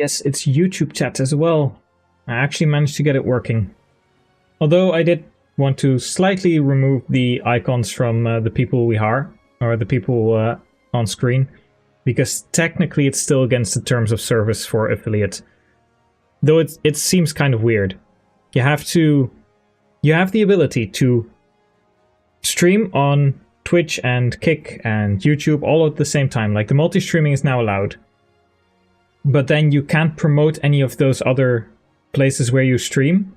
Yes, it's YouTube chat as well. I actually managed to get it working. Although I did want to slightly remove the icons from the people we hire, or the people on screen, because technically it's still against the terms of service for affiliate. Though it seems kind of weird. You have the ability to stream on Twitch and Kick and YouTube all at the same time. Like, the multi-streaming is now allowed. But then you can't promote any of those other places where you stream.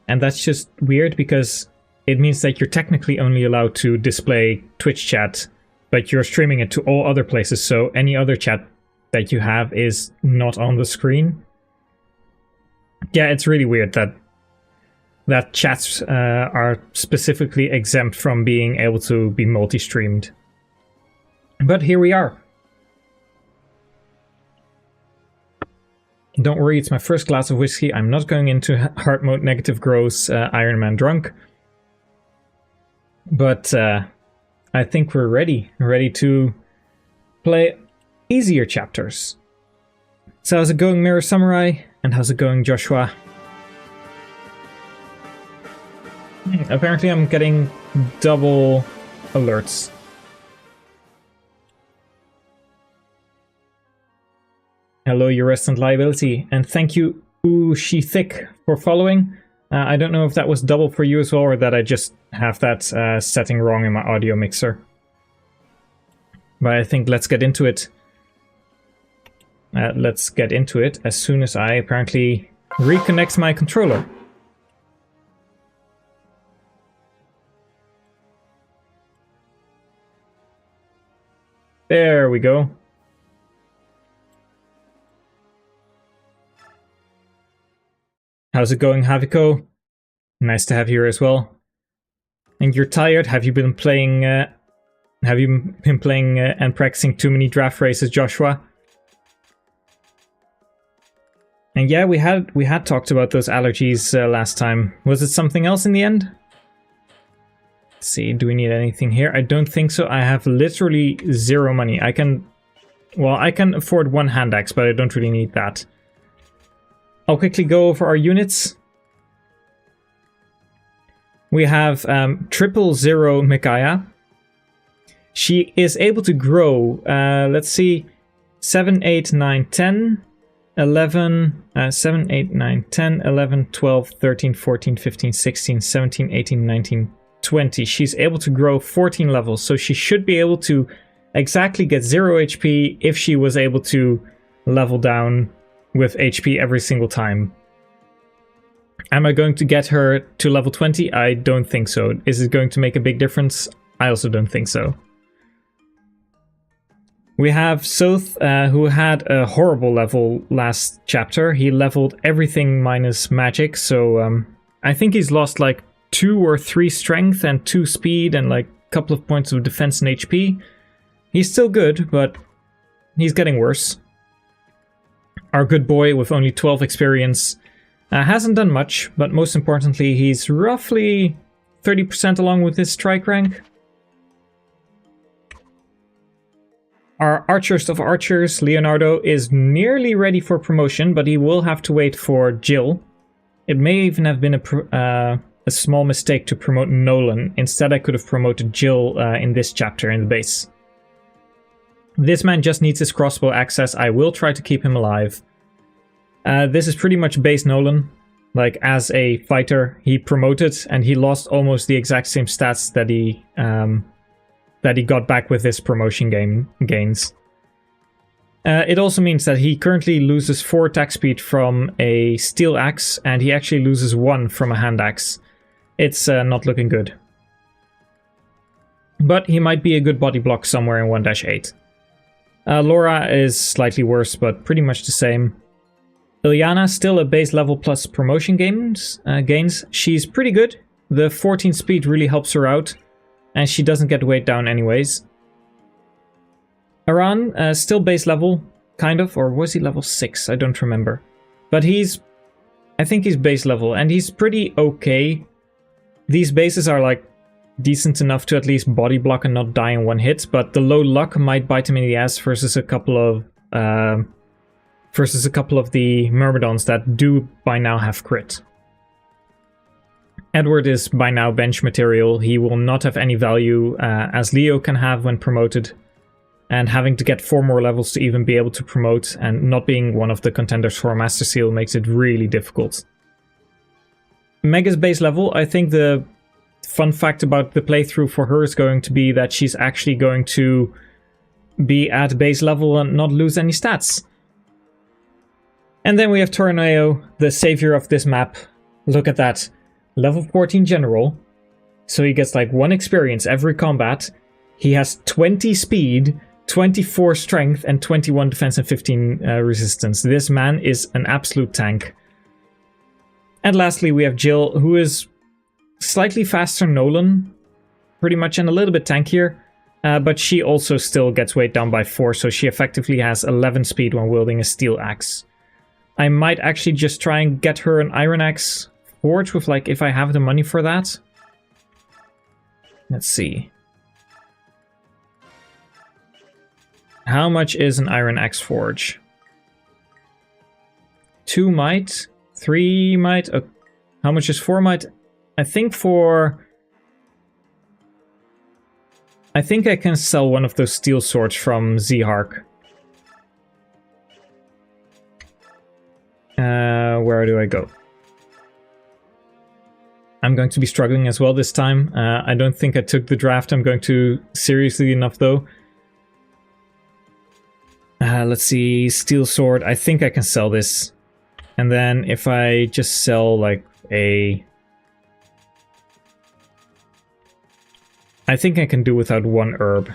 And that's just weird, because it means that you're technically only allowed to display Twitch chat, but you're streaming it to all other places, so any other chat that you have is not on the screen. Yeah, it's really weird that chats are specifically exempt from being able to be multi-streamed. But here we are. Don't worry, it's my first glass of whiskey. I'm not going into hard mode negative gross Ironman drunk. But I think we're ready to play easier chapters. So how's it going, Mirror Samurai? And how's it going, Joshua? Apparently I'm getting double alerts. Hello, your resident liability, and thank you, She Thick, for following. I don't know if that was double for you as well, or that I just have that setting wrong in my audio mixer. But I think let's get into it. Let's get into it as soon as I apparently reconnect my controller. There we go. How's it going, Haviko? Nice to have you here as well. And you're tired? Have you been playing? And practicing too many draft races, Joshua? And yeah, we had talked about those allergies last time. Was it something else in the end? Let's see, do we need anything here? I don't think so. I have literally zero money. I can afford one hand axe, but I don't really need that. I'll quickly go over our units. We have 000 Micaiah. She is able to grow, let's see, 7, 8, 9, 10, 11, 7, 8, 9, 10, 11, 12, 13, 14, 15, 16, 17, 18, 19, 20. She's able to grow 14 levels, so she should be able to exactly get 0 HP if she was able to level down with HP every single time. Am I going to get her to level 20? I don't think so. Is it going to make a big difference? I also don't think so. We have Soth, who had a horrible level last chapter. He leveled everything minus magic, so I think he's lost like 2 or 3 strength and 2 speed and like a couple of points of defense and HP. He's still good, but he's getting worse. Our good boy with only 12 experience hasn't done much, but most importantly, he's roughly 30% along with his strike rank. Our archers of archers, Leonardo, is nearly ready for promotion, but he will have to wait for Jill. It may even have been a small mistake to promote Nolan. Instead, I could have promoted Jill in this chapter in the base. This man just needs his crossbow access. I will try to keep him alive. This is pretty much base Nolan. Like, as a fighter, he promoted and he lost almost the exact same stats that he got back with his promotion gains. It also means that he currently loses 4 attack speed from a steel axe, and he actually loses 1 from a hand axe. It's not looking good. But he might be a good body block somewhere in 1-8. Laura is slightly worse, but pretty much the same. Ilyana, still a base level plus promotion gains. She's pretty good. The 14 speed really helps her out, and she doesn't get weighed down anyways. Aran, still base level, kind of, or was he level 6? I don't remember. But I think he's base level, and he's pretty okay. These bases are like decent enough to at least body block and not die in one hit, but the low luck might bite him in the ass versus a couple of versus a couple of the Myrmidons that do by now have crit. Edward is by now bench material. He will not have any value as Leo can have when promoted. And having to get 4 more levels to even be able to promote and not being one of the contenders for Master Seal makes it really difficult. Mega's base level, I think the fun fact about the playthrough for her is going to be that she's actually going to be at base level and not lose any stats. And then we have Torneo, the savior of this map. Look at that. Level 14 general. So he gets like 1 experience every combat. He has 20 speed, 24 strength, and 21 defense and 15 resistance. This man is an absolute tank. And lastly, we have Jill, who is slightly faster than Nolan, pretty much, and a little bit tankier. But she also still gets weight down by 4, so she effectively has 11 speed when wielding a steel axe. I might actually just try and get her an iron axe forge with, like, if I have the money for that. Let's see. How much is an iron axe forge? 2 might? 3 might? How much is 4 might? I think I can sell one of those steel swords from Zehark. Where do I go? I'm going to be struggling as well this time. I don't think I took the draft. I'm going to seriously enough though. Let's see, steel sword. I think I can sell this. And then if I just sell like a... I think I can do without 1 herb.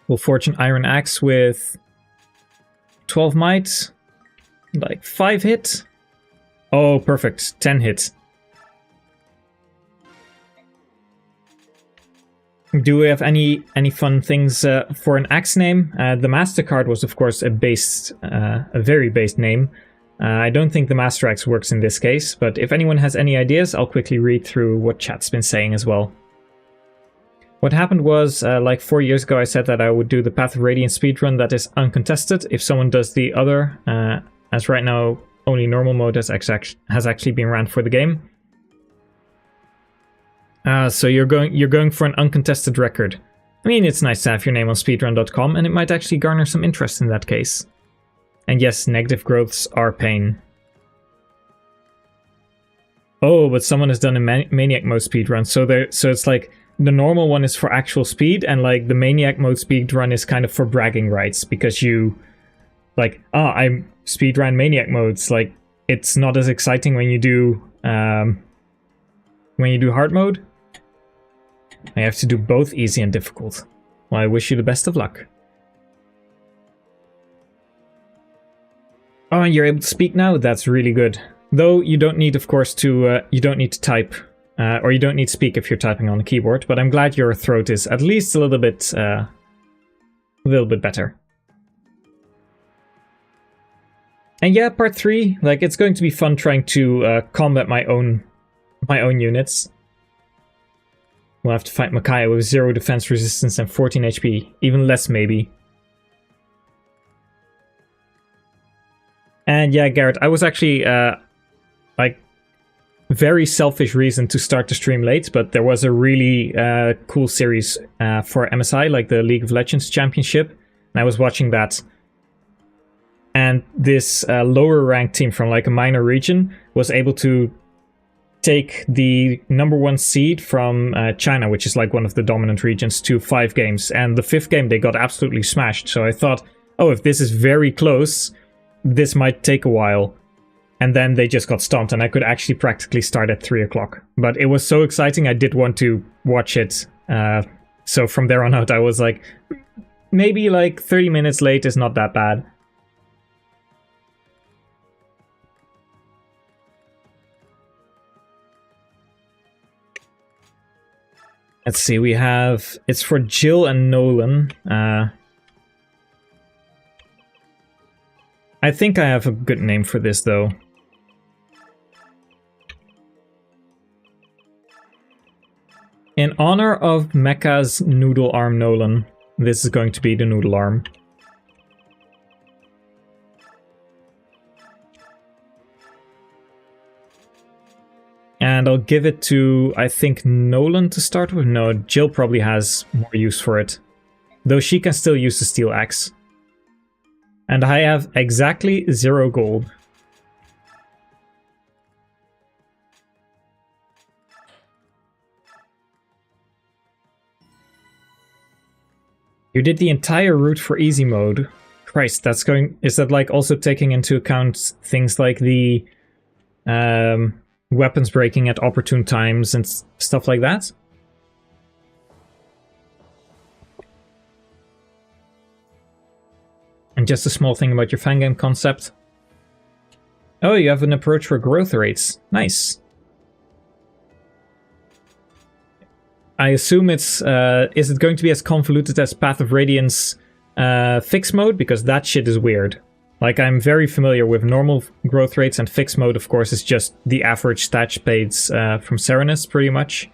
We'll forge an iron axe with 12 might. Like 5 hit. Oh, perfect. 10 hit. Do we have any fun things for an axe name? The MasterCard was, of course, a very based name. I don't think the Master Axe works in this case, but if anyone has any ideas, I'll quickly read through what chat's been saying as well. What happened was, like 4 years ago, I said that I would do the Path of Radiance speedrun that is uncontested. If someone does the other, as right now only normal mode has actually been ran for the game. So you're going for an uncontested record. I mean, it's nice to have your name on speedrun.com, and it might actually garner some interest in that case. And yes, negative growths are pain. Oh, but someone has done a Maniac mode speedrun, so it's like the normal one is for actual speed, and like the Maniac mode speedrun is kind of for bragging rights, because you like, I'm speedrun Maniac modes. Like, it's not as exciting when you do hard mode. I have to do both easy and difficult. Well, I wish you the best of luck. Oh, and you're able to speak now? That's really good. Though you don't need, of course, to type, or you don't need to speak if you're typing on the keyboard. But I'm glad your throat is at least a little bit better. And yeah, part 3, like, it's going to be fun trying to combat my own units. We'll have to fight Micaiah with 0 defense resistance and 14 HP, even less maybe. And yeah, Garrett, I was actually, like, very selfish reason to start the stream late, but there was a really cool series for MSI, like the League of Legends Championship, and I was watching that. And this lower ranked team from like a minor region was able to take the #1 seed from China, which is like one of the dominant regions, to 5 games. And the 5th game they got absolutely smashed. So I thought, oh, if this is very close, this might take a while. And then they just got stomped, and I could actually practically start at 3 o'clock. But it was so exciting, I did want to watch it. So from there on out, I was like, maybe like 30 minutes late is not that bad. Let's see, we have... It's for Jill and Nolan. I think I have a good name for this, though. In honor of Mecha's Noodle Arm Nolan, this is going to be the noodle arm. And I'll give it to, I think, Nolan to start with. No, Jill probably has more use for it. Though she can still use the steel axe. And I have exactly 0 gold. You did the entire route for easy mode. Christ, that's going... Is that like also taking into account things like the weapons breaking at opportune times and stuff like that? And just a small thing about your fangame concept. Oh, you have an approach for growth rates. Nice. I assume it's... is it going to be as convoluted as Path of Radiance fixed mode? Because that shit is weird. Like, I'm very familiar with normal growth rates, and fixed mode, of course, is just the average stat spades from Serenus, pretty much.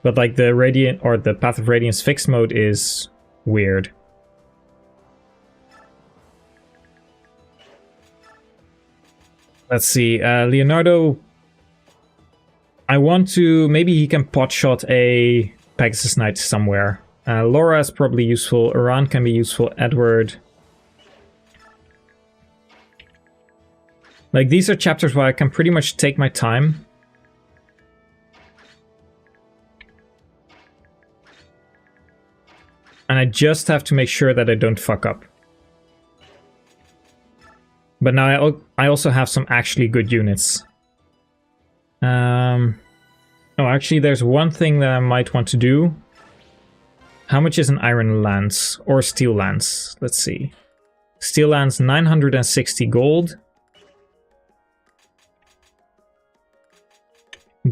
But, like, the Radiant, or the Path of Radiance fixed mode is weird. Let's see, Leonardo... I want to... Maybe he can potshot a Pegasus Knight somewhere. Laura is probably useful. Iran can be useful. Edward. Like, these are chapters where I can pretty much take my time. And I just have to make sure that I don't fuck up. But now I also have some actually good units. Oh, actually, there's one thing that I might want to do. How much is an iron lance? Or steel lance? Let's see. Steel lance, 960 gold.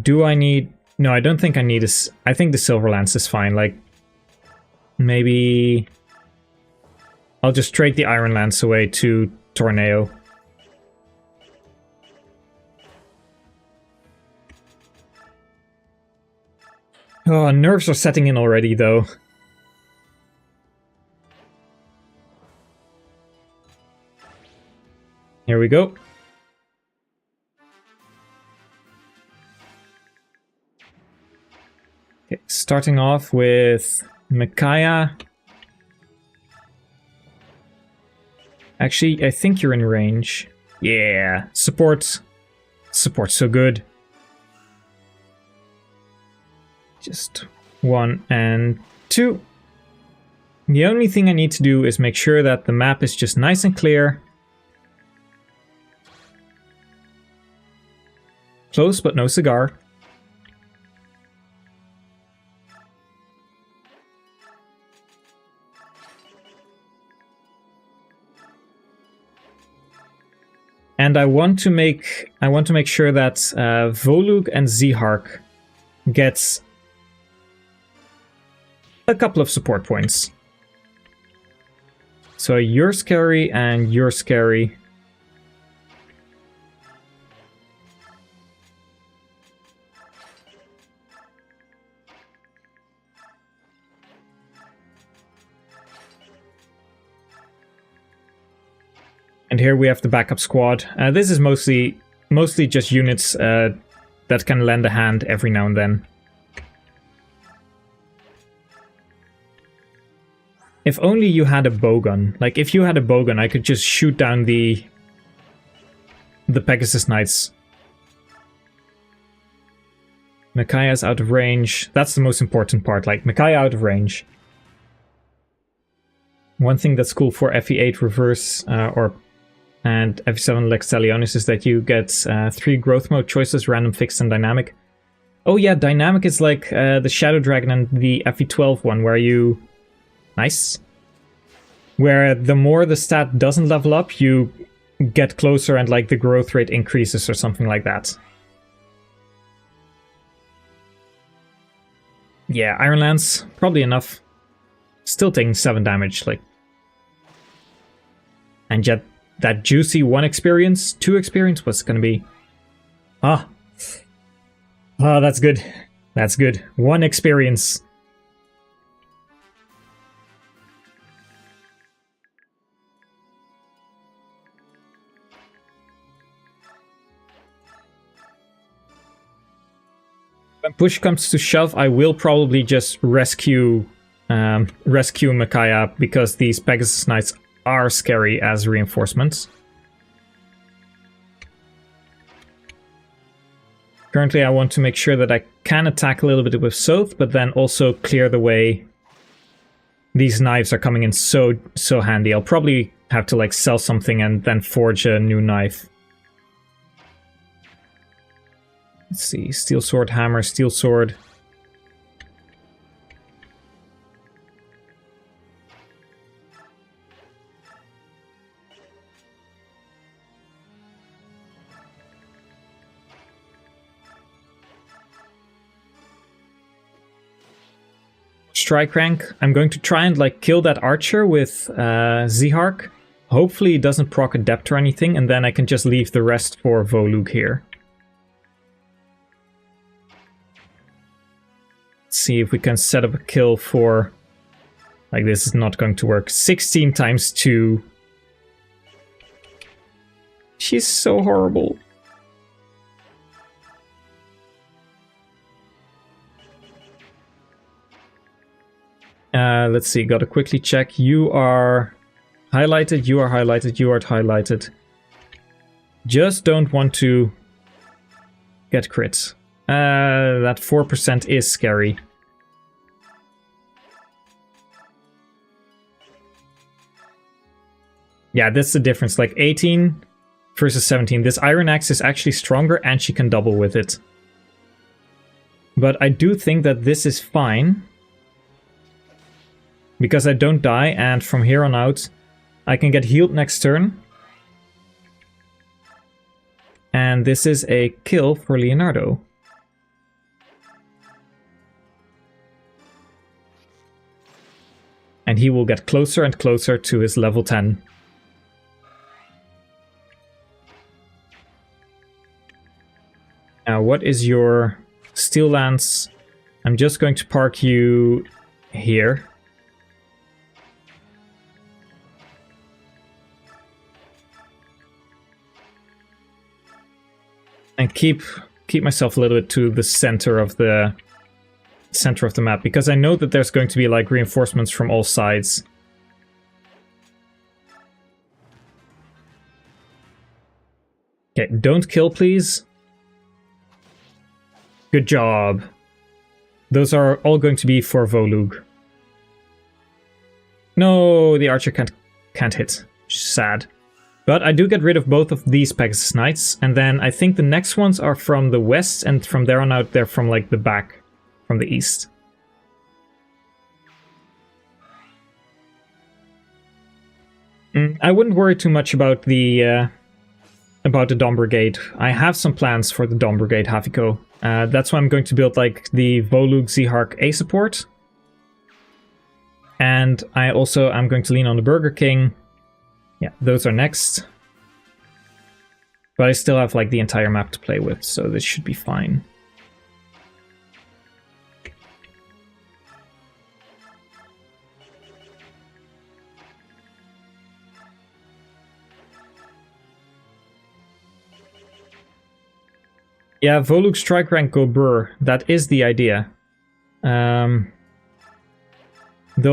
Do I need... No, I don't think I need this. I think the silver lance is fine. Like, maybe... I'll just trade the iron lance away to Torneo. Oh, nerves are setting in already, though. Here we go. Okay, starting off with Micaiah. Actually, I think you're in range. Yeah, support. Support's so good. Just 1 and 2. The only thing I need to do is make sure that the map is just nice and clear. Close, but no cigar. And I want to make sure that Volug and Zihark gets a couple of support points. So you're scary and you're scary. And here we have the backup squad. This is mostly just units that can lend a hand every now and then. If only you had a bowgun. Like, if you had a bowgun, I could just shoot down the Pegasus Knights. Micaiah's out of range. That's the most important part. Like, Micaiah out of range. One thing that's cool for FE8 reverse and FE7 Lex Talionis is that you get 3 growth mode choices, random, fixed, and dynamic. Oh yeah, dynamic is like the Shadow Dragon and the FE12 one, where you... Nice. Where the more the stat doesn't level up, you get closer and like the growth rate increases or something like that. Yeah, Iron Lance, probably enough. Still taking 7 damage, like... And yet, that juicy 1 experience, 2 experience, what's it gonna be? Ah. Oh, that's good. That's good. 1 experience. When push comes to shove, I will probably just rescue Micaiah, because these Pegasus Knights are scary as reinforcements. Currently, I want to make sure that I can attack a little bit with Soth, but then also clear the way. These knives are coming in so handy. I'll probably have to like sell something and then forge a new knife. Let's see, steel sword, hammer, steel sword. Strike rank. I'm going to try and like kill that archer with Zihark. Hopefully it doesn't proc Adept or anything, and then I can just leave the rest for Volug here. Let's see if we can set up a kill for... Like, this is not going to work. 16 times 2. She's so horrible. Let's see, gotta quickly check. You are highlighted, you are highlighted, you are highlighted. Just don't want to get crits. That 4% is scary. Yeah, that's the difference. Like 18 versus 17. This Iron Axe is actually stronger and she can double with it. But I do think that this is fine. Because I don't die, and from here on out, I can get healed next turn. And this is a kill for Leonardo. And he will get closer and closer to his level 10. Now, what is your steel lance? I'm just going to park you here. And keep myself a little bit to the center of the map, because I know that there's going to be like reinforcements from all sides. Okay, don't kill, please. Good job. Those are all going to be for Volug. No, the archer can't hit. Sad. But I do get rid of both of these Pegasus Knights, and then I think the next ones are from the west, and from there on out they're from like the back, from the east. I wouldn't worry too much about the Dawn Brigade. I have some plans for the Dawn Brigade, Haviko. That's why I'm going to build like the Volug Zihark A support. And I also am going to lean on the Burger King. Yeah, those are next. But I still have like the entire map to play with, so this should be fine. Yeah, Volug strike rank go Burr. That is the idea. Though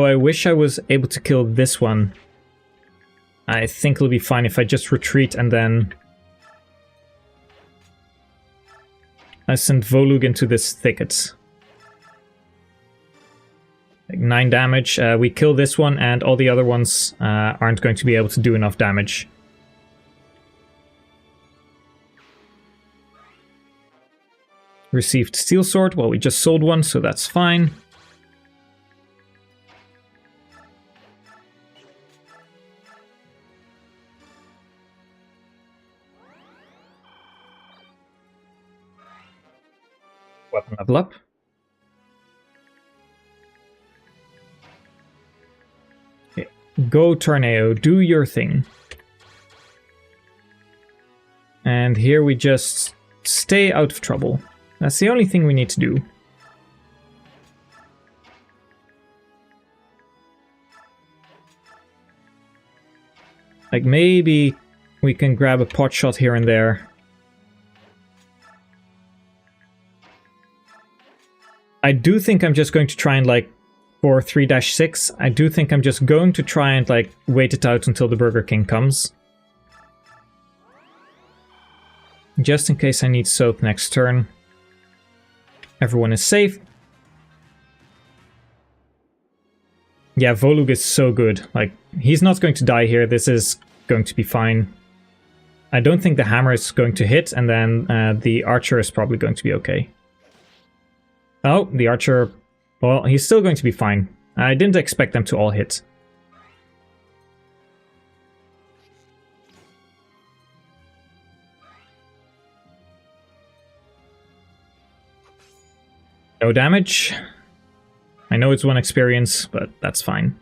I wish I was able to kill this one. I think it'll be fine if I just retreat and then I send Volug into this thicket. Like 9 damage. We kill this one and all the other ones aren't going to be able to do enough damage. Received Steel Sword. Well, we just sold one, so that's fine. Weapon level up. Okay. Go Tornado, do your thing. And here we just stay out of trouble. That's the only thing we need to do. Like maybe we can grab a pot shot here and there. I do think I'm just going to try and like, for 3-6, I do think I'm just going to try and like wait it out until the Burger King comes. Just in case I need soap next turn. Everyone is safe. Yeah, Volug is so good. Like, he's not going to die here. This is going to be fine. I don't think the hammer is going to hit, and then the archer is probably going to be okay. Oh, the archer... Well, he's still going to be fine. I didn't expect them to all hit. No damage. I know it's 1 experience, but that's fine.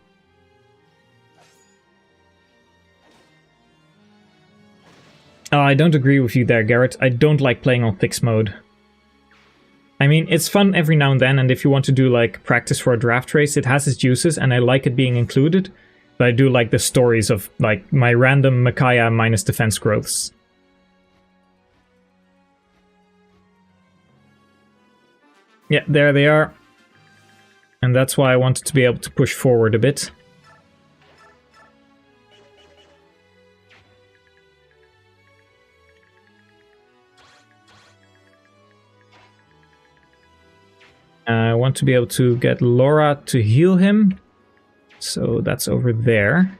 Oh, I don't agree with you there, Garrett. I don't like playing on fixed mode. I mean, it's fun every now and then, and if you want to do, like, practice for a draft race, it has its uses, and I like it being included. But I do like the stories of, like, my random Micaiah minus defense growths. Yeah, there they are. And that's why I wanted to be able to push forward a bit. I want to be able to get Laura to heal him. So that's over there.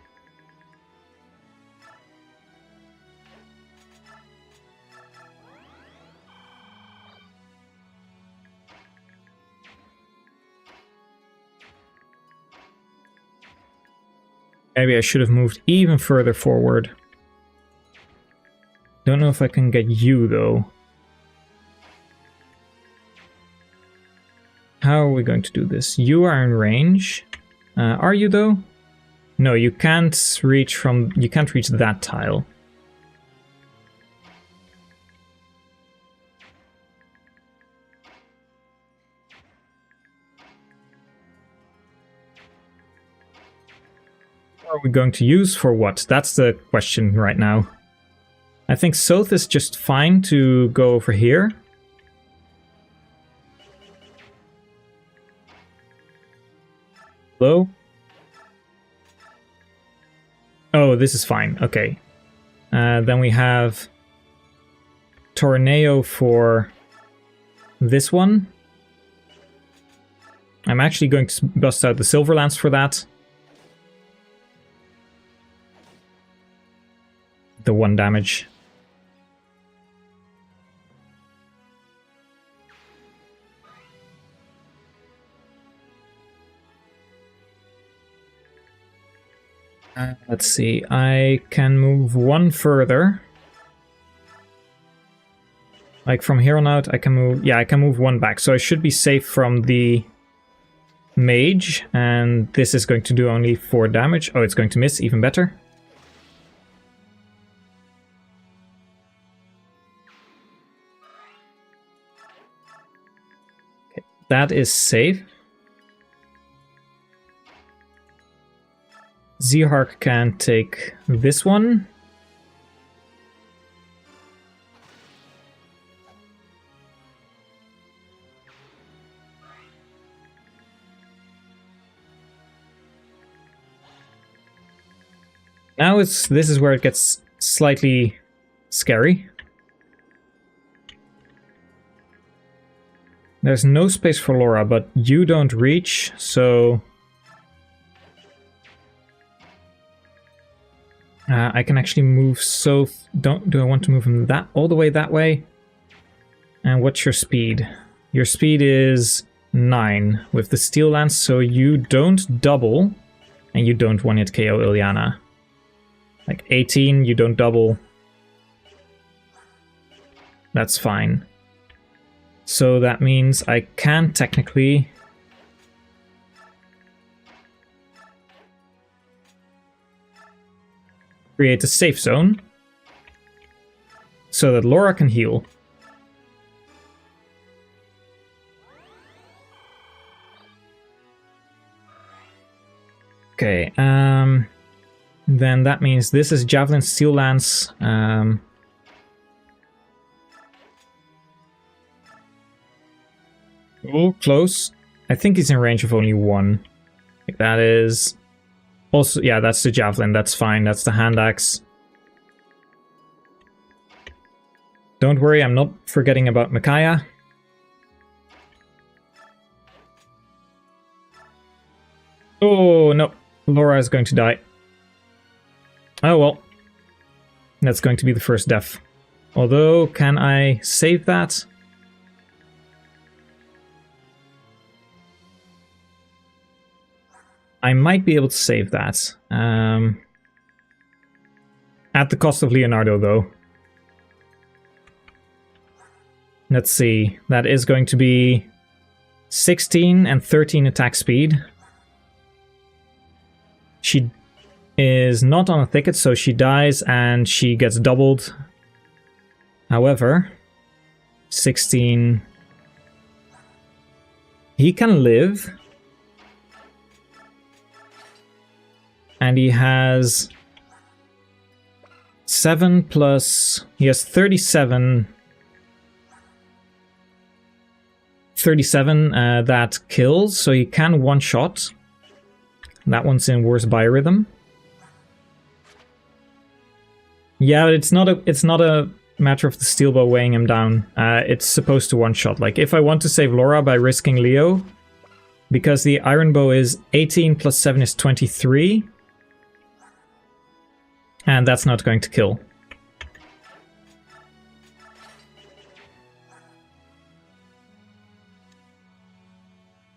Maybe I should have moved even further forward. Don't know if I can get you, though. How are we going to do this? You are in range. Are you, though? No, you can't reach from... You can't reach that tile. What are we going to use for what? That's the question right now. I think Soth is just fine to go over here. Hello? Oh, this is fine. Okay. Then we have Torneo for this one. I'm actually going to bust out the Silver Lance for that. The 1 damage. Let's see, I can move 1 further. Like from here on out, I can move... Yeah, I can move 1 back, so I should be safe from the mage. And this is going to do only 4 damage. Oh, it's going to miss, even better. Okay, that is safe. Zehark can take this one. Now this is where it gets slightly scary. There's no space for Laura, but you don't reach, so... I can actually move Soth. Do I want to move him all the way that way? And what's your speed? Your speed is 9 with the Steel Lance, so you don't double, and you don't one-hit KO Ilyana. Like 18, you don't double. That's fine. So that means I can technically... create a safe zone so that Laura can heal. Okay, then that means this is Javelin Steel Lance. Oh, close. I think he's in range of only one. Like that is... Also, yeah, that's the javelin. That's fine. That's the hand axe. Don't worry, I'm not forgetting about Micaiah. Oh, no. Laura is going to die. Oh, well. That's going to be the first death. Although, can I save that? I might be able to save that. At the cost of Leonardo, though. Let's see. That is going to be 16 and 13 attack speed. She is not on a thicket, so she dies and she gets doubled. However, 16... He can live. And he has 7 plus... He has 37... 37 that kills, so he can one-shot. That one's in worse biorhythm. Yeah, but it's not a matter of the steel bow weighing him down. It's supposed to one-shot. Like, if I want to save Laura by risking Leo, because the iron bow is 18 plus 7 is 23, and that's not going to kill.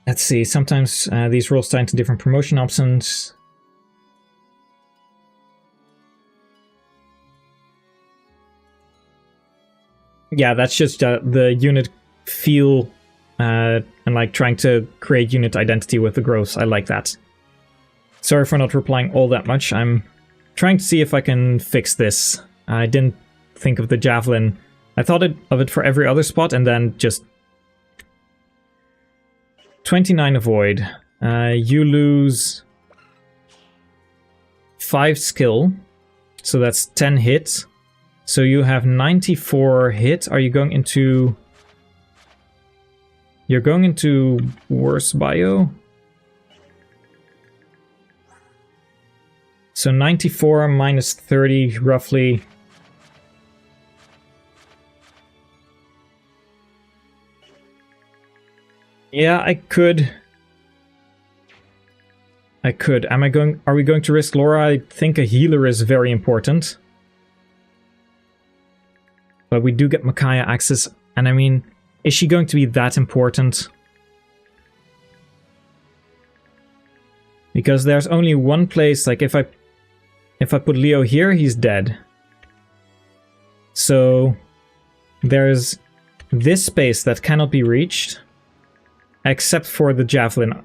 Let's see, sometimes these rolls tie into different promotion options. Yeah, that's just the unit feel and like trying to create unit identity with the growths. I like that. Sorry for not replying all that much. I'm trying to see if I can fix this. I didn't think of the javelin. I thought of it for every other spot and then just... 29 avoid. You lose 5 skill. So that's 10 hits. So you have 94 hit. Are you going into... You're going into worse bio? So 94 minus 30 roughly. Yeah, I could. Are we going to risk Laura? I think a healer is very important. But we do get Micaiah access, and I mean, is she going to be that important? Because there's only one place, like if I put Leo here, he's dead. So there's this space that cannot be reached. Except for the javelin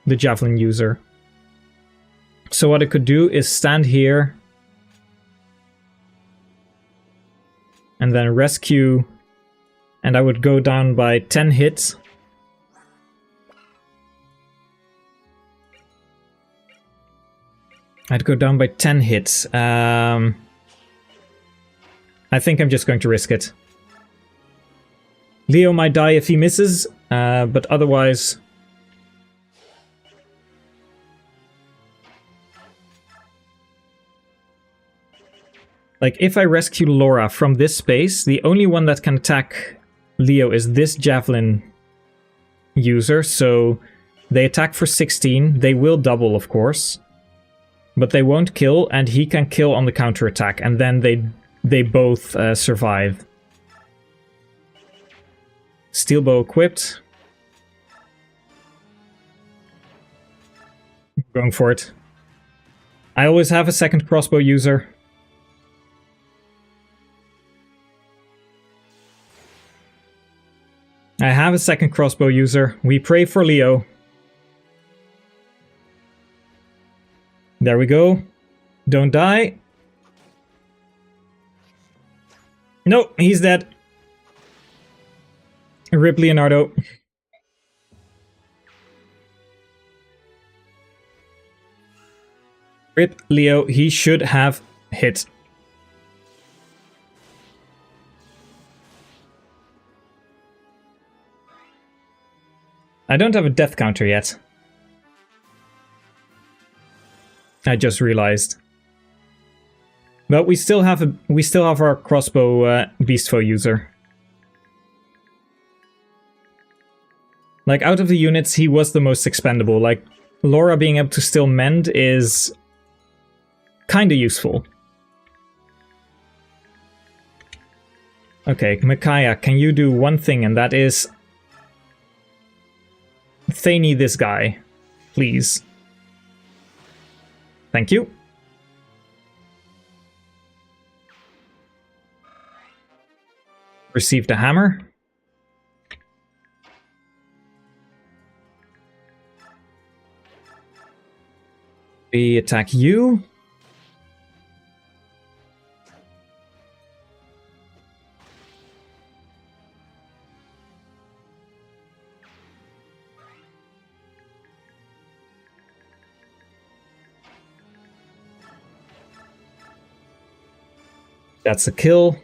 user. So what I could do is stand here and then rescue, and I would go down by 10 hits. I'd go down by 10 hits. I think I'm just going to risk it. Leo might die if he misses, but otherwise... Like, if I rescue Laura from this space, the only one that can attack Leo is this javelin user, so they attack for 16. They will double, of course, but they won't kill, and he can kill on the counterattack, and then they both survive. Steel bow equipped. Going for it. I always have a second crossbow user. I have a second crossbow user. We pray for Leo. There we go. Don't die. No, he's dead. Rip Leonardo. Rip Leo, he should have hit. I don't have a death counter yet. I just realized. But we still have our crossbow beast foe user. Like, out of the units, he was the most expendable. Like, Laura being able to still mend is kinda useful. Okay, Micaiah, can you do one thing, and that is Thany this guy, please. Thank you. Received a hammer. We attack you. That's a kill.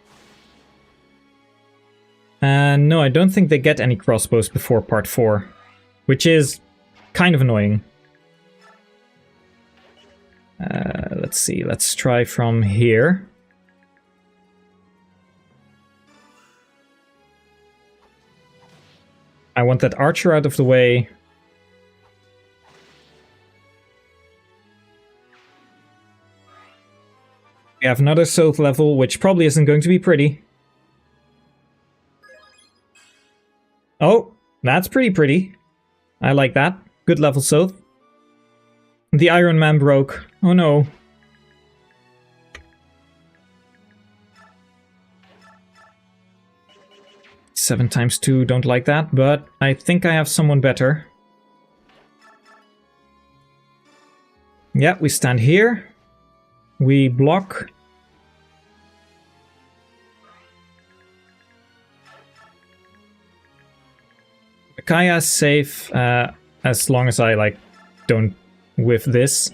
No, I don't think they get any crossbows before part 4, which is kind of annoying. Let's see, let's try from here. I want that archer out of the way. We have another Soth level, which probably isn't going to be pretty. Oh, that's pretty. I like that. Good level Soth. The Iron Man broke. Oh no. Seven times 2, don't like that, but I think I have someone better. Yeah, we stand here. We block. Micaiah's safe as long as I, like, don't whiff this.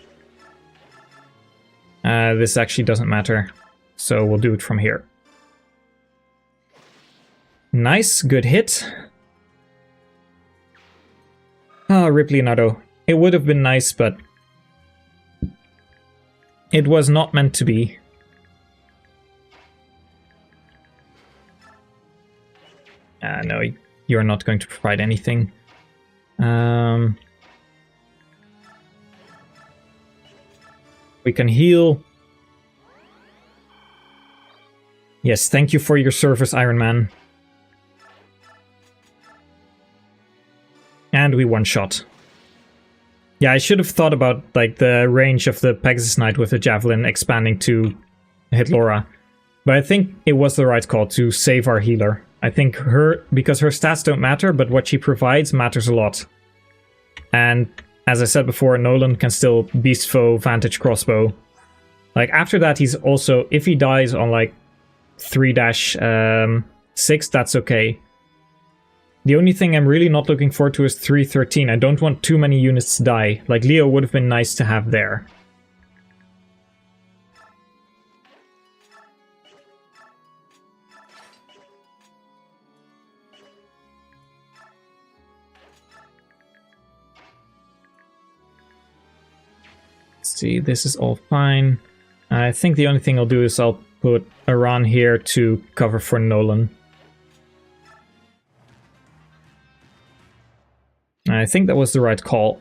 This actually doesn't matter, so we'll do it from here. Nice, good hit. Ah, Ripley Nato. It would have been nice, but it was not meant to be. No, you're not going to provide anything. We can heal. Yes, thank you for your service, Iron Man. And we one-shot. Yeah, I should have thought about, like, the range of the Pegasus Knight with the Javelin expanding to hit Laura. But I think it was the right call to save our healer. I think because her stats don't matter, but what she provides matters a lot. And as I said before, Nolan can still Beast Foe Vantage Crossbow. Like, after that, he's also, if he dies on, like, 3-6, that's okay. The only thing I'm really not looking forward to is 3-13. I don't want too many units to die. Like, Leo would have been nice to have there. Let's see, this is all fine. I think the only thing I'll do is I'll put Aran here to cover for Nolan. I think that was the right call.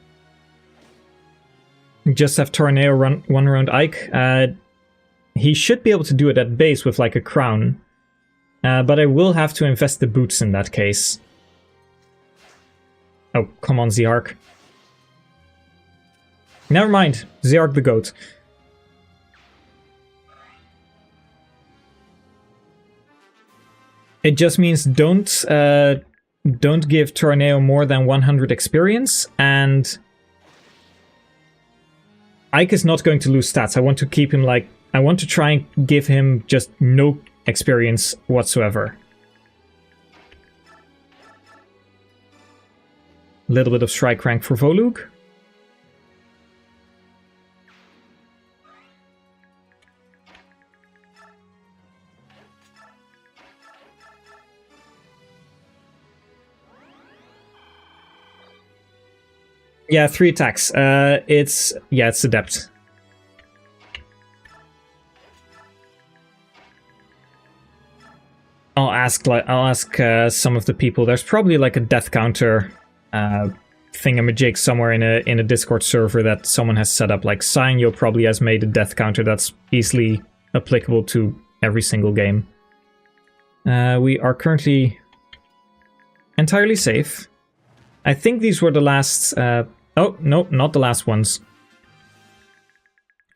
Just have Tornado run one around Ike. He should be able to do it at base with, like, a crown. But I will have to invest the boots in that case. Oh, come on, Ziark. Never mind, Ziark the goat. It just means don't give Tornado more than 100 experience, and Ike is not going to lose stats. I want to keep him, like, I want to try and give him just no experience whatsoever. A little bit of strike rank for Volug. Yeah, 3 attacks. It's adept. I'll ask some of the people. There's probably like a death counter thingamajig somewhere in a Discord server that someone has set up. Like Sanyo probably has made a death counter that's easily applicable to every single game. We are currently entirely safe. I think these were the last... oh, no, not the last ones.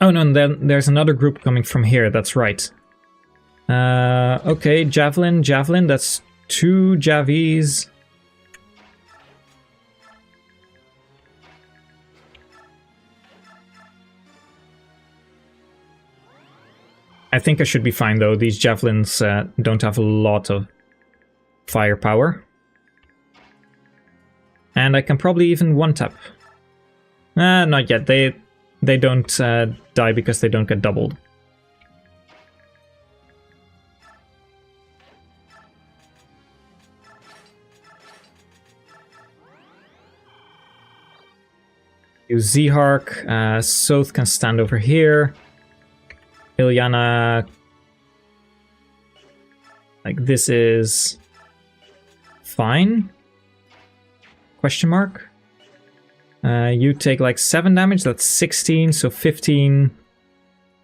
Oh, no, and then there's another group coming from here, that's right. Okay, Javelin, that's 2 Javies. I think I should be fine, though. These Javelins don't have a lot of firepower. And I can probably even one-tap. Not yet. They don't die because they don't get doubled. Use Z-Hark. Soth can stand over here. Ilyana... Like, this is... fine? Question mark? You take like 7 damage, that's 16, so 15...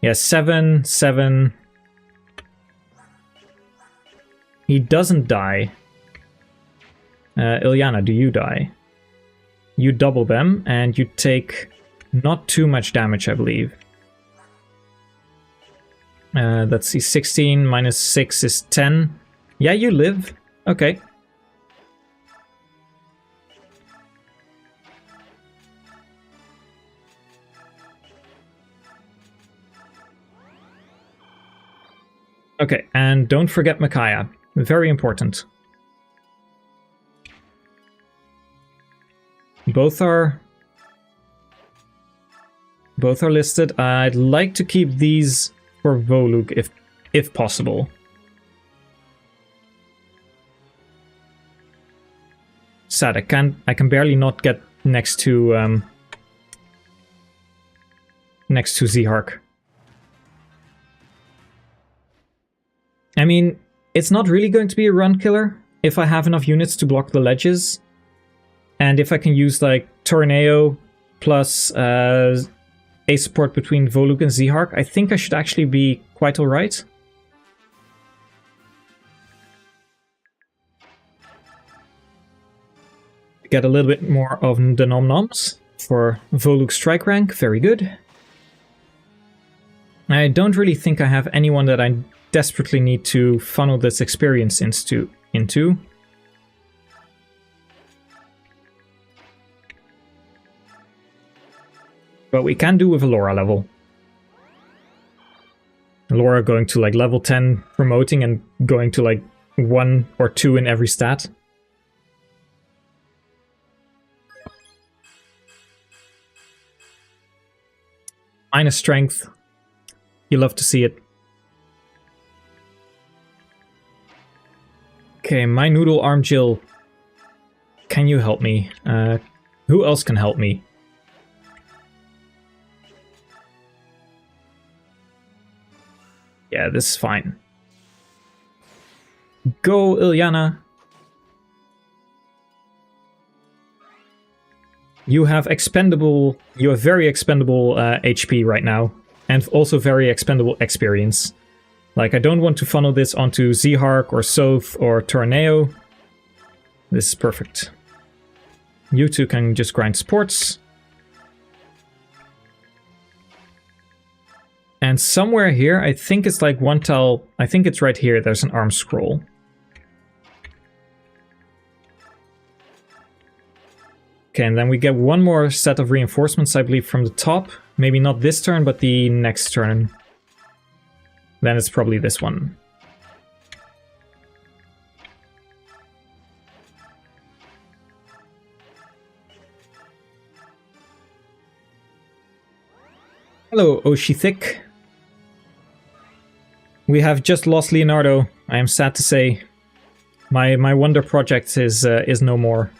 Yeah, 7, 7... He doesn't die. Ilyana, do you die? You double them, and you take not too much damage, I believe. Let's see, 16 minus 6 is 10. Yeah, you live. Okay. Okay, and don't forget Micaiah. Very important. Both are listed. I'd like to keep these for Volug if possible. Sad, I can barely not get next to Z-Hark. I mean, it's not really going to be a run killer if I have enough units to block the ledges. And if I can use like Tornado plus a support between Volug and Z-Hark, I think I should actually be quite alright. Get a little bit more of the nom-noms for Volug's strike rank, very good. I don't really think I have anyone that I desperately need to funnel this experience into. But we can do with a Laura level. Laura going to like level 10 promoting and going to like 1 or 2 in every stat. Minus strength. You love to see it. Okay, my noodle arm Jill. Can you help me? Who else can help me? Yeah, this is fine. Go, Ilyana. You have very expendable HP right now, and also very expendable experience. Like, I don't want to funnel this onto Z-Hark or Soth or Tornado. This is perfect. You two can just grind sports. And somewhere here, I think it's like one tile, I think it's right here, there's an arm scroll. Okay, and then we get one more set of reinforcements, I believe, from the top. Maybe not this turn, but the next turn. Then it's probably this one. Hello, Oshithik. We have just lost Leonardo. I am sad to say. My wonder project is no more.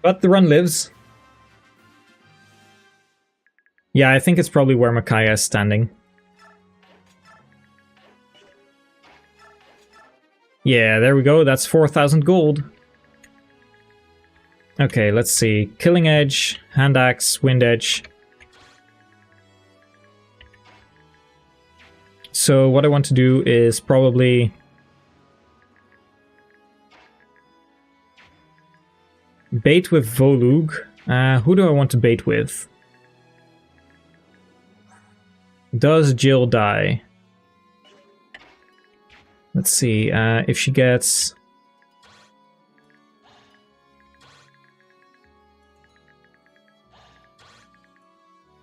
But the run lives. Yeah, I think it's probably where Micaiah is standing. Yeah, there we go. That's 4,000 gold. Okay, let's see. Killing Edge, Hand Axe, Wind Edge. So what I want to do is probably bait with Volug. Who do I want to bait with? Does Jill die? Let's see, if she gets...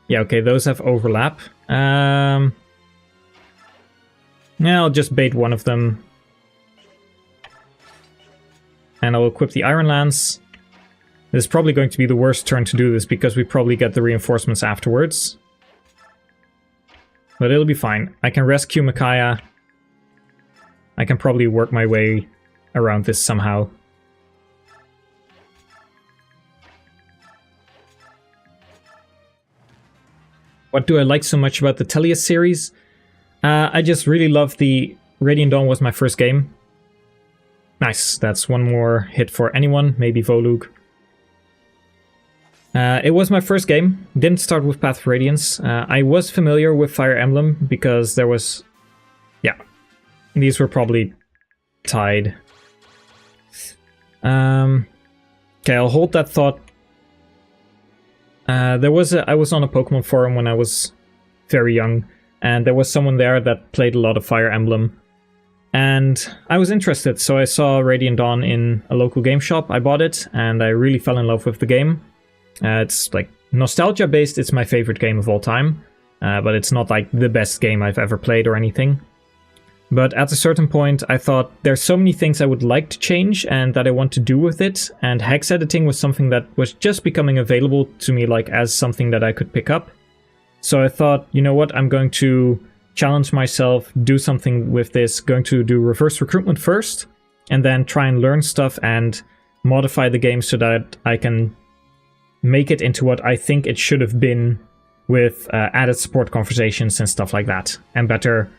Yeah, okay, those have overlap. Yeah, I'll just bait one of them. And I'll equip the Iron Lance. This is probably going to be the worst turn to do this because we probably get the reinforcements afterwards. But it'll be fine. I can rescue Micaiah. I can probably work my way around this somehow. What do I like so much about the Tellius series? I just really love the... Radiant Dawn was my first game. Nice, that's one more hit for anyone, maybe Volug. It was my first game, didn't start with Path of Radiance. I was familiar with Fire Emblem because there was... Yeah, these were probably tied. Okay, I'll hold that thought. I was on a Pokemon forum when I was very young, and there was someone there that played a lot of Fire Emblem. And I was interested, so I saw Radiant Dawn in a local game shop. I bought it, and I really fell in love with the game. It's like nostalgia based, it's my favorite game of all time, but it's not like the best game I've ever played or anything. But at a certain point I thought there's so many things I would like to change and that I want to do with it, and hex editing was something that was just becoming available to me like as something that I could pick up. So I thought, you know what, I'm going to challenge myself, do something with this, going to do reverse recruitment first, and then try and learn stuff and modify the game so that I can make it into what I think it should have been, with added support conversations and stuff like that, and better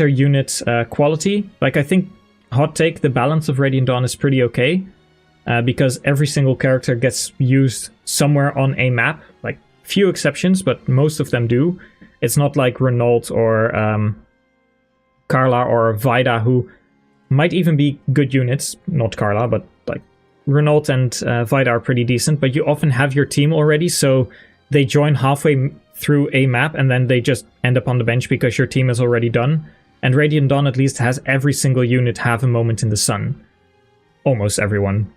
unit quality. Like, I think, hot take, the balance of Radiant Dawn is pretty okay, because every single character gets used somewhere on a map, like few exceptions, but most of them do. It's not like Renault or Carla or Vida, who might even be good units, not Carla, but like Renault and Vida are pretty decent, but you often have your team already, so they join halfway through a map and then they just end up on the bench because your team is already done. And Radiant Dawn at least has every single unit have a moment in the sun. Almost everyone.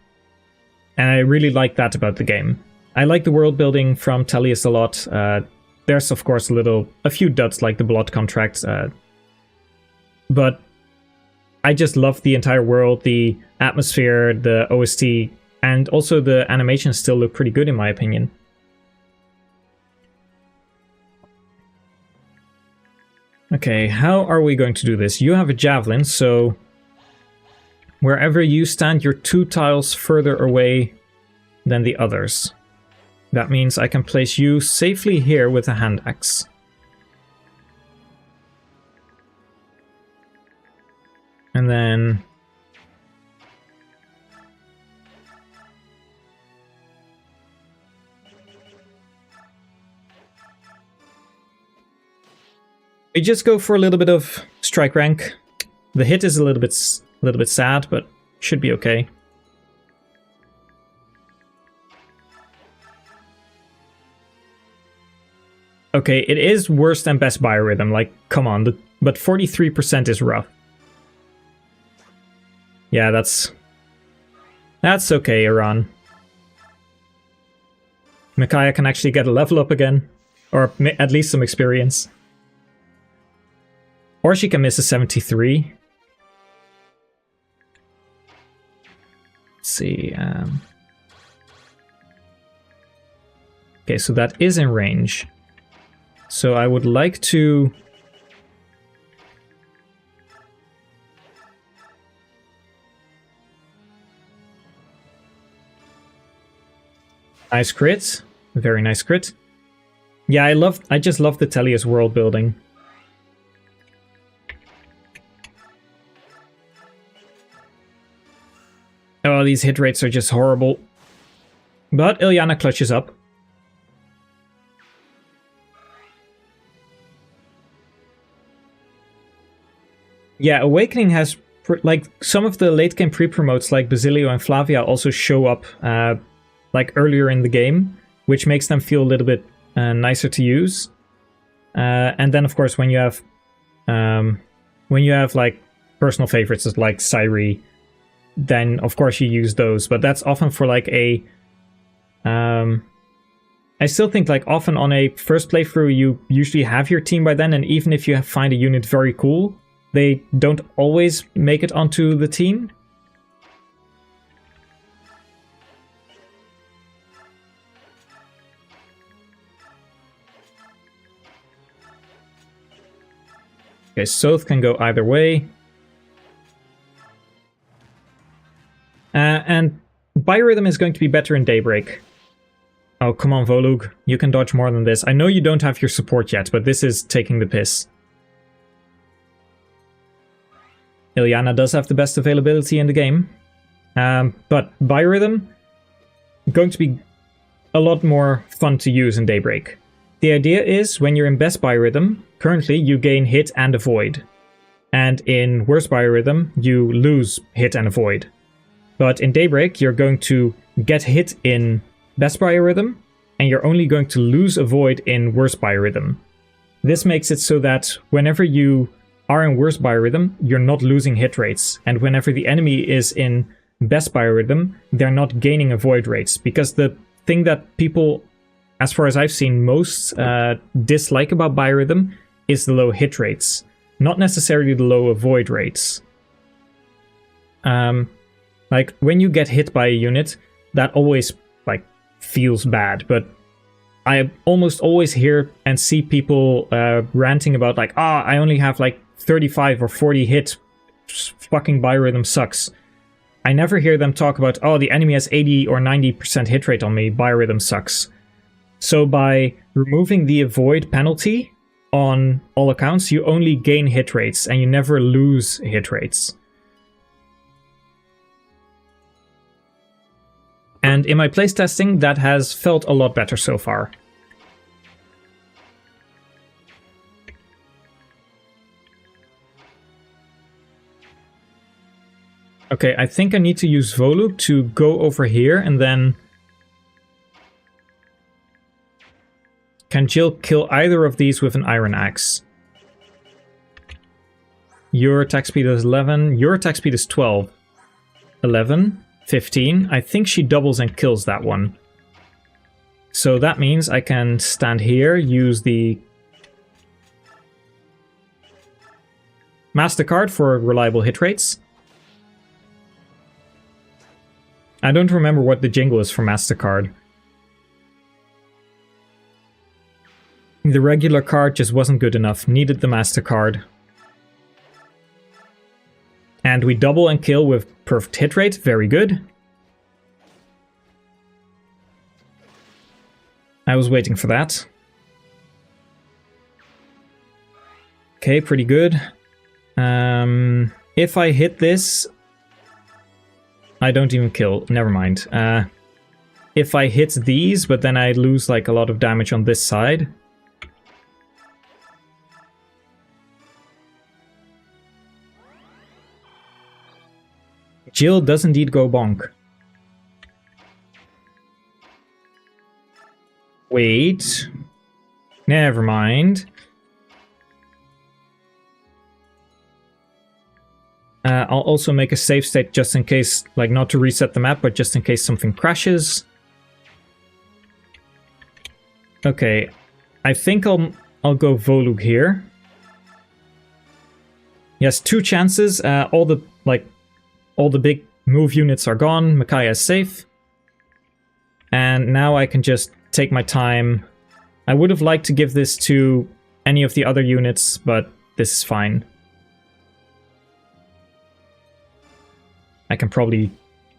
And I really like that about the game. I like the world building from Tellius a lot. There's of course a few duds like the blood contracts, but I just love the entire world, the atmosphere, the OST, and also the animations still look pretty good in my opinion. Okay, how are we going to do this? You have a javelin, so wherever you stand, you're 2 tiles further away than the others. That means I can place you safely here with a hand axe. And then... we just go for a little bit of strike rank. The hit is a little bit sad, but should be okay. Okay, it is worse than best biorhythm, like, come on, but 43% is rough. Yeah, that's okay, Iran. Micaiah can actually get a level up again, or at least some experience. Or she can miss a 73. Let's see. Okay, so that is in range. So I would like to... Nice crit. Very nice crit. Yeah, I just love the Tellius world building. Oh, these hit rates are just horrible. But Ilyana clutches up. Yeah, Awakening has, like, some of the late game pre-promotes like Basilio and Flavia also show up like earlier in the game, which makes them feel a little bit nicer to use. And then of course when you have like personal favorites like Sairi, then of course you use those, but that's often for like a I still think like often on a first playthrough you usually have your team by then, and even if you find a unit very cool, they don't always make it onto the team. Okay, Soth can go either way. And Biorhythm is going to be better in Daybreak. Oh, come on, Volug. You can dodge more than this. I know you don't have your support yet, but this is taking the piss. Ilyana does have the best availability in the game. But Biorhythm, going to be a lot more fun to use in Daybreak. The idea is, when you're in best Biorhythm, currently you gain hit and avoid. And in worst Biorhythm, you lose hit and avoid. But in Daybreak, you're going to get hit in best Biorhythm, and you're only going to lose avoid in worst Biorhythm. This makes it so that whenever you are in worst Biorhythm, you're not losing hit rates. And whenever the enemy is in best Biorhythm, they're not gaining avoid rates. Because the thing that people, as far as I've seen, most dislike about Biorhythm is the low hit rates, not necessarily the low avoid rates. Like, when you get hit by a unit, that always, like, feels bad, but I almost always hear and see people ranting about, like, I only have, like, 35 or 40 hit, fucking Biorhythm sucks. I never hear them talk about, the enemy has 80 or 90% hit rate on me, Biorhythm sucks. So by removing the avoid penalty on all accounts, you only gain hit rates and you never lose hit rates. And in my playtesting, that has felt a lot better so far. Okay, I think I need to use Volug to go over here and then... Can Jill kill either of these with an Iron Axe? Your attack speed is 11. Your attack speed is 12. 11. 15. I think she doubles and kills that one. So that means I can stand here, use the MasterCard for reliable hit rates. I don't remember what the jingle is for MasterCard. The regular card just wasn't good enough, needed the MasterCard. And we double and kill with perfect hit rate, very good. I was waiting for that. Okay, pretty good. If I hit this... I don't even kill, never mind. If I hit these, but then I lose like a lot of damage on this side... Jill does indeed go bonk. Wait. Never mind. I'll also make a save state just in case, like not to reset the map, but just in case something crashes. Okay, I think I'll go Volug here. Yes, 2 chances. All the big move units are gone. Micaiah is safe. And now I can just take my time. I would have liked to give this to any of the other units, but this is fine. I can probably,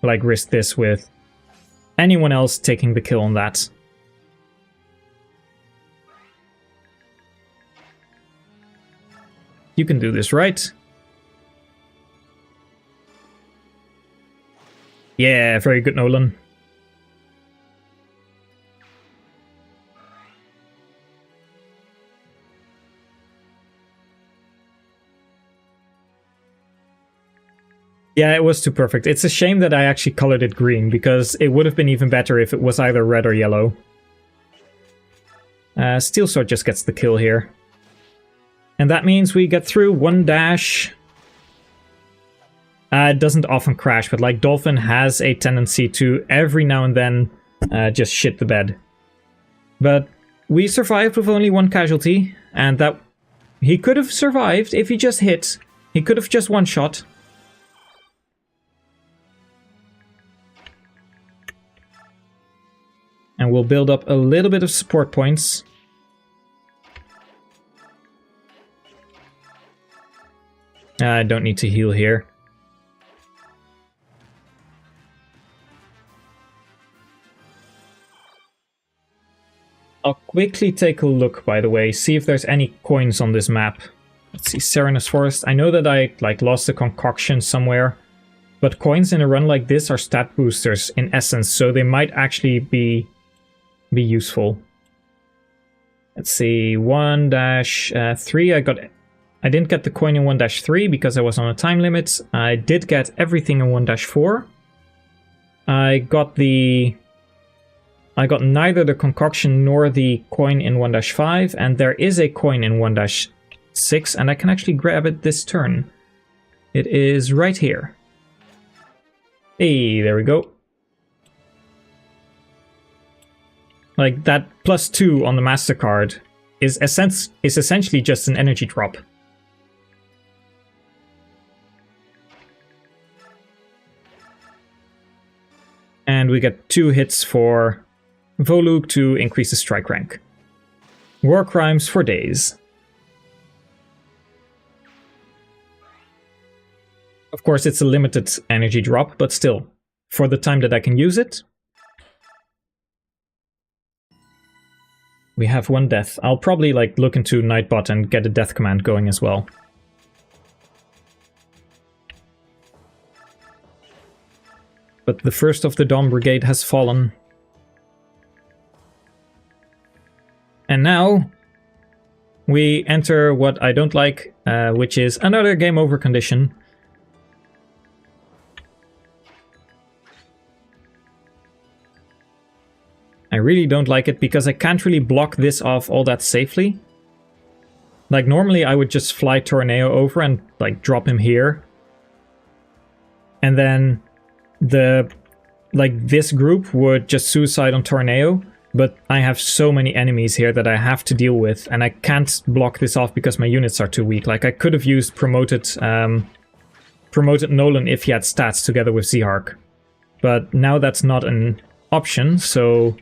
like, risk this with anyone else taking the kill on that. You can do this, right? Yeah, very good, Nolan. Yeah, it was too perfect. It's a shame that I actually colored it green, because it would have been even better if it was either red or yellow. Steel Sword just gets the kill here. And that means we get through 1-. It doesn't often crash, but like Dolphin has a tendency to every now and then just shit the bed. But we survived with only 1 casualty, and that he could have survived if he just hit. He could have just one-shot. And we'll build up a little bit of support points. I don't need to heal here. I'll quickly take a look, by the way, see if there's any coins on this map. Let's see, Serenus Forest. I know that I lost the concoction somewhere, but coins in a run like this are stat boosters in essence, so they might actually be useful. Let's see, 1-3. I didn't get the coin in 1-3 because I was on a time limit. I did get everything in 1-4. I got neither the concoction nor the coin in 1-5, and there is a coin in 1-6, and I can actually grab it this turn. It is right here. Hey, there we go. Like, that +2 on the MasterCard is essentially just an energy drop. And we get 2 hits for Voluk to increase the strike rank. War crimes for days. Of course, it's a limited energy drop, but still, for the time that I can use it. We have 1 death. I'll probably look into Nightbot and get a death command going as well. But the first of the Dawn Brigade has fallen. And now we enter what I don't like, which is another game over condition. I really don't like it because I can't really block this off all that safely. Like, normally I would just fly Tornado over and drop him here. And then this group would just suicide on Tornado, but I have so many enemies here that I have to deal with, and I can't block this off because my units are too weak. Like, I could have used promoted Nolan if he had stats together with Zehark, but now that's not an option, so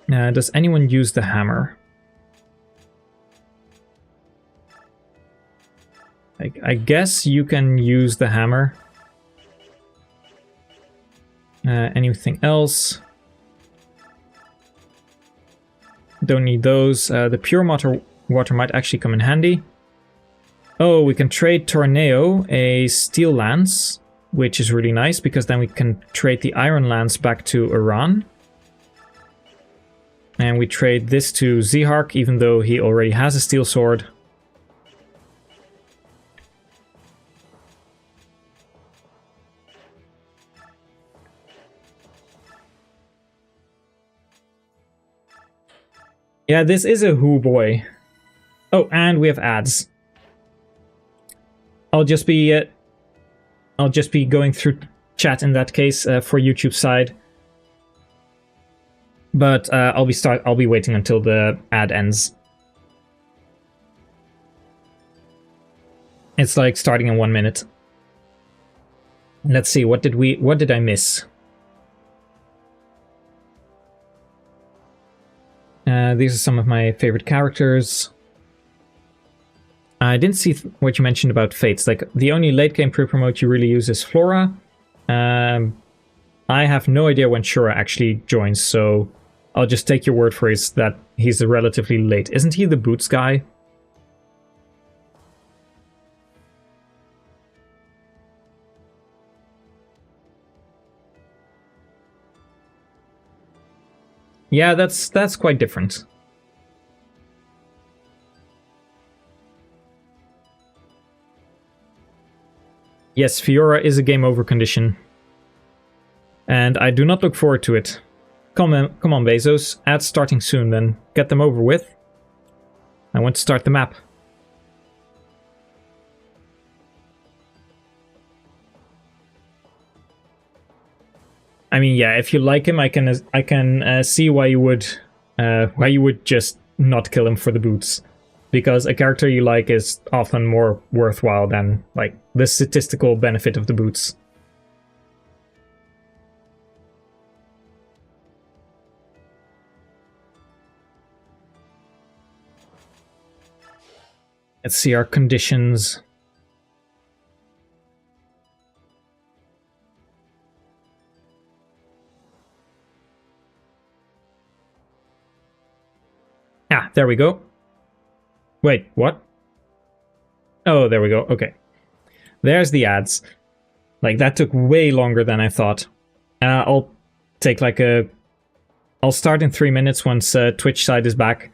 does anyone use the hammer? I guess you can use the hammer. Anything else? Don't need those. The pure water might actually come in handy. Oh, we can trade Tornado a steel lance, which is really nice because then we can trade the iron lance back to Iran. And we trade this to Zehark, even though he already has a steel sword. Yeah, this is a Who boy. Oh, and we have ads. I'll just be going through chat in that case for YouTube side. But I'll be waiting until the ad ends. It's like starting in 1 minute. Let's see, what did I miss? These are some of my favorite characters. I didn't see what you mentioned about fates. Like, the only late game pre-promote you really use is Flora. I have no idea when Shura actually joins, so I'll just take your word for it that he's relatively late. Isn't he the boots guy? Yeah, that's quite different. Yes, Fiora is a game over condition. And I do not look forward to it. Come on, Bezos. Ads starting soon, then get them over with. I want to start the map. I mean, yeah, if you like him, I can see why you would just not kill him for the boots, because a character you like is often more worthwhile than like the statistical benefit of the boots. Let's see our conditions. Ah, there we go. Wait, what? Oh, there we go. Okay. There's the ads. Like, that took way longer than I thought. I'll take like I'll start in 3 minutes once Twitch side is back.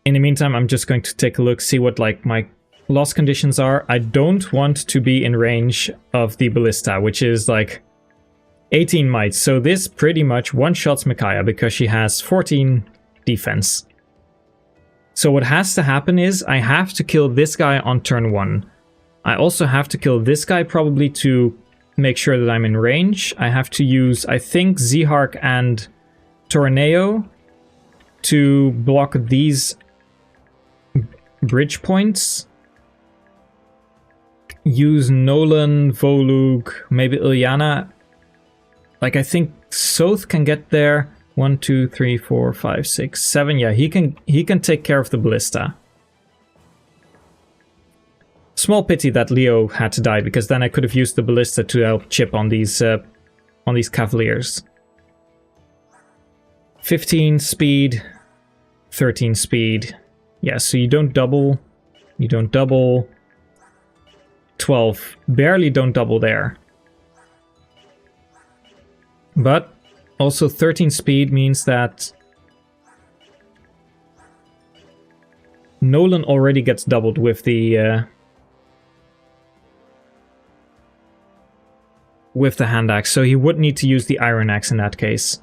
In the meantime, I'm just going to take a look, see what like my loss conditions are. I don't want to be in range of the ballista, which is like 18 might. So this pretty much one-shots Micaiah because she has 14 defense. So what has to happen is I have to kill this guy on turn 1. I also have to kill this guy probably to make sure that I'm in range. I have to use, I think, Zihark and Torneo to block these bridge points. Use Nolan, Volug, maybe Ilyana. Like, I think Soth can get there. 1, 2, 3, 4, 5, 6, 7. Yeah, he can take care of the ballista. Small pity that Leo had to die, because then I could have used the ballista to help chip on these cavaliers. 15 speed, 13 speed. Yeah, so you don't double. You don't double. 12. Barely don't double there. But also 13 speed means that Nolan already gets doubled with the hand axe, so he would need to use the iron axe in that case.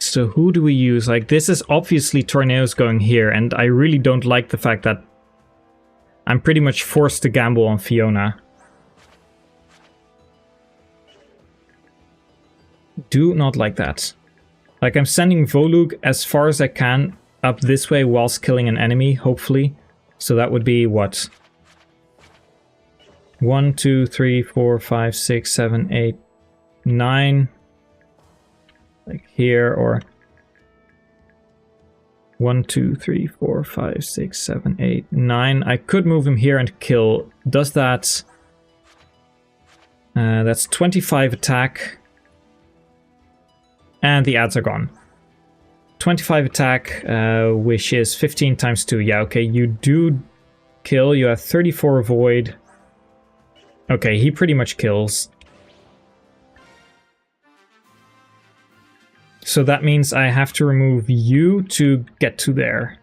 So who do we use? Like, this is obviously Tornado's going here, and I really don't like the fact that I'm pretty much forced to gamble on Fiona. Do not like that. Like, I'm sending Volug as far as I can up this way whilst killing an enemy, hopefully. So that would be what? 1, 2, 3, 4, 5, 6, 7, 8, 9. Like here, or 1, 2, 3, 4, 5, 6, 7, 8, 9. I could move him here and kill. Does that? That's 25 attack. And the ads are gone. 25 attack, which is 15 times 2. Yeah, okay, you do kill. You have 34 avoid. Okay, he pretty much kills. So that means I have to remove you to get to there.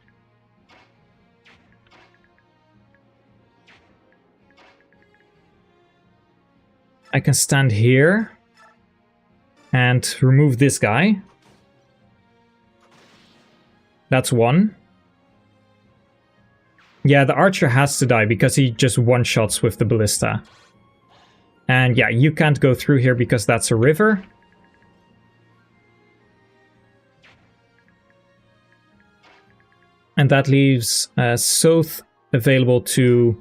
I can stand here and remove this guy. That's one. Yeah, the archer has to die because he just one-shots with the ballista. And yeah, you can't go through here because that's a river. And that leaves Soth available to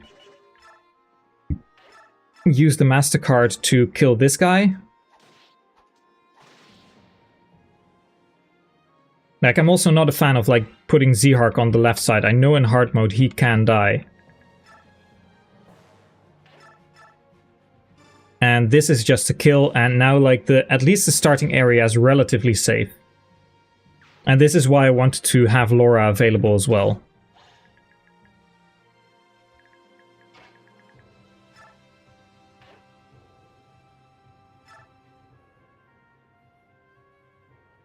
use the MasterCard to kill this guy. Like, I'm also not a fan of, like, putting Zehark on the left side. I know in hard mode he can die. And this is just a kill, and now, like, at least the starting area is relatively safe. And this is why I wanted to have Laura available as well.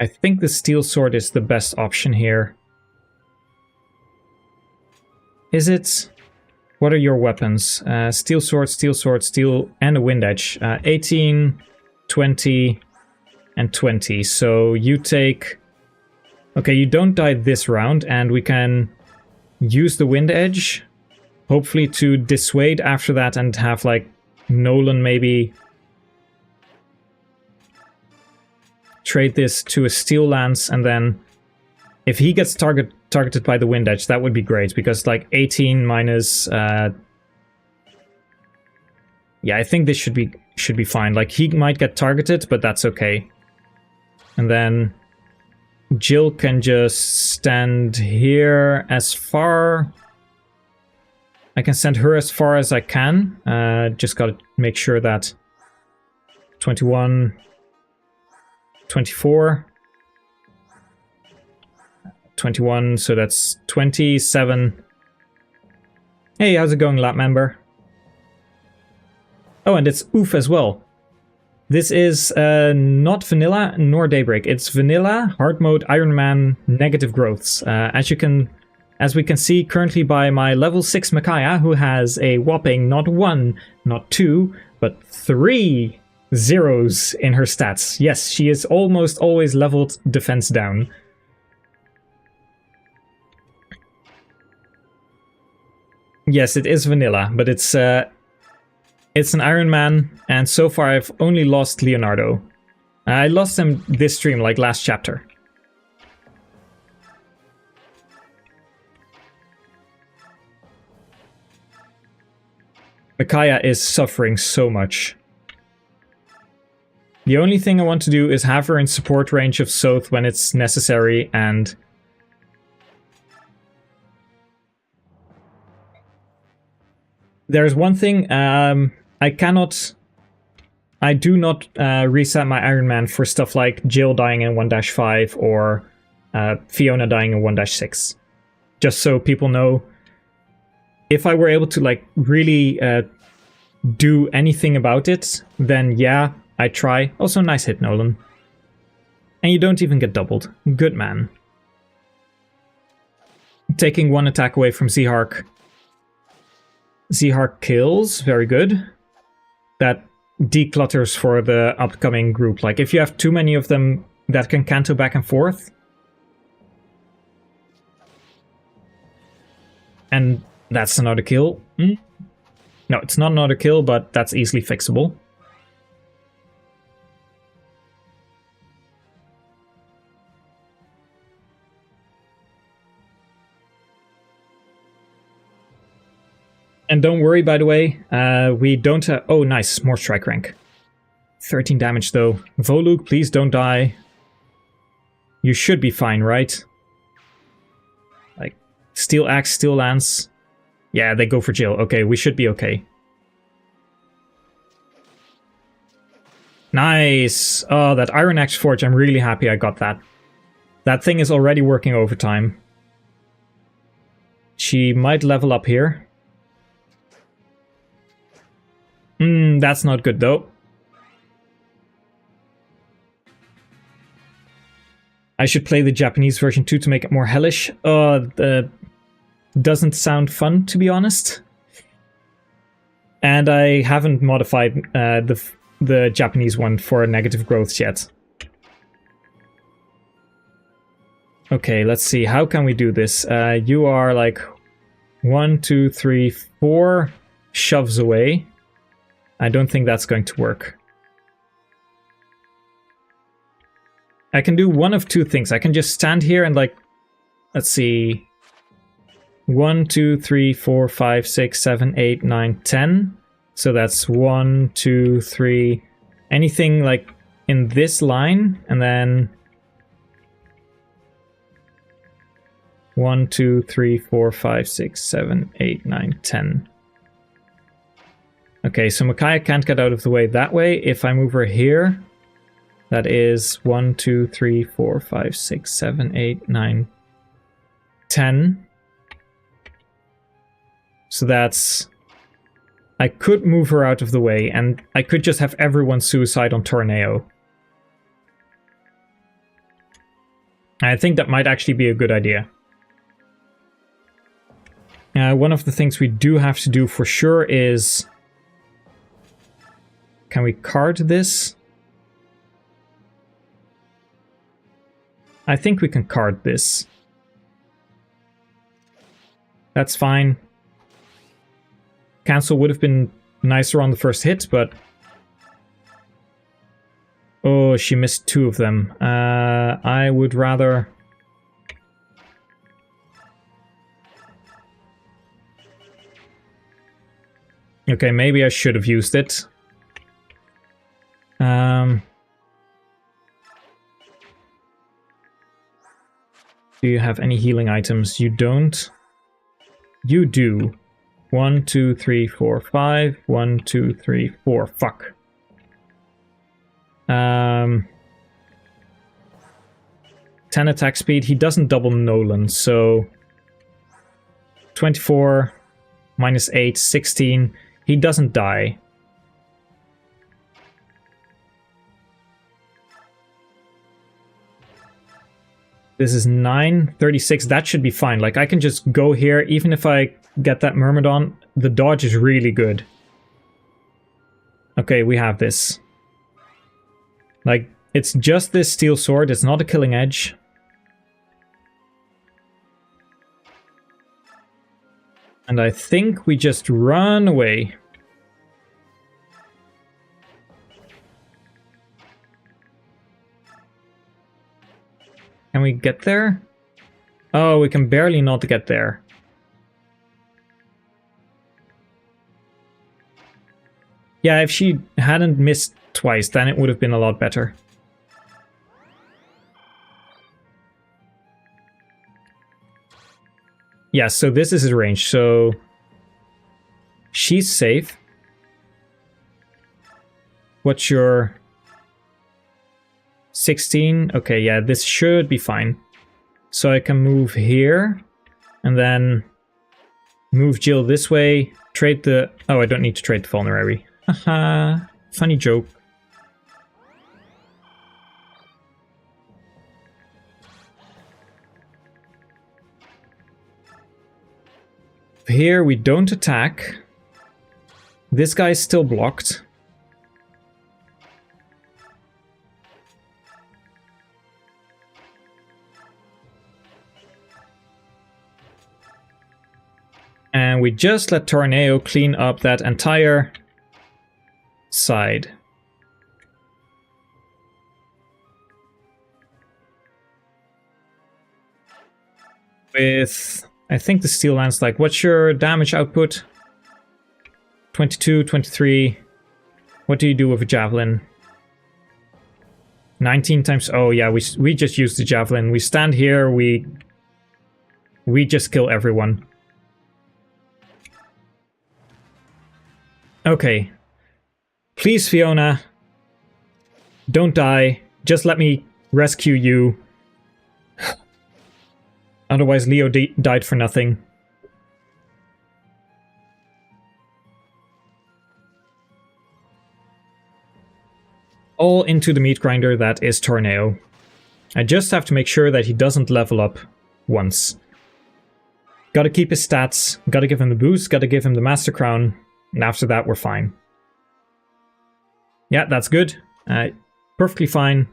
I think the steel sword is the best option here. Is it? What are your weapons? Steel sword, steel, and a wind edge. 18, 20, and 20. So you take... Okay, you don't die this round, and we can use the wind edge, hopefully to dissuade after that and have, like, Nolan maybe trade this to a steel lance, and then if he gets targeted by the wind edge, that would be great, because, like, 18 minus... yeah, I think this should be fine. Like, he might get targeted, but that's okay. And then Jill can just stand here as far... I can send her as far as I can. Just gotta make sure that 21, 24, 21, so that's 27. Hey, how's it going, lab member? Oh, and it's oof as well. This is not vanilla nor daybreak. It's vanilla, hard mode, Ironman, negative growths. As we can see currently by my level 6 Micaiah, who has a whopping not 1, not 2, but 3 zeros in her stats. Yes, she is almost always leveled defense down. Yes, it is vanilla, but it's an Ironman, and so far I've only lost Leonardo. I lost him this stream, like last chapter. Micaiah is suffering so much. The only thing I want to do is have her in support range of Soth when it's necessary, and there's one thing, I do not reset my Ironman for stuff like Jill dying in 1-5 or Fiona dying in 1-6. Just so people know, if I were able to, like, really do anything about it, then yeah, I try. Also, nice hit, Nolan. And you don't even get doubled. Good man. Taking one attack away from Zehark. Zehark kills, very good. That declutters for the upcoming group. Like, if you have too many of them that can canto back and forth. And that's another kill. No, it's not another kill, but that's easily fixable. And don't worry, by the way, we don't have... Oh, nice, more strike rank. 13 damage, though. Voluk, please don't die. You should be fine, right? Like, steel axe, steel lance. Yeah, they go for Jill. Okay, we should be okay. Nice! Oh, that Iron Axe Forge, I'm really happy I got that. That thing is already working overtime. She might level up here. That's not good, though. I should play the Japanese version too to make it more hellish. Doesn't sound fun, to be honest. And I haven't modified the Japanese one for negative growths yet. Okay, let's see. How can we do this? You are like 1, 2, 3, 4 shoves away. I don't think that's going to work. I can do one of two things. I can just stand here and like, let's see. 1, 2, 3, 4, 5, 6, 7, 8, 9, 10. So that's 1, 2, 3. Anything like in this line, and then 1, 2, 3, 4, 5, 6, 7, 8, 9, 10. Okay, so Micaiah can't get out of the way that way. If I move her here, that is 1, 2, 3, 4, 5, 6, 7, 8, 9, 10. So that's... I could move her out of the way, and I could just have everyone suicide on Tornado. I think that might actually be a good idea. One of the things we do have to do for sure is... Can we card this? I think we can card this. That's fine. Cancel would have been nicer on the first hit, but... Oh, she missed 2 of them. I would rather... Okay, maybe I should have used it. Do you have any healing items? You don't. You do. 1, 2, 3, 4, 5. 1, 2, 3, 4. Fuck. 10 attack speed. He doesn't double Nolan, so 24 minus 8, 16. He doesn't die. This is 9, 36. That should be fine. Like, I can just go here. Even if I get that Myrmidon, the dodge is really good. Okay, we have this. Like, it's just this steel sword. It's not a killing edge. And I think we just run away. Can we get there? Oh, we can barely not get there. Yeah, if she hadn't missed twice, then it would have been a lot better. Yeah, so this is his range, so... She's safe. What's your... 16? Okay, yeah, this should be fine. So I can move here, and then move Jill this way, trade the... Oh, I don't need to trade the vulnerary. Haha, funny joke. Here we don't attack. This guy's still blocked. And we just let Tornado clean up that entire side. With, I think the Steel Lance, like, what's your damage output? 22, 23. What do you do with a Javelin? 19 times, oh yeah, we just use the Javelin. We stand here, we just kill everyone. Okay. Please, Fiona. Don't die. Just let me rescue you. Otherwise, Leo died for nothing. All into the meat grinder that is Tornado. I just have to make sure that he doesn't level up once. Gotta keep his stats, gotta give him the boost, gotta give him the Master Crown, and after that we're fine. Yeah, that's good. Perfectly fine.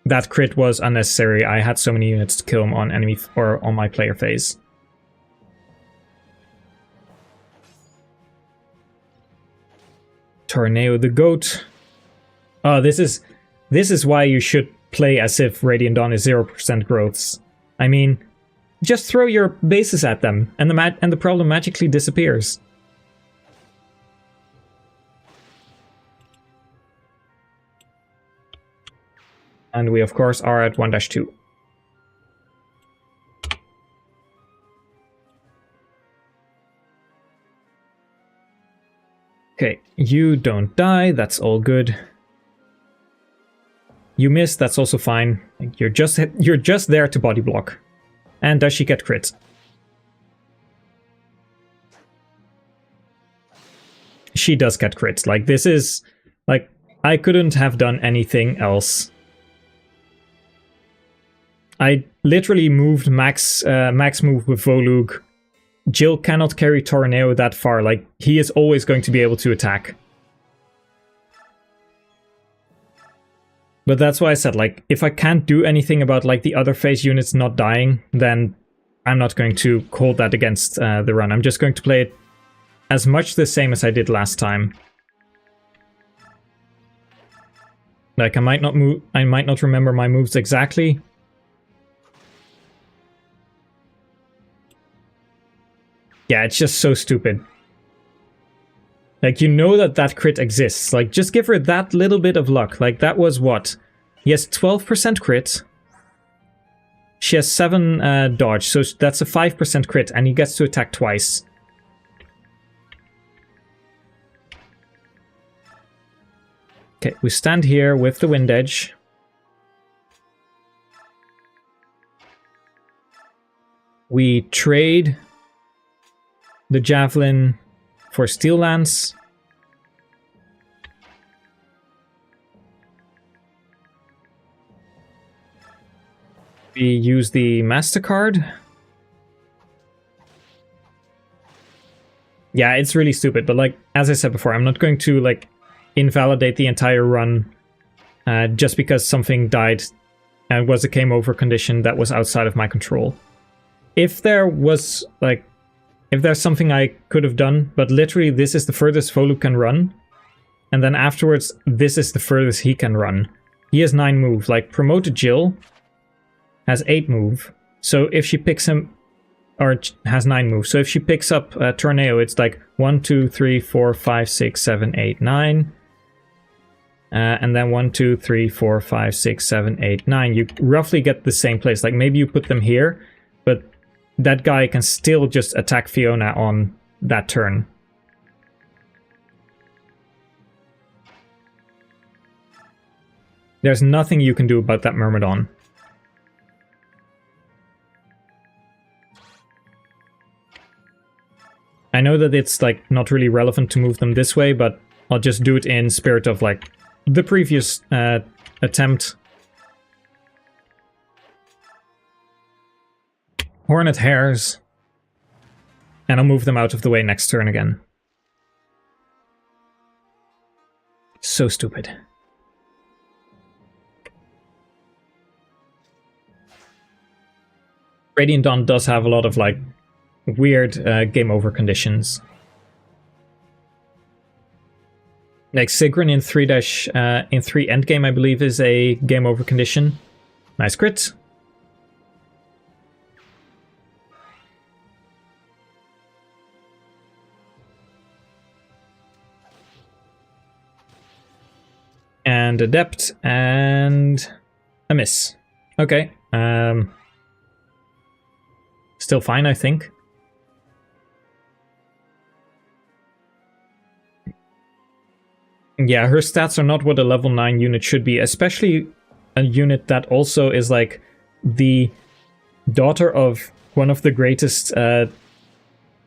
that crit was unnecessary. I had so many units to kill him on enemy or on my player phase. Tornado the goat. Oh, this is why you should play as if Radiant Dawn is 0% growths. I mean, just throw your bases at them, and the problem magically disappears. And we of course are at 1-2. Okay, you don't die, that's all good. You miss, that's also fine. You're just there to body block. And does she get crit? She does get crit. Like, this is... Like, I couldn't have done anything else. I literally moved max move with Volug. Jill cannot carry Tornado that far. Like, he is always going to be able to attack. But that's why I said, like, if I can't do anything about, like, the other phase units not dying, then I'm not going to hold that against the run. I'm just going to play it as much the same as I did last time. Like, I might not remember my moves exactly. Yeah, it's just so stupid. Like, you know that crit exists. Like, just give her that little bit of luck. Like, that was what? He has 12% crit. She has 7 dodge, so that's a 5% crit, and he gets to attack twice. Okay, we stand here with the Wind Edge. We trade the Javelin for Steel Lance. We use the MasterCard. Yeah, it's really stupid, but like, as I said before, I'm not going to like invalidate the entire run just because something died and was a game over condition that was outside of my control. If there was like, if there's something I could have done, but literally this is the furthest Volug can run, and then afterwards this is the furthest he can run. He has 9 move. Like, promoted Jill has 8 move, so if she picks him, or has 9 move, so if she picks up Tornado, it's like 1, 2, 3, 4, 5, 6, 7, 8, 9. And then 1, 2, 3, 4, 5, 6, 7, 8, 9. You roughly get the same place. Like, maybe you put them here, but that guy can still just attack Fiona on that turn. There's nothing you can do about that Myrmidon. I know that it's like not really relevant to move them this way, but I'll just do it in spirit of like the previous attempt. Hornet Hares. And I'll move them out of the way next turn again. So stupid. Radiant Dawn does have a lot of like weird game over conditions. Like Sigrun in 3 endgame, I believe, is a game over condition. Nice crit. And Adept, and a miss. Okay. Still fine, I think. Yeah, her stats are not what a level 9 unit should be, especially a unit that also is like the daughter of one of the greatest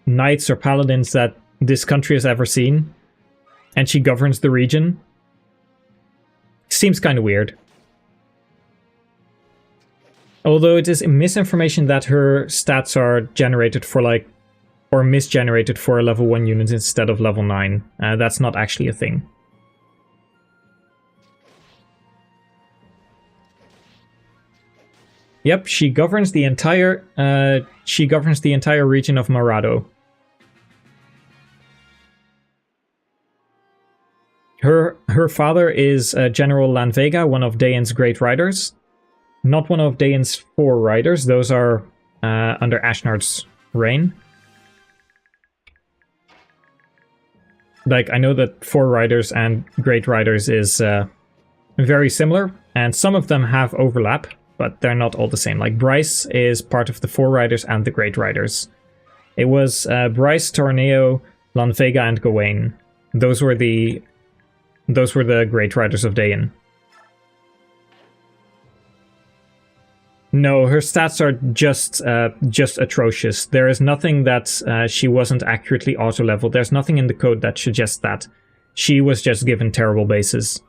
knights or paladins that this country has ever seen, and she governs the region. Seems kind of weird. Although it is misinformation that her stats are generated for like, or misgenerated for a level 1 unit instead of level 9. That's not actually a thing. Yep, she governs the entire region of Marado. Her father is General Lanvega, one of Dayan's great riders. Not one of Dayan's 4 riders, those are under Ashnard's reign. Like, I know that 4 riders and great riders is very similar, and some of them have overlap, but they're not all the same. Like, Bryce is part of the 4 riders and the great riders. It was Bryce, Torneo, Lanvega, and Gawain. Those were the great riders of Dayan. No, her stats are just atrocious. There is nothing that she wasn't accurately auto-leveled. There's nothing in the code that suggests that. She was just given terrible bases.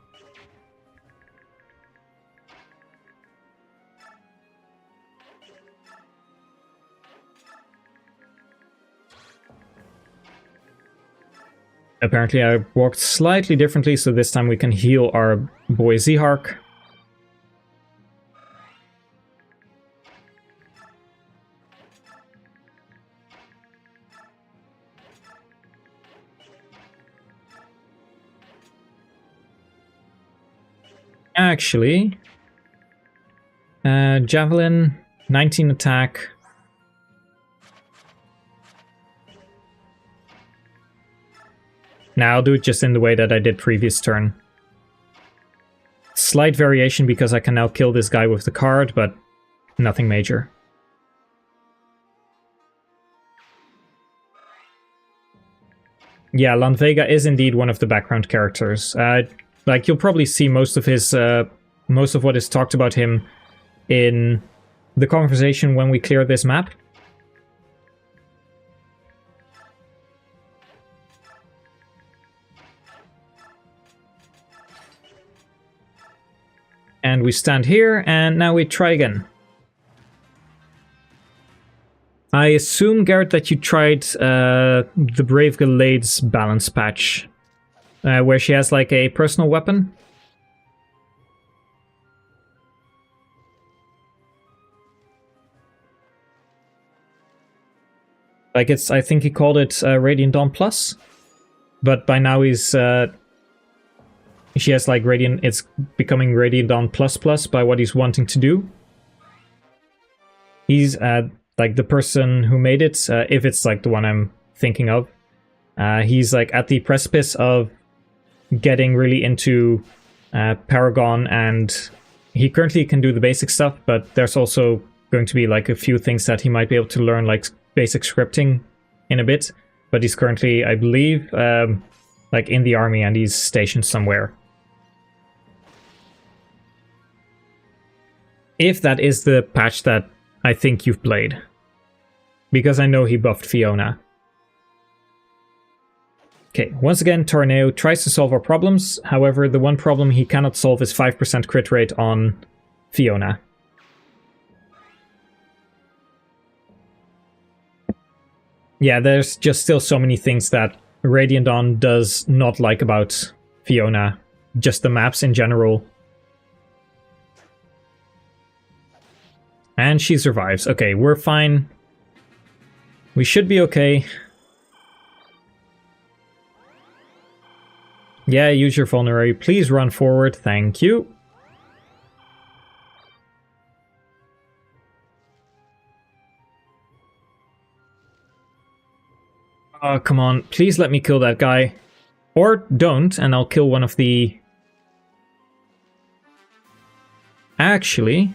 Apparently I walked slightly differently, so this time we can heal our boy Zihark. Actually, Javelin, 19 attack. Now I'll do it just in the way that I did previous turn. Slight variation because I can now kill this guy with the card, but nothing major. Yeah, Lanvega is indeed one of the background characters. Like, you'll probably see most of what is talked about him in the conversation when we clear this map. And we stand here, and now we try again. I assume, Garrett, that you tried the Brave Galade's balance patch, where she has like a personal weapon. Like, I think he called it Radiant Dawn Plus, but by now she has like it's becoming Radiant Dawn Plus Plus by what he's wanting to do. He's like the person who made it, if it's like the one I'm thinking of, he's like at the precipice of getting really into Paragon, and he currently can do the basic stuff, but there's also going to be like a few things that he might be able to learn, like basic scripting in a bit, but he's currently, I believe, like in the army, and he's stationed somewhere. If that is the patch that I think you've played, because I know he buffed Fiona. Okay, once again, Torneo tries to solve our problems. However, the one problem he cannot solve is 5% crit rate on Fiona. Yeah, there's just still so many things that Radiant Dawn does not like about Fiona. Just the maps in general. And she survives. Okay, we're fine. We should be okay. Yeah, use your vulnerary. Please run forward. Thank you. Oh, come on. Please let me kill that guy. Or don't, and I'll kill one of the... Actually,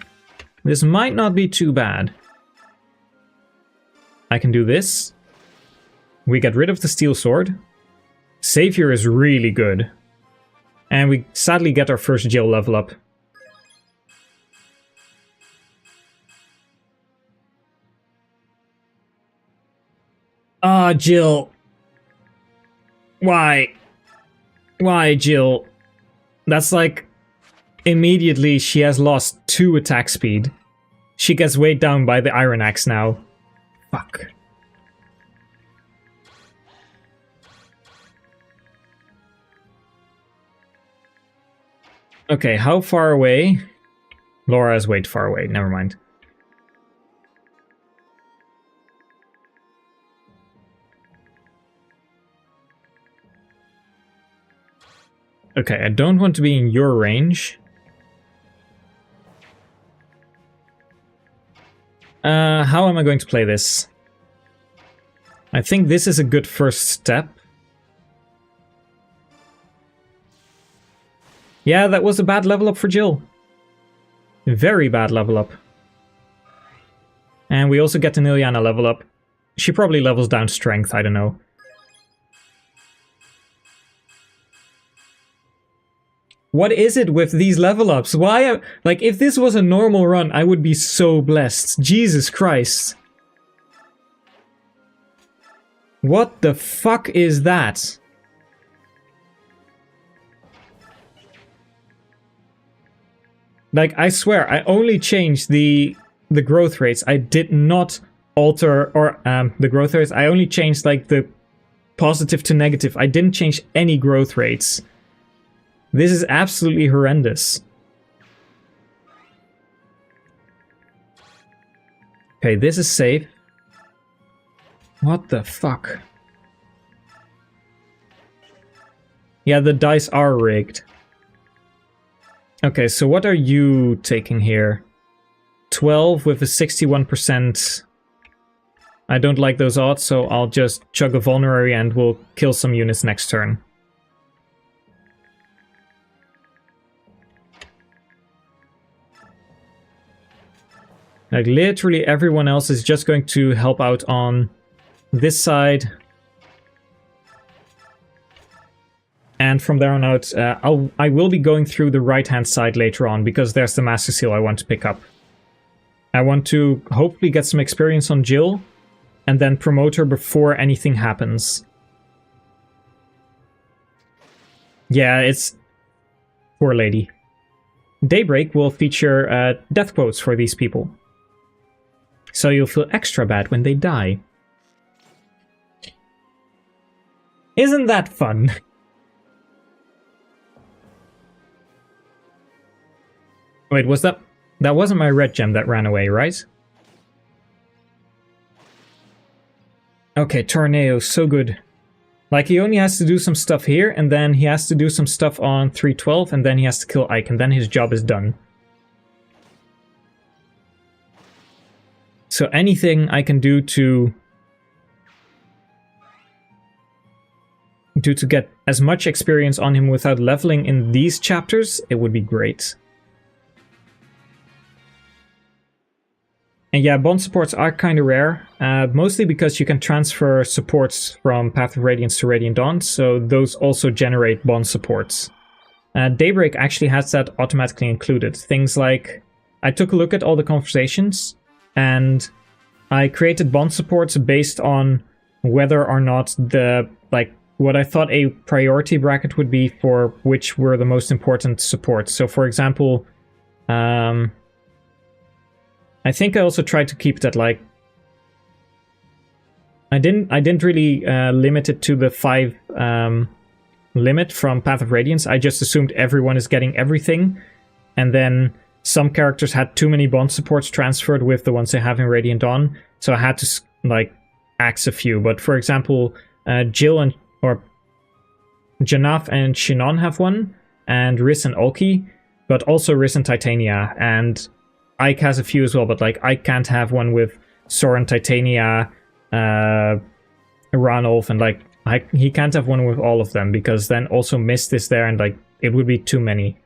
this might not be too bad. I can do this. We get rid of the steel sword. Savior is really good. And we sadly get our first Jill level up. Ah, Jill. Why? Why, Jill? That's like... Immediately she has lost 2 attack speed. She gets weighed down by the Iron Axe now. Fuck. Okay, how far away? Laura is way too far away, never mind. Okay, I don't want to be in your range. How am I going to play this? I think this is a good first step. Yeah, that was a bad level up for Jill. Very bad level up. And we also get an Ilyana level up. She probably levels down strength, I don't know. What is it with these level ups? Why? Like, if this was a normal run, I would be so blessed. Jesus Christ. What the fuck is that? Like, I swear, I only changed the growth rates. I did not alter, or the growth rates. I only changed, like, the positive to negative. I didn't change any growth rates. This is absolutely horrendous. Okay, this is safe. What the fuck? Yeah, the dice are rigged. Okay, so what are you taking here? 12 with a 61%. I don't like those odds, so I'll just chug a vulnerary and we'll kill some units next turn. Like, literally everyone else is just going to help out on this side. And from there on out, I will be going through the right-hand side later on, because there's the Master Seal I want to pick up. I want to hopefully get some experience on Jill, and then promote her before anything happens. Yeah, it's... Poor lady. Daybreak will feature death quotes for these people. So you'll feel extra bad when they die. Isn't that fun? Wait, was that... That wasn't my red gem that ran away, right? Okay, Tornado, so good. Like, he only has to do some stuff here, and then he has to do some stuff on 312, and then he has to kill Ike, and then his job is done. So anything I can do to get as much experience on him without leveling in these chapters, it would be great. And yeah, bond supports are kind of rare, mostly because you can transfer supports from Path of Radiance to Radiant Dawn, so those also generate bond supports. Daybreak actually has that automatically included. Things like, I took a look at all the conversations, and I created bond supports based on whether or not the, like, what I thought a priority bracket would be for which were the most important supports. So for example, I think I also tried to keep it at, like, I didn't really limit it to the 5 limit from Path of Radiance. I just assumed everyone is getting everything, and then some characters had too many bond supports transferred with the ones they have in Radiant Dawn, so I had to, like, axe a few. But for example, Jill and, or Janaf and Shinon have one, and Riss and Ulki, but also Riss and Titania, and Ike has a few as well, but, like, I can't have one with Soren, Titania, Ranulf, and, like, he can't have one with all of them, because then also Mist is there, and, like, it would be too many.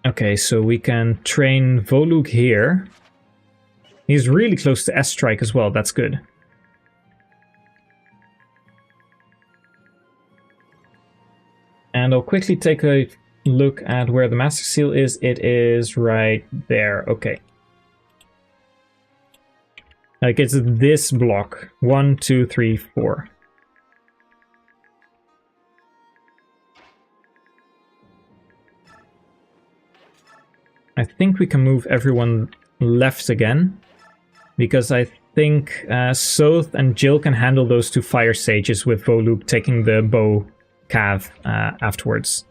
Okay, so we can train Volug here. He's really close to S-Strike as well, that's good. And I'll quickly take a look at where the Master Seal is. It is right there, okay. Like, it's this block. 1, 2, 3, 4. I think we can move everyone left again, because I think Soth and Jill can handle those 2 fire sages with Volug taking the bow cav afterwards.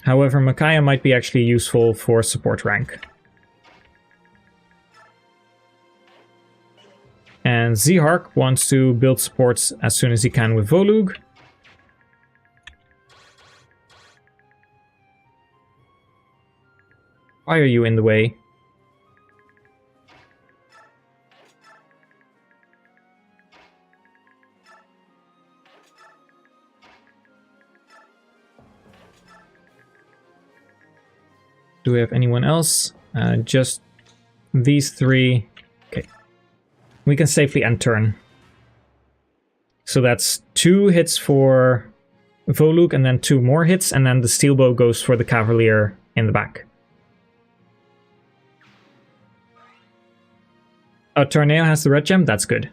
However, Micaiah might be actually useful for support rank. And Zihark wants to build supports as soon as he can with Volug. Why are you in the way? Do we have anyone else? Just these three. Okay. We can safely end turn. So that's 2 hits for Volug and then 2 more hits, and then the steel bow goes for the Cavalier in the back. Oh, Tornado has the red gem? That's good.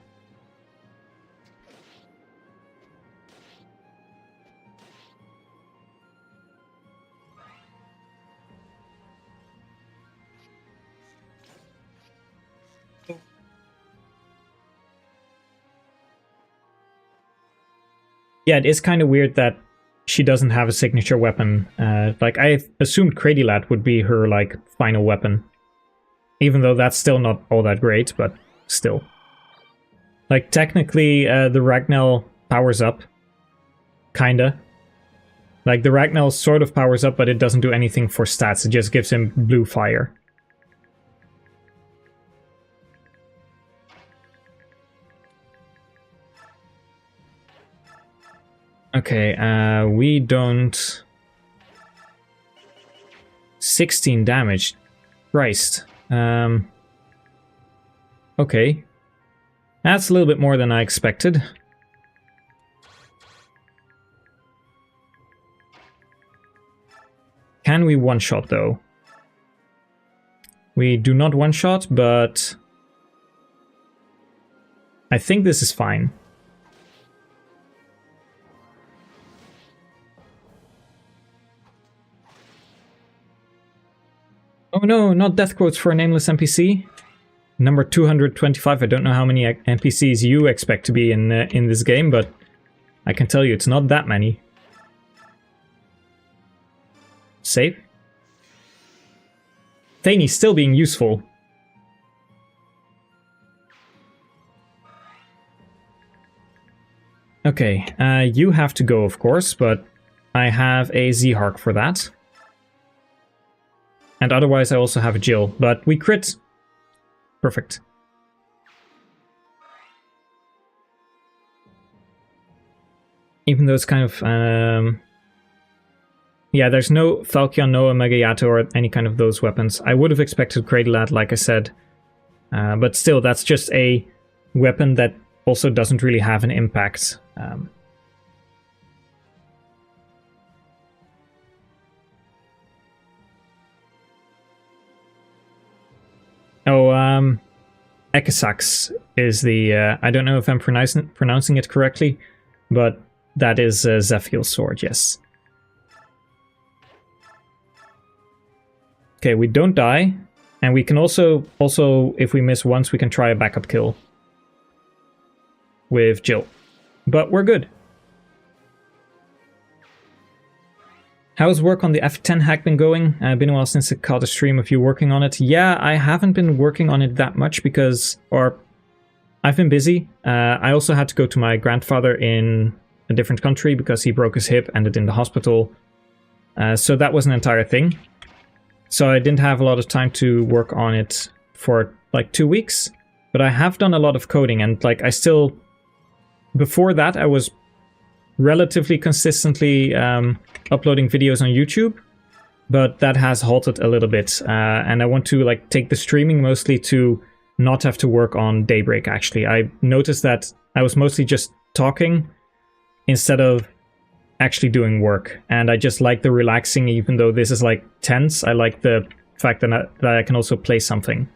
Yeah, it is kind of weird that she doesn't have a signature weapon. Like, I assumed Cradylat would be her, like, final weapon. Even though that's still not all that great, but still. Like, technically, the Ragnell powers up. Kinda. Like, the Ragnell sort of powers up, but it doesn't do anything for stats. It just gives him blue fire. Okay, we don't... 16 damage. Christ. Okay. That's a little bit more than I expected. Can we one-shot, though? We do not one-shot, but... I think this is fine. Oh no, not death quotes for a nameless NPC. Number 225, I don't know how many NPCs you expect to be in this game, but I can tell you it's not that many. Save. Thane's still being useful. Okay, you have to go, of course, but I have a Zihark for that. And otherwise I also have a Jill, but we crit. Perfect. Even though it's kind of... yeah, there's no Falchion, no Omega Yato or any kind of those weapons. I would have expected Cradylat, like I said. But still, that's just a weapon that also doesn't really have an impact. Ekisax is the... I don't know if I'm pronouncing it correctly, but that is Zephiel's sword, yes. Okay, we don't die, and we can also, if we miss once, we can try a backup kill with Jill. But we're good. How's work on the FE10 hack been going? Been a while since I caught a stream of you working on it. Yeah, I haven't been working on it that much because... or I've been busy. I also had to go to my grandfather in a different country because he broke his hip, ended in the hospital. So that was an entire thing. So I didn't have a lot of time to work on it for like 2 weeks. But I have done a lot of coding, and like I still... Before that, I was relatively consistently uploading videos on YouTube, but that has halted a little bit, and I want to like take the streaming mostly to not have to work on Daybreak. Actually, I noticed that I was mostly just talking instead of actually doing work, and I just like the relaxing. Even though this is like tense, I like the fact that I can also play something.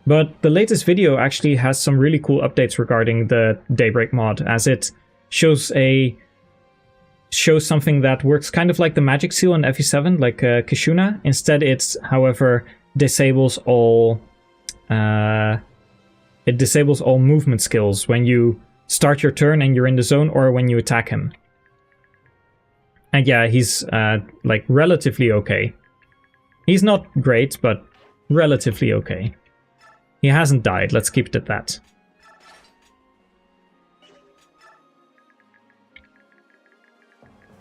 But the latest video actually has some really cool updates regarding the Daybreak mod, as it shows something that works kind of like the magic seal in FE7, like Kishuna. Instead, it's, however, disables all movement skills when you start your turn and you're in the zone, or when you attack him. And yeah, he's like relatively okay. He's not great, but relatively okay. He hasn't died, let's keep it at that.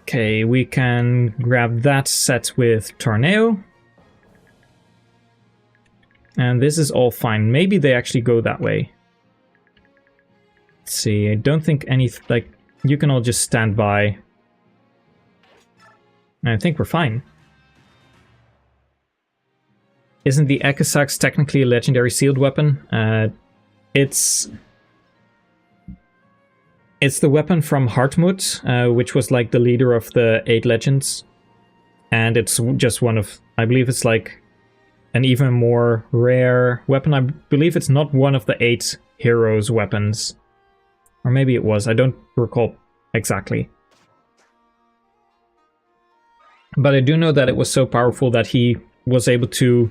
Okay, we can grab that set with Tornado. And this is all fine. Maybe they actually go that way. Let's see, I don't think any... like, you can all just stand by. And I think we're fine. Isn't the Ekisax technically a legendary sealed weapon? It's the weapon from Hartmut, which was like the leader of the 8 legends. And it's just one of... I believe it's like an even more rare weapon. I believe it's not one of the 8 heroes' weapons. Or maybe it was. I don't recall exactly. But I do know that it was so powerful that he was able to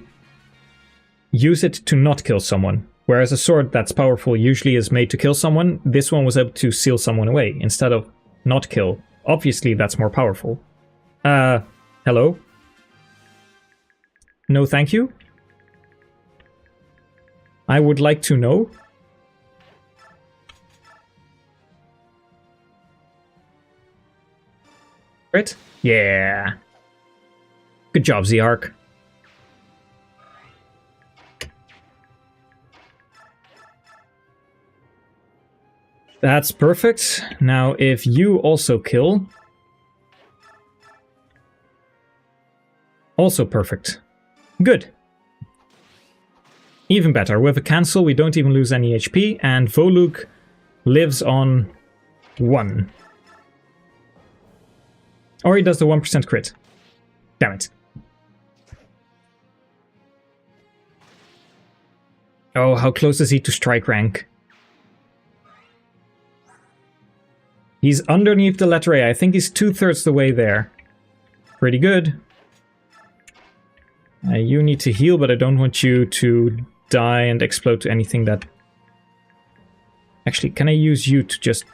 use it to not kill someone. Whereas a sword that's powerful usually is made to kill someone, this one was able to seal someone away instead of not kill. Obviously, that's more powerful. Hello? No, thank you? I would like to know. Right? Yeah. Good job, Z-Arc. That's perfect. Now, if you also kill... Also perfect. Good. Even better. With a cancel, we don't even lose any HP, and Voluk lives on 1. Or he does the 1% crit. Damn it. Oh, how close is he to strike rank? He's underneath the letter A. I think he's 2/3 the way there. Pretty good. You need to heal, but I don't want you to die and explode to anything that... Actually, can I use you to just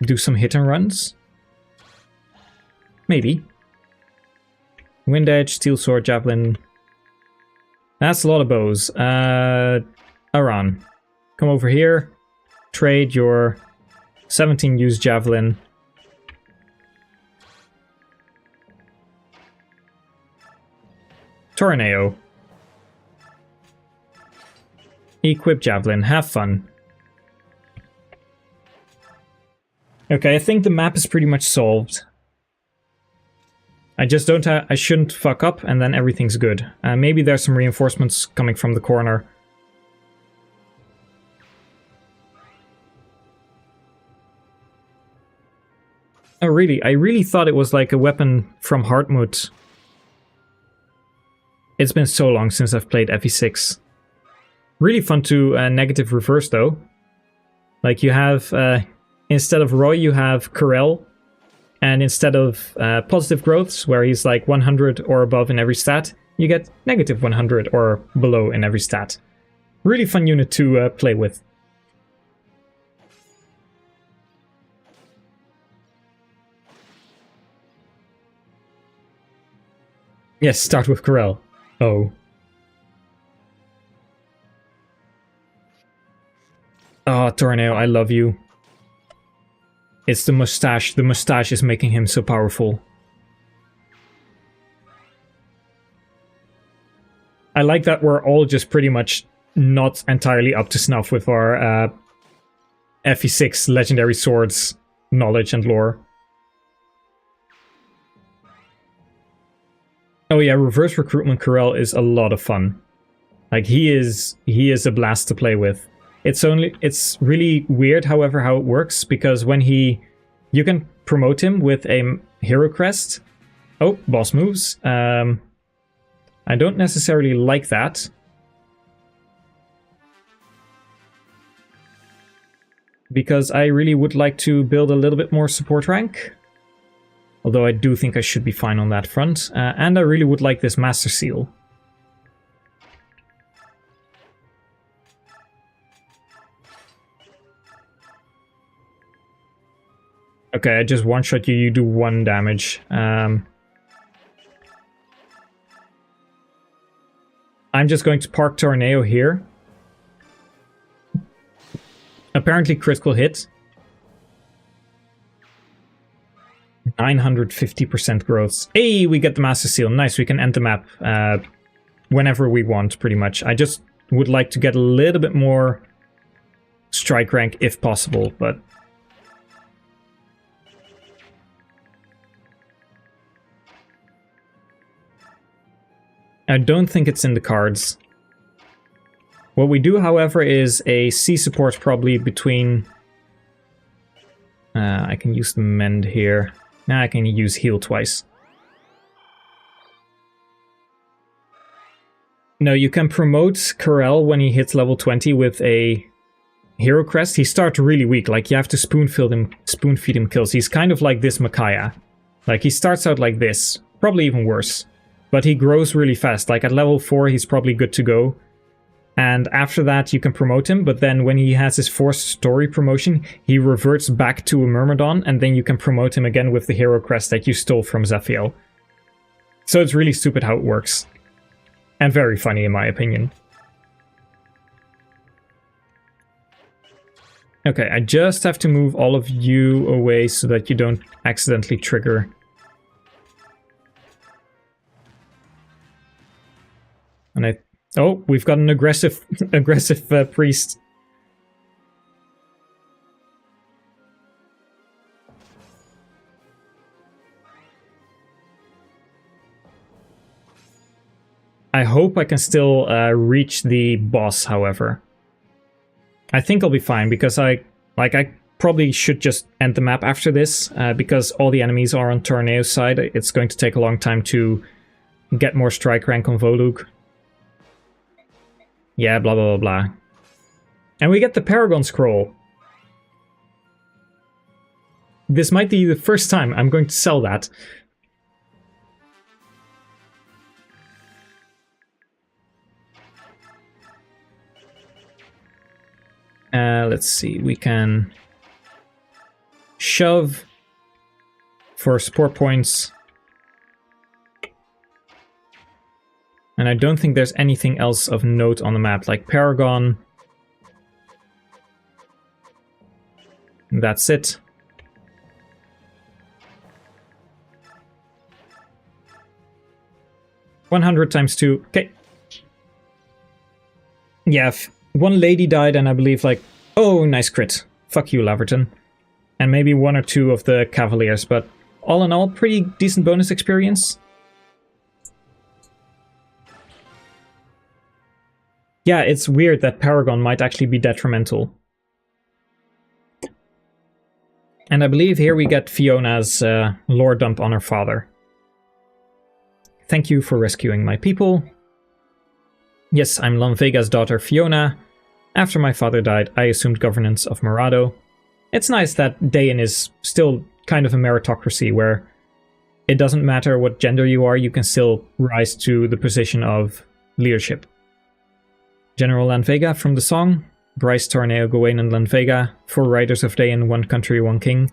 do some hit and runs? Maybe. Wind Edge, Steel Sword, Javelin. That's a lot of bows. Aran, come over here. Trade your 17 use Javelin. Tornado. Equip Javelin. Have fun. Okay, I think the map is pretty much solved. I just don't I shouldn't fuck up, and then everything's good. Maybe there's some reinforcements coming from the corner. Oh, really? I really thought it was like a weapon from Hartmut. It's been so long since I've played FE6. Really fun to negative reverse, though. Like, you have, instead of Roy, you have Corel. And instead of positive growths, where he's like 100 or above in every stat, you get negative 100 or below in every stat. Really fun unit to play with. Yes, start with Corel. Oh. Oh, Tornado, I love you. It's the mustache. The mustache is making him so powerful. I like that we're all just pretty much not entirely up to snuff with our FE6 legendary swords knowledge and lore. Oh yeah, reverse recruitment Corel is a lot of fun. Like, he is a blast to play with. It's really weird, however, how it works, because when you can promote him with a hero crest. Oh, boss moves. I don't necessarily like that. Because I really would like to build a little bit more support rank. Although I do think I should be fine on that front. And I really would like this Master Seal. Okay, I just one-shot you, you do 1 damage. I'm just going to park Tornado here. Apparently critical hit. 950% growths. Hey, we get the Master Seal. Nice, we can end the map whenever we want, pretty much. I just would like to get a little bit more strike rank if possible, but... I don't think it's in the cards. What we do, however, is a C support probably between... I can use the Mend here. Now I can use Heal twice. No, you can promote Corel when he hits level 20 with a Hero Crest. He starts really weak, like you have to spoon-feed him kills. He's kind of like this Micaiah. Like he starts out like this, probably even worse. But he grows really fast, like at level 4 he's probably good to go. And after that you can promote him, but then when he has his forced story promotion, he reverts back to a Myrmidon, and then you can promote him again with the Hero Crest that you stole from Zephiel. So it's really stupid how it works. And very funny in my opinion. Okay, I just have to move all of you away so that you don't accidentally trigger. And oh, we've got an aggressive priest. I hope I can still reach the boss, however. I think I'll be fine, because I probably should just end the map after this, because all the enemies are on Torneo's side. It's going to take a long time to get more strike rank on Volug. Yeah, blah blah blah blah. And we get the Paragon Scroll. This might be the first time I'm going to sell that. Let's see, we can shove for support points. And I don't think there's anything else of note on the map, like Paragon. That's it. $100 times 2. Okay. Yeah, one lady died, and I believe, like, oh, nice crit. Fuck you, Laverton. And maybe 1 or 2 of the Cavaliers, but all in all, pretty decent bonus experience. Yeah, it's weird that Paragon might actually be detrimental. And I believe here we get Fiona's lore dump on her father. Thank you for rescuing my people. Yes, I'm Lanvega's daughter Fiona. After my father died, I assumed governance of Morado. It's nice that Dayan is still kind of a meritocracy where it doesn't matter what gender you are, you can still rise to the position of leadership. General Lanvega from the song. Bryce, Torneo, Gawain, and Lanvega, 4 riders of Dayan, 1 country, 1 king.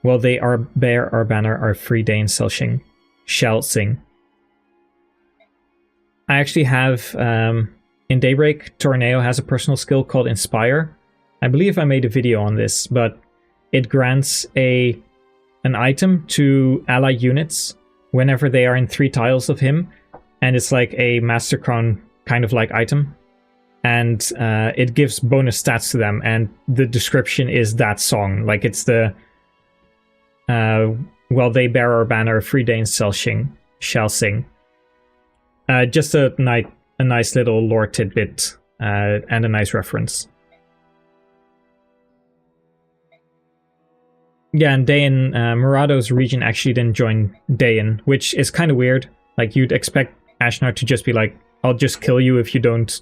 While they are bear our banner, our free Dayan shall sing. I actually have, in Daybreak, Torneo has a personal skill called Inspire. I believe I made a video on this, but it grants an item to ally units whenever they are in 3 tiles of him, and it's like a Master Crown kind of like item, and it gives bonus stats to them, and the description is that song. Like, it's the while they bear our banner, free Danes shall sing. Just a nice little lore tidbit and a nice reference. Yeah, and Dayan, Morado's region actually didn't join Dayan, which is kind of weird. Like, you'd expect Ashnar to just be like, I'll just kill you if you don't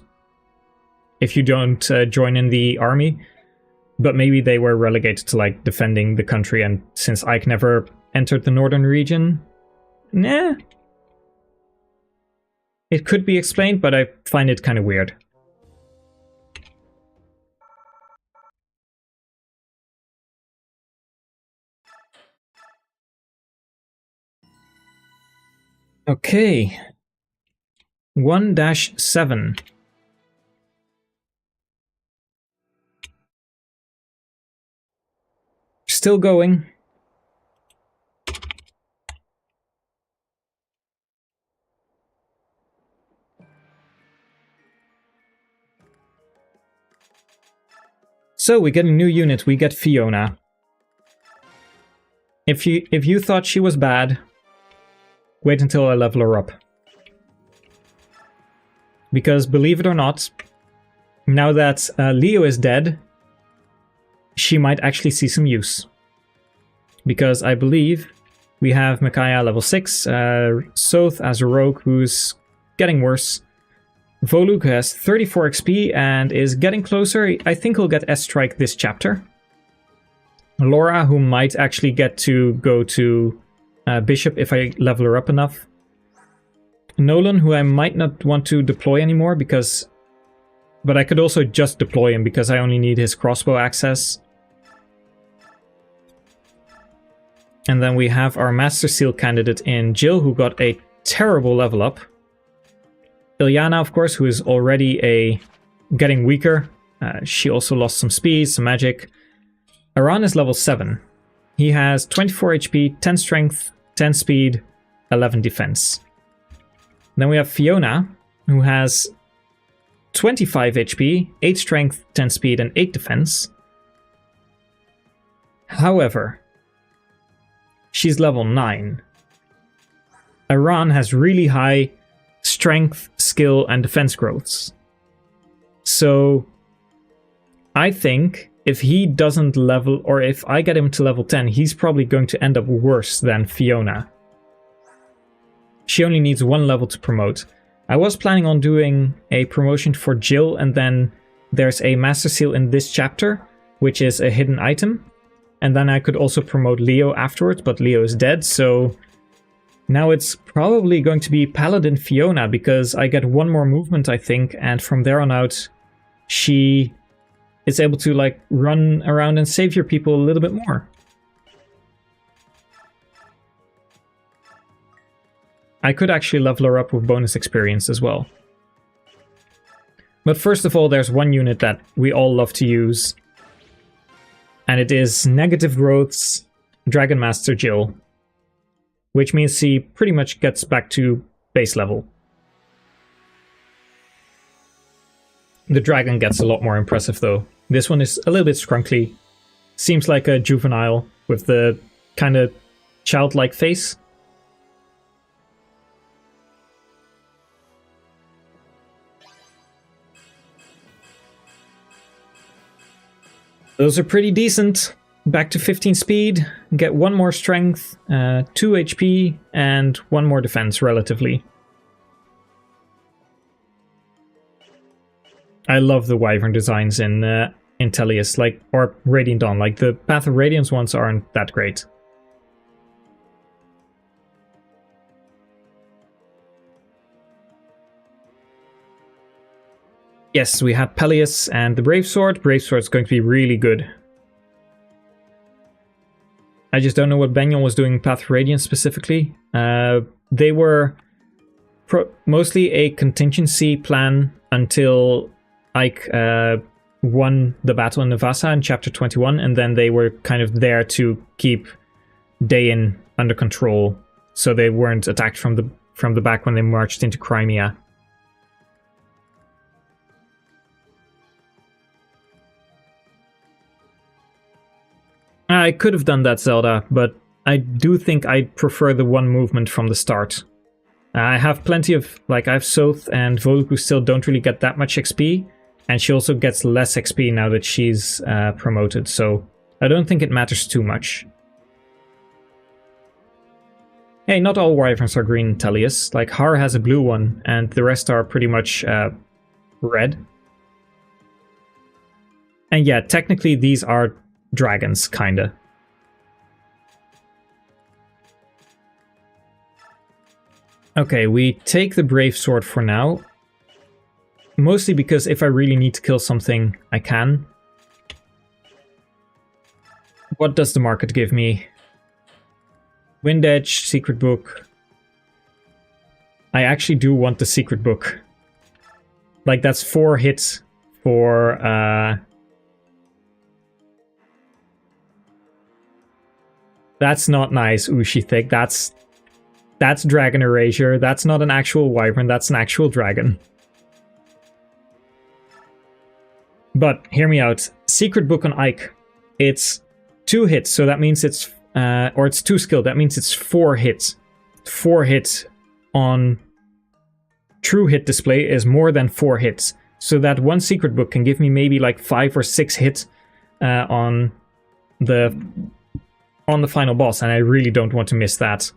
join in the army. But maybe they were relegated to, like, defending the country, and since Ike never entered the northern region, nah. It could be explained, but I find it kind of weird. Okay. 1-7. Still going. So we get a new unit, we get Fiona. If you thought she was bad, wait until I level her up. Because believe it or not, now that Leo is dead, she might actually see some use. Because I believe we have Micaiah level 6, Soth as a rogue who's getting worse. Voluk has 34 XP and is getting closer. I think he'll get S-Strike this chapter. Laura, who might actually get to go to Bishop if I level her up enough. Nolan, who I might not want to deploy anymore because... But I could also just deploy him because I only need his crossbow access. And then we have our Master Seal candidate in Jill, who got a terrible level up. Ilyana, of course, who is already getting weaker. She also lost some speed, some magic. Aran is level 7. He has 24 HP, 10 strength, 10 speed, 11 defense. Then we have Fiona, who has 25 HP, 8 strength, 10 speed, and 8 defense. However, she's level 9. Aran has really high strength, skill, and defense growths. So I think if he doesn't level, or if I get him to level 10, he's probably going to end up worse than Fiona. She only needs 1 level to promote. I was planning on doing a promotion for Jill, and then there's a Master Seal in this chapter, which is a hidden item. And then I could also promote Leo afterwards, but Leo is dead, so now it's probably going to be Paladin Fiona, because I get 1 more movement, I think, and from there on out, she is able to, like, run around and save your people a little bit more. I could actually level her up with bonus experience as well. But first of all, there's one unit that we all love to use, and it is Negative Growth's Dragon Master Jill, which means she pretty much gets back to base level. The dragon gets a lot more impressive though. This one is a little bit scrunkly. Seems like a juvenile with the kind of childlike face. Those are pretty decent. Back to 15 speed, get 1 more strength, 2 HP, and 1 more defense, relatively. I love the Wyvern designs in Tellius, like, or Radiant Dawn. Like, the Path of Radiance ones aren't that great. Yes, we have Peleus and the Brave Sword. Brave Sword is going to be really good. I just don't know what Benyon was doing in Path of Radiance specifically. They were mostly a contingency plan until Ike won the battle in Navassa in Chapter 21, and then they were kind of there to keep Dain under control, so they weren't attacked from the back when they marched into Crimea. I could have done that, Zelda, but I do think I'd prefer the 1 movement from the start. I have plenty of, like, I have Soth and Voluk who still don't really get that much XP, and she also gets less XP now that she's promoted, so I don't think it matters too much. Hey, not all Wyverns are green in Tellius. Like, Har has a blue one, and the rest are pretty much red. And yeah, technically these are dragons, kinda. Okay, we take the Brave Sword for now. Mostly because if I really need to kill something, I can. What does the market give me? Wind Edge, Secret Book. I actually do want the Secret Book. Like, that's 4 hits for... That's not nice, Ushithik. That's Dragon Erasure. That's not an actual Wyvern, that's an actual dragon. But, hear me out. secret book on Ike. It's 2 hits, so that means it's or it's 2 skill. That means it's 4 hits. 4 hits on true hit display is more than 4 hits. So that one secret book can give me maybe like 5 or 6 hits on the final boss, and I really don't want to miss that.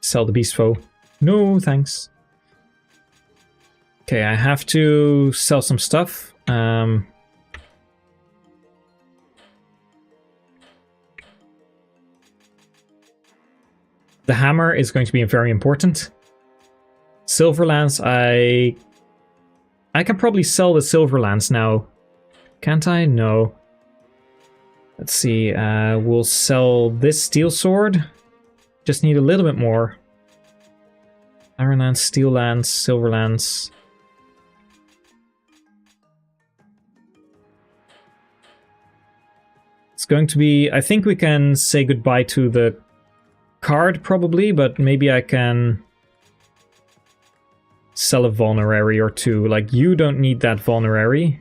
Sell the beast foe. No, thanks. Okay, I have to sell some stuff. The hammer is going to be very important. Silver lance, I can probably sell the silver lance now. Can't I? No. Let's see, we'll sell this steel sword. Just need a little bit more. Iron lance, steel lance, silver lance. It's going to be... I think we can say goodbye to the card probably, but maybe I can sell a vulnerary or 2. Like, you don't need that vulnerary.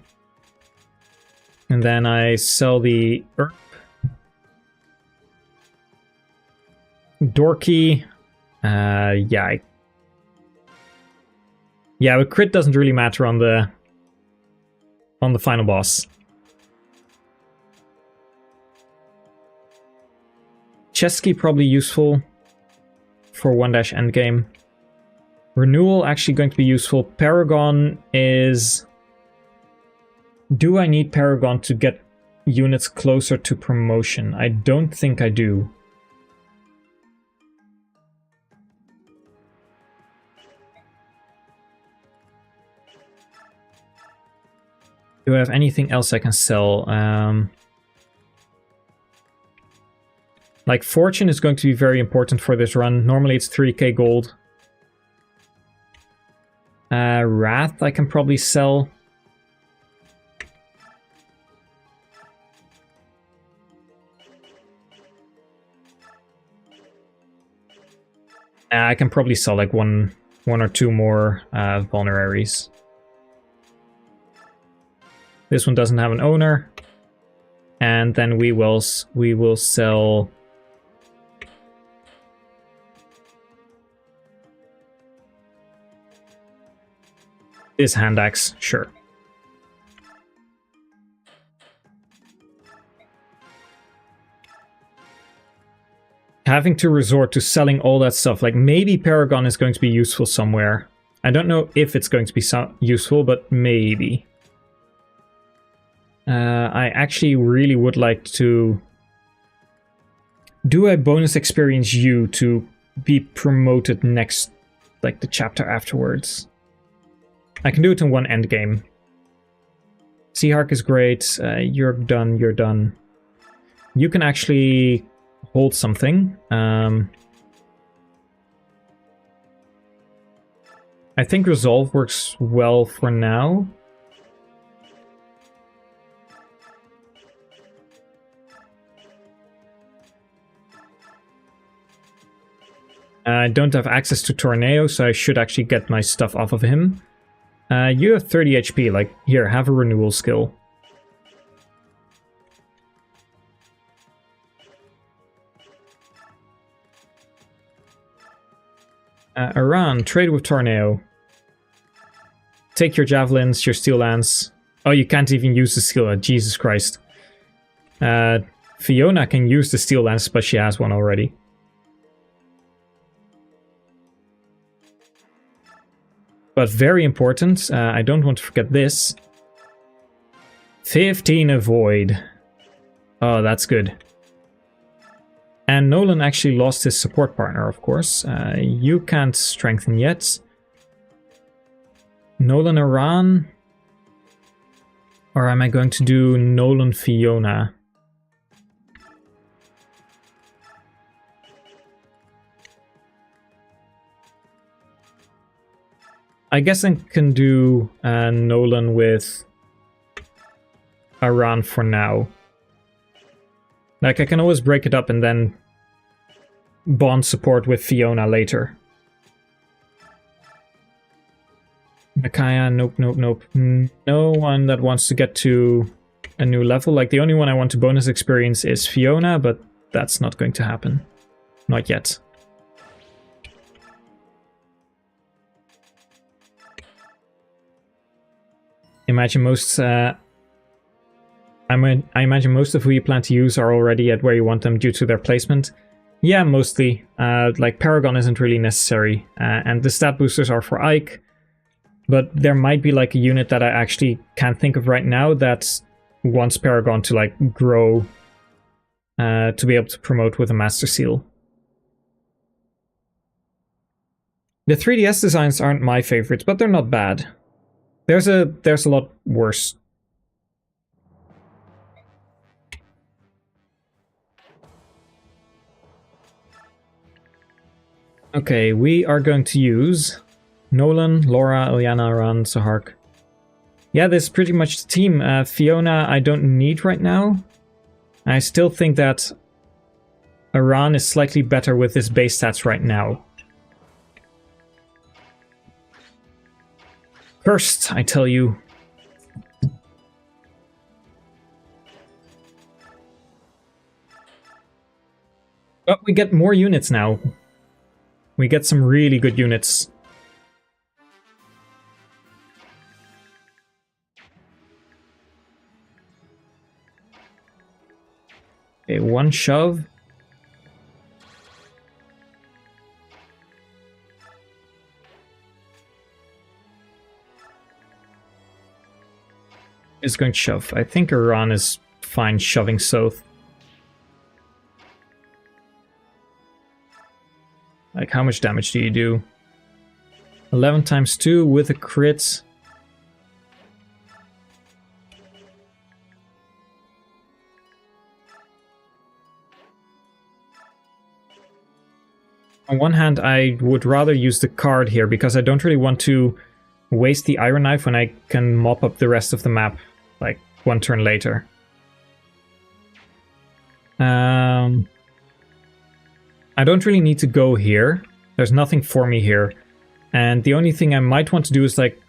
And then I sell the herb. Dorky. Yeah, but crit doesn't really matter on the final boss. Chesky probably useful for 1- endgame. Renewal actually going to be useful. Paragon is... Do I need Paragon to get units closer to promotion? I don't think I do. Do I have anything else I can sell? Like, Fortune is going to be very important for this run. Normally it's 3k gold. Wrath I can probably sell. I can probably sell like one or 2 more vulneraries. This one doesn't have an owner. And then we will sell... this hand axe, sure. Having to resort to selling all that stuff, like maybe Paragon is going to be useful somewhere. I don't know if it's going to be useful, but maybe. I actually really would like to do a bonus experience U to be promoted next, like the chapter afterwards. I can do it in one endgame. Seahark is great. You're done, you're done. You can actually hold something. I think Resolve works well for now. I don't have access to Tornado, so I should actually get my stuff off of him. You have 30 HP, like, here, have a renewal skill. Iran, trade with Tornado. Take your javelins, your steel lance. Oh, you can't even use the skill, Jesus Christ. Fiona can use the steel lance, but she has one already. But very important, I don't want to forget this. 15 avoid. Oh, that's good. And Nolan actually lost his support partner, of course. You can't strengthen yet. Nolan Iran? Or am I going to do Nolan Fiona? I guess I can do Nolan with Iran for now. Like, I can always break it up and then bond support with Fiona later. Micaiah, nope, nope, nope. No one that wants to get to a new level. Like, the only one I want to bonus experience is Fiona, but that's not going to happen. Not yet. Imagine most... I imagine most of who you plan to use are already at where you want them due to their placement. Yeah, mostly. Like, Paragon isn't really necessary. And the stat boosters are for Ike. But there might be like a unit that I actually can't think of right now that wants Paragon to like grow to be able to promote with a Master Seal. The 3DS designs aren't my favorites, but they're not bad. There's a lot worse. Okay, we are going to use Nolan, Laura, Ilyana, Ran, Sahark. Yeah, this is pretty much the team. Fiona I don't need right now. I still think that Aran is slightly better with his base stats right now. Cursed, I tell you. Oh, we get more units now. We get some really good units. Okay, one shove. Is going to shove. I think Iran is fine shoving south. Like, how much damage do you do? 11 times 2 with a crit. On one hand, I would rather use the card here because I don't really want to waste the Iron Knife when I can mop up the rest of the map, like, one turn later. I don't really need to go here. There's nothing for me here. And the only thing I might want to do is, like,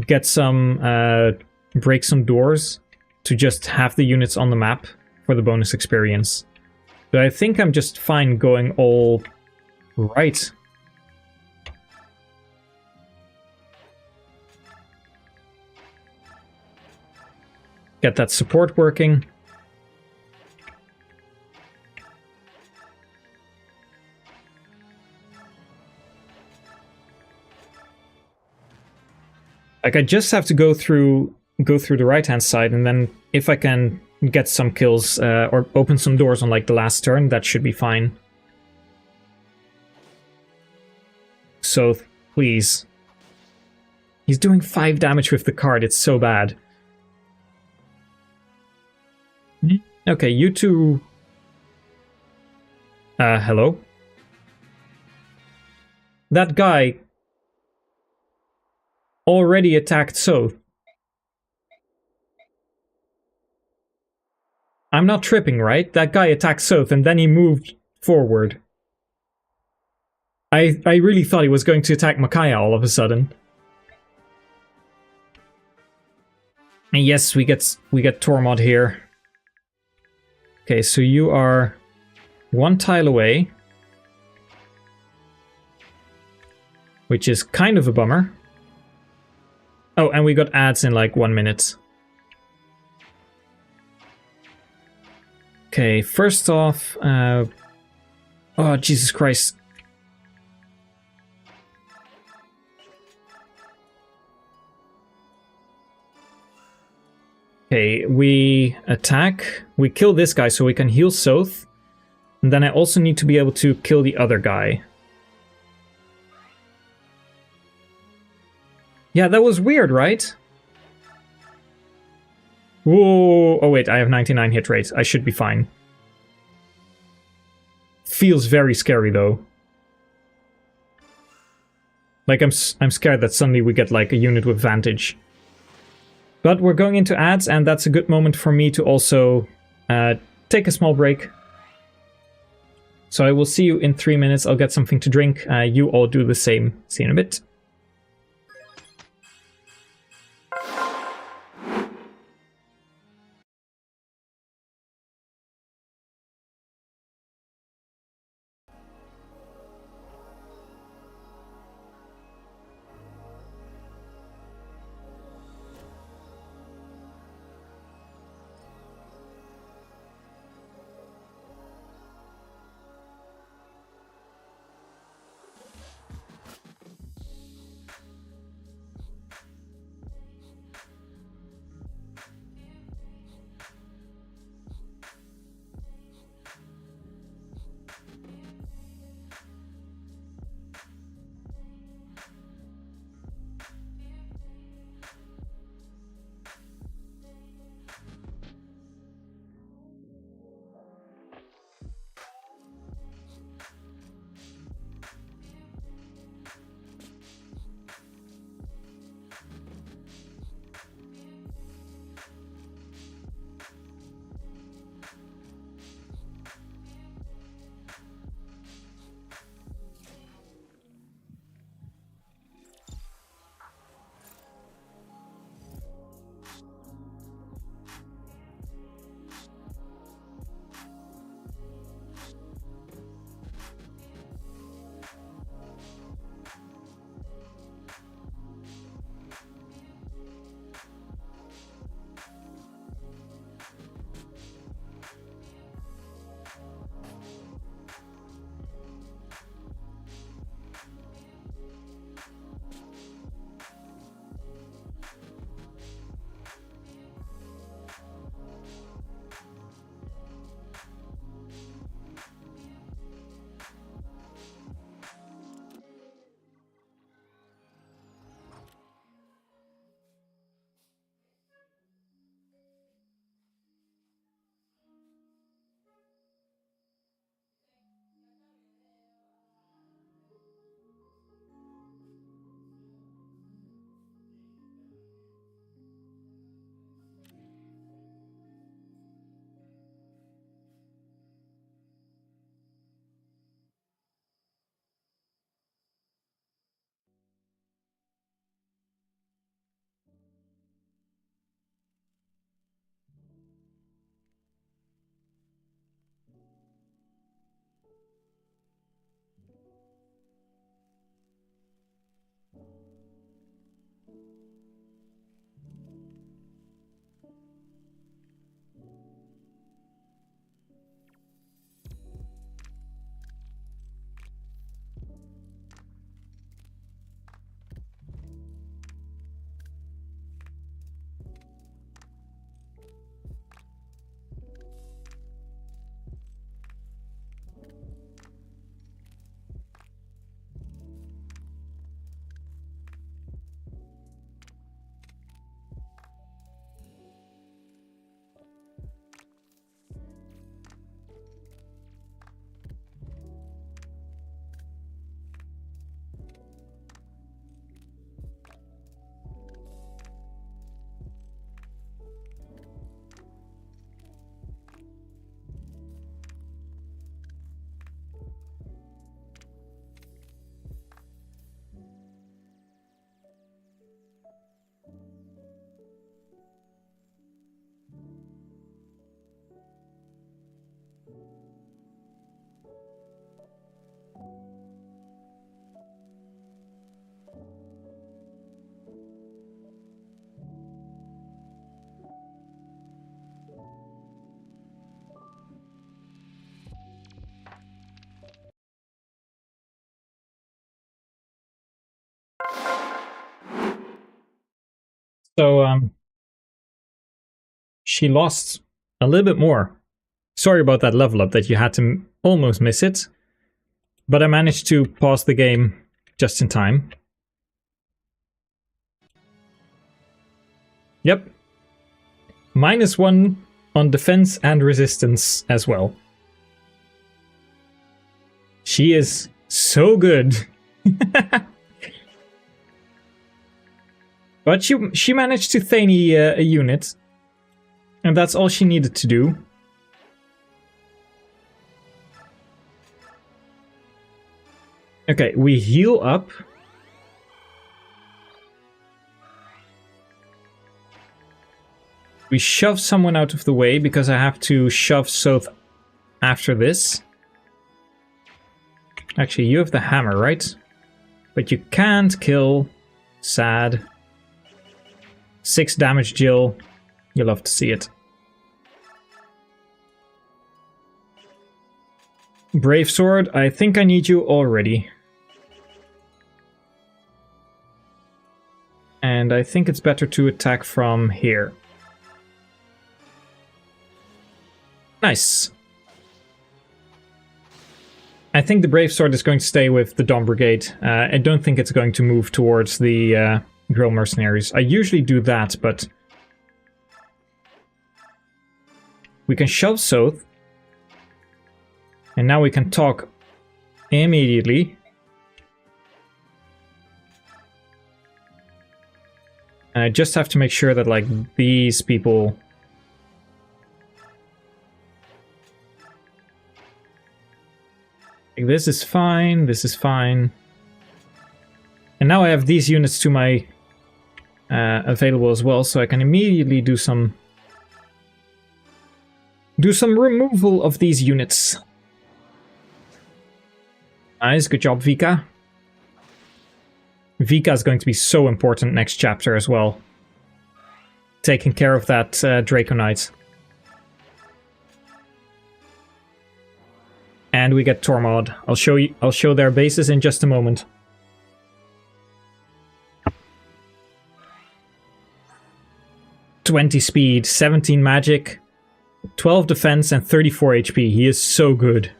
get some, break some doors to just have the units on the map for the bonus experience. But I think I'm just fine going all right. Get that support working. Like, I just have to go through the right-hand side, and then if I can get some kills or open some doors on like the last turn, that should be fine. So, please. He's doing 5 damage with the card, it's so bad. Okay, you two... hello? That guy already attacked Soth. I'm not tripping, right? That guy attacked Soth and then he moved forward. I really thought he was going to attack Micaiah all of a sudden. And yes, we get Tormod here. Okay, so you are 1 tile away. Which is kind of a bummer. Oh, and we got ads in like 1 minute. Okay, first off... oh, Jesus Christ. Okay, we attack. We kill this guy so we can heal Soth. And then I also need to be able to kill the other guy. Yeah, that was weird, right? Whoa! Oh wait, I have 99 hit rate. I should be fine. Feels very scary though. Like, I'm scared that suddenly we get like a unit with Vantage. But we're going into ads, and that's a good moment for me to also take a small break. So I will see you in 3 minutes. I'll get something to drink. You all do the same. See you in a bit. So, she lost a little bit more. Sorry about that level up that you had to almost miss it. But I managed to pause the game just in time. Yep. -1 on defense and resistance as well. She is so good. But she managed to thainy a unit. And that's all she needed to do. Okay, we heal up. We shove someone out of the way because I have to shove Soth after this. Actually, you have the hammer, right? But you can't kill. Sad. 6 damage, Jill. You love to see it. Brave Sword, I think I need you already. And I think it's better to attack from here. Nice. I think the Brave Sword is going to stay with the Dawn Brigade. I don't think it's going to move towards the Grill Mercenaries. I usually do that, but... we can shove Soth. And now we can talk immediately. And I just have to make sure that, like, these people... like, this is fine, this is fine. And now I have these units to my available as well, so I can immediately do some removal of these units. Nice, good job, Vika. Vika is going to be so important next chapter as well. Taking care of that Draconite. And we get Tormod. I'll show their bases in just a moment. "20 speed, 17 magic, 12 defense, and 34 HP. He is so good.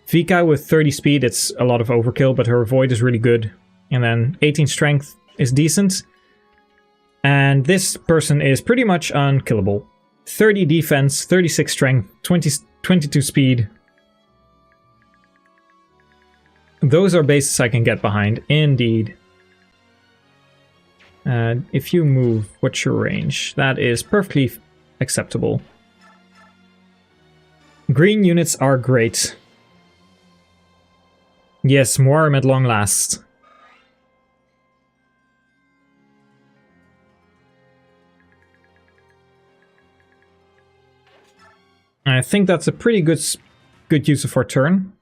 Vika with 30 speed, it's a lot of overkill, but her avoid is really good. And then 18 strength is decent. And this person is pretty much unkillable. 30 defense, 36 strength, 22 speed. Those are bases I can get behind, indeed. If you move, what's your range? That is perfectly acceptable. Green units are great. Yes, Moarm at long last. I think that's a pretty good use of our turn.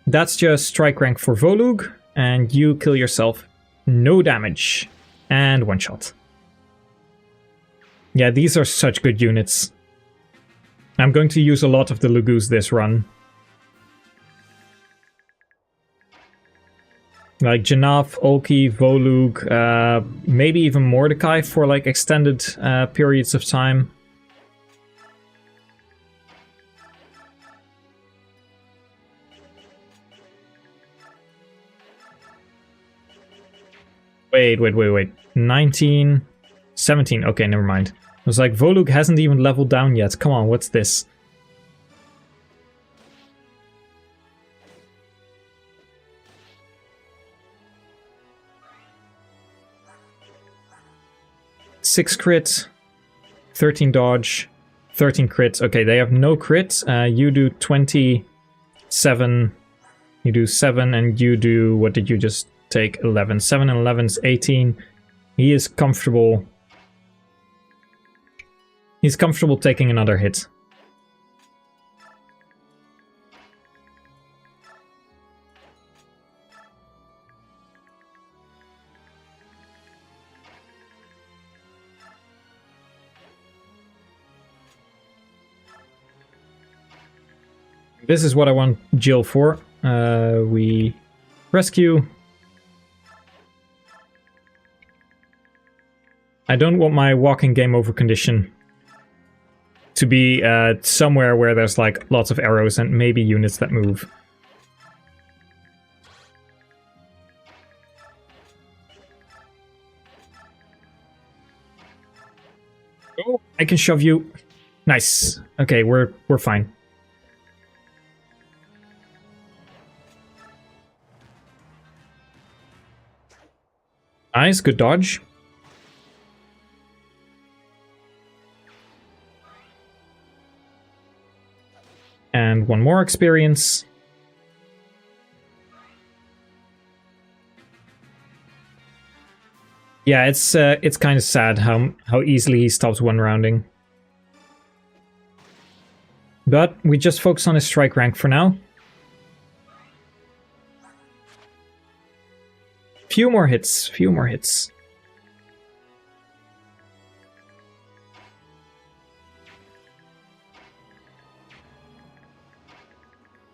That's just strike rank for Volug, and you kill yourself. No damage. And one shot. Yeah, these are such good units. I'm going to use a lot of the Lugus this run. Like Janaf, Olki, Volug, maybe even Mordecai for like extended periods of time. Wait. 19, 17. Okay, never mind. I was like, Volug hasn't even leveled down yet. Come on, what's this? Six crit, 13 dodge, 13 crits. Okay, they have no crit. You do 27. You do 7, and you do... what did you just take? 11. 7 and 11 is 18. He is comfortable. He's comfortable taking another hit. This is what I want Jill for. We rescue. I don't want my walking game over condition to be somewhere where there's like lots of arrows and maybe units that move. Oh, I can shove you. Nice. Okay, we're fine. Nice, good dodge. And one more experience. Yeah, it's kind of sad how easily he stops one rounding. But we just focus on his strike rank for now. Few more hits, few more hits.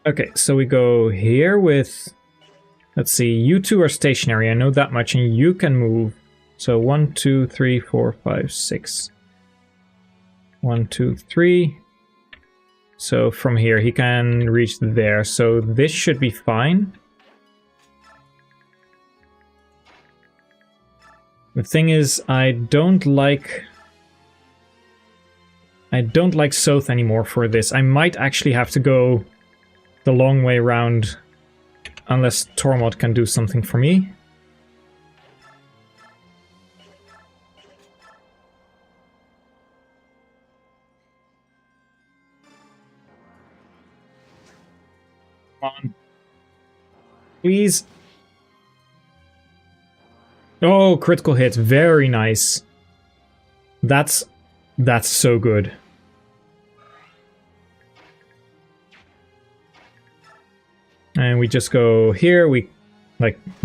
Okay, so we go here with... Let's see, you two are stationary, I know that much, and you can move. So 1, 2, 3, 4, 5, 6. 1, 2, 3. So from here he can reach there, so this should be fine. The thing is, I don't like Soth anymore for this. I might actually have to go the long way around, unless Tormod can do something for me. Come on. Please. Oh, critical hit. Very nice. That's so good. And we just go here, we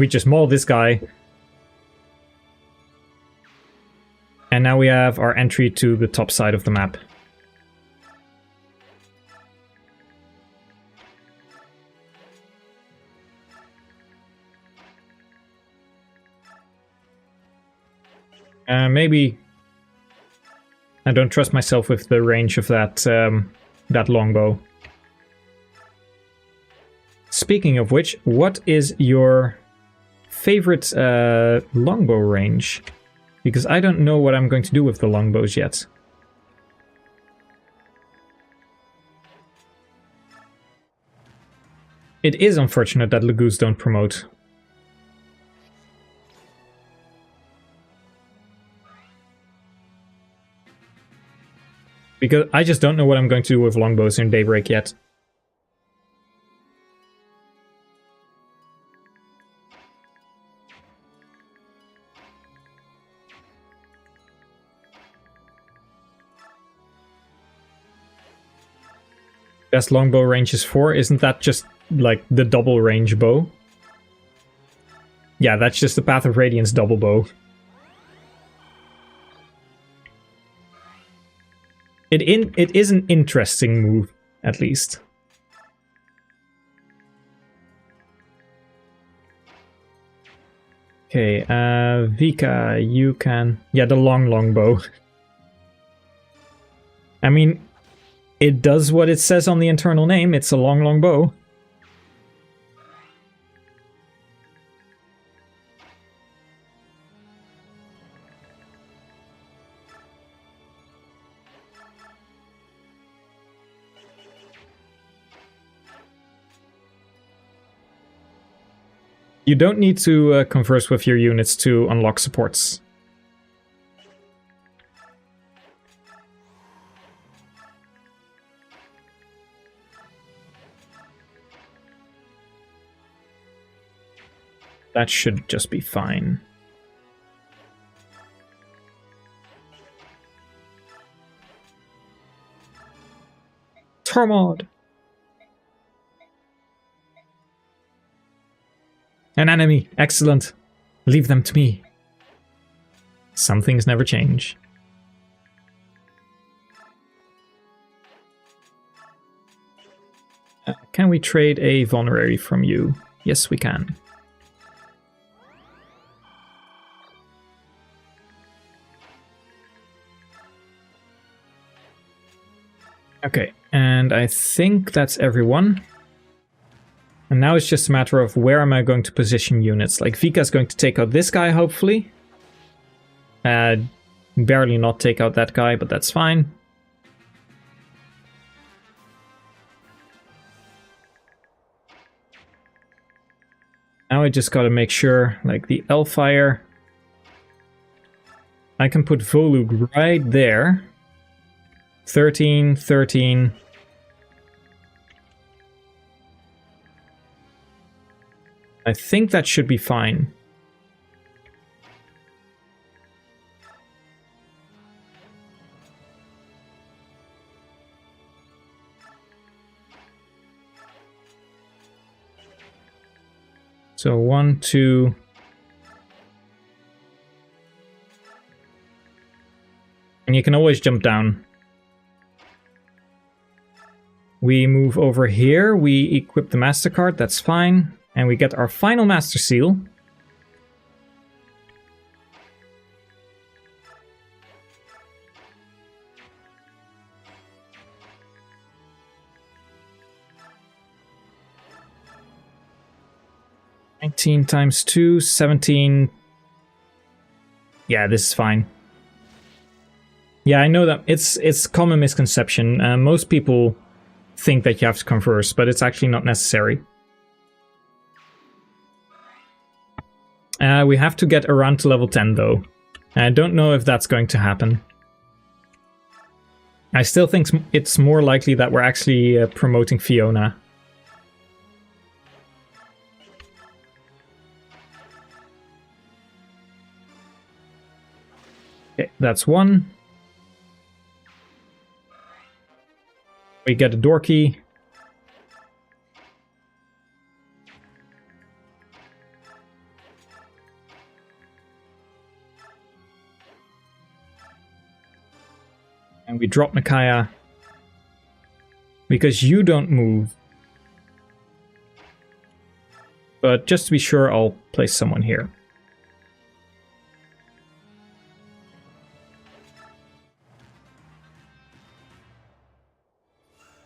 just maul this guy. And now we have our entry to the top side of the map. Maybe I don't trust myself with the range of that that longbow. Speaking of which, what is your favorite longbow range? Because I don't know what I'm going to do with the longbows yet. It is unfortunate that Lagoos don't promote. Because I just don't know what I'm going to do with longbows in Daybreak yet. Best longbow range is 4, isn't that just like the double range bow? Yeah, that's just the Path of Radiance double bow. It is an interesting move, at least. Okay, Vika, you can... Yeah, the long bow. I mean, it does what it says on the internal name, it's a long bow. You don't need to converse with your units to unlock supports. That should just be fine. Tormod! An enemy! Excellent! Leave them to me. Some things never change. Can we trade a vulnerary from you? Yes, we can. Okay, and I think that's everyone. And now it's just a matter of where am I going to position units. Like Vika's going to take out this guy, hopefully. Barely not take out that guy, but that's fine. Now I just gotta make sure, like the Elfire, I can put Volug right there. 13, 13. I think that should be fine. So 1, 2. And you can always jump down. We move over here, we equip the Master Card, that's fine. And we get our final Master Seal. $19 times 2, 17. Yeah, this is fine. Yeah, I know that it's common misconception. Most people think that you have to converse, but it's actually not necessary. We have to get around to level 10 though. I don't know if that's going to happen. I still think it's more likely that we're actually promoting Fiona. Okay, that's one. We get a door key. And we drop Micaiah. Because you don't move. But just to be sure, I'll place someone here.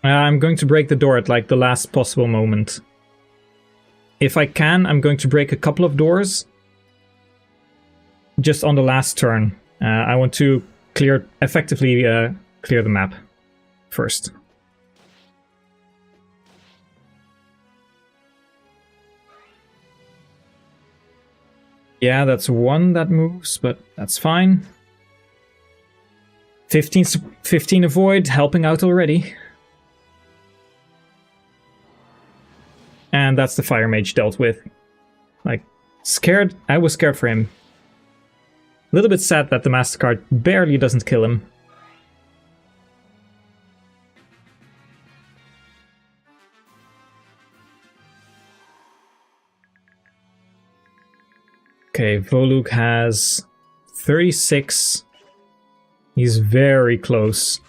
I'm going to break the door at like the last possible moment. If I can, I'm going to break a couple of doors. Just on the last turn. I want to effectively clear the map first. Yeah, that's one that moves, but that's fine. 15 avoid, helping out already. And that's the Fire Mage dealt with. Like, scared? I was scared for him. A little bit sad that the Master Card barely doesn't kill him. Okay, Volug has 36. He's very close.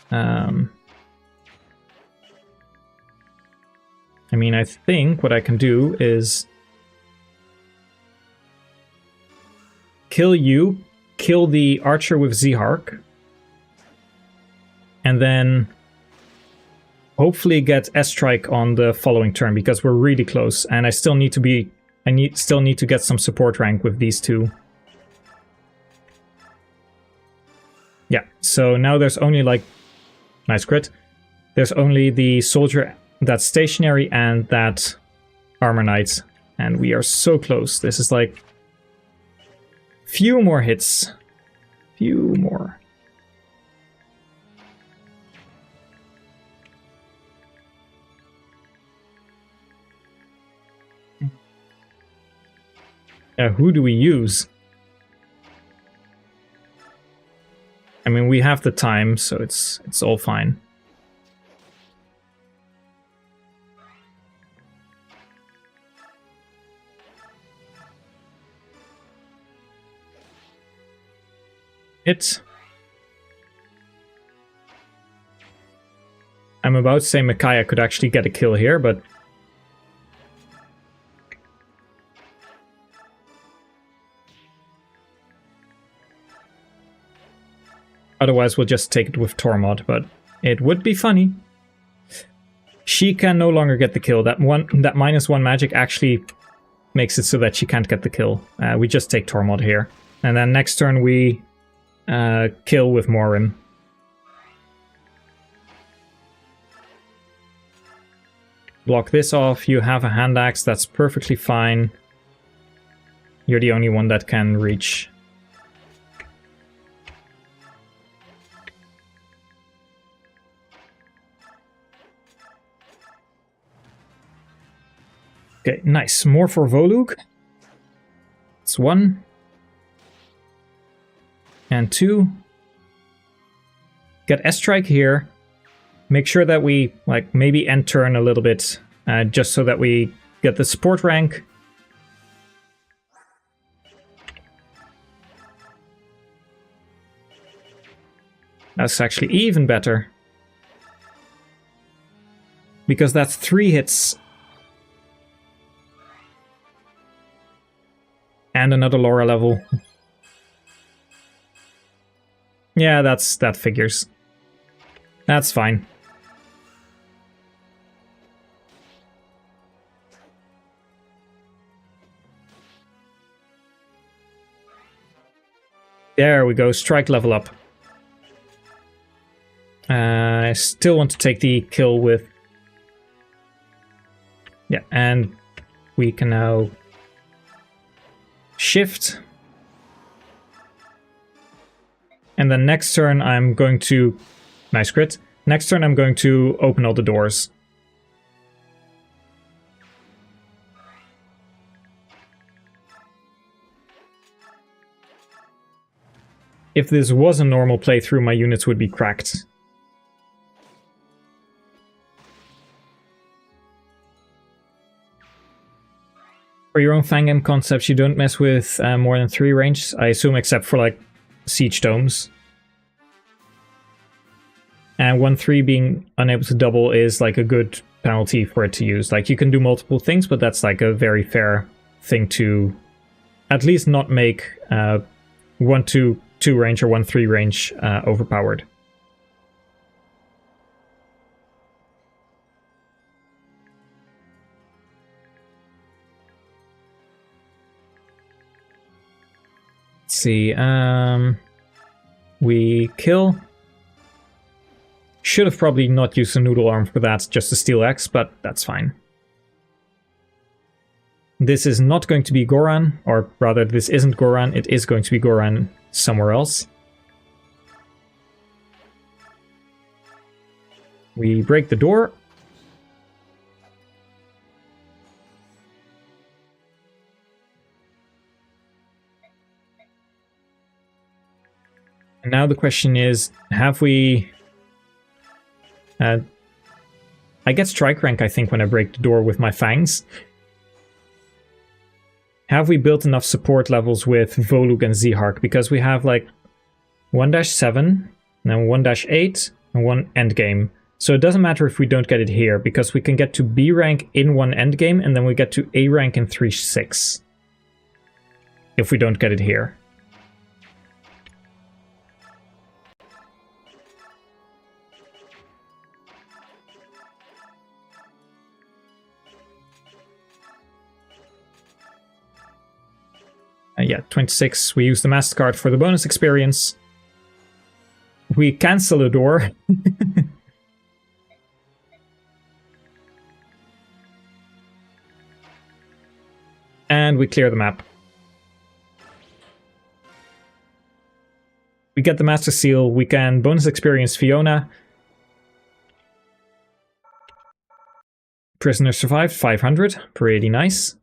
I mean, I think what I can do is kill you, kill the archer with Z-Hark, and then hopefully get S-Strike on the following turn, because we're really close, and I still need to still need to get some support rank with these two. Yeah, so now there's only like... Nice crit. There's only the soldier that's stationary and that armor knight. And we are so close. This is like... few more hits. Few more. Who do we use? I mean, we have the time, so it's all fine. I'm about to say Micaiah could actually get a kill here, but... Otherwise we'll just take it with Tormod, but it would be funny. she can no longer get the kill. That -1 magic actually makes it so that she can't get the kill. We just take Tormod here. And then next turn we kill with Morim. Block this off. You have a hand axe. That's perfectly fine. You're the only one that can reach. Okay, nice. More for Volug. It's 1. And 2. Get S-Strike here. Make sure that we, like, maybe end turn a little bit, just so that we get the support rank. That's actually even better. Because that's 3 hits. And another Laura level. Yeah, that figures. That's fine. There we go, strike level up. I still want to take the kill with... Yeah, and we can now shift. And then next turn I'm going to... Nice crit. Next turn I'm going to open all the doors. If this was a normal playthrough, my units would be cracked. For your own fangame concepts, you don't mess with more than 3 range, I assume, except for like siege domes. And 1/3 being unable to double is like a good penalty for it to use. Like, you can do multiple things, but that's like a very fair thing to at least not make 1/2 range or 1/3 range overpowered. Let's see, we kill. Should have probably not used a noodle arm for that, just a steel axe, but that's fine. This is not going to be Goran, or rather, this isn't Goran, it is going to be Goran somewhere else. We break the door. And now the question is, have we... I get strike rank, I think, when I break the door with my fangs. Have we built enough support levels with Volug and Zihark? Because we have like 1-7, and then 1-8, and 1 endgame. So it doesn't matter if we don't get it here, because we can get to B rank in 1 endgame, and then we get to A rank in 3-6. If we don't get it here. Yeah, 26. We use the MasterCard for the bonus experience. We cancel a door. And we clear the map. We get the Master Seal. We can bonus experience Fiona. Prisoner survived, 500. Pretty nice.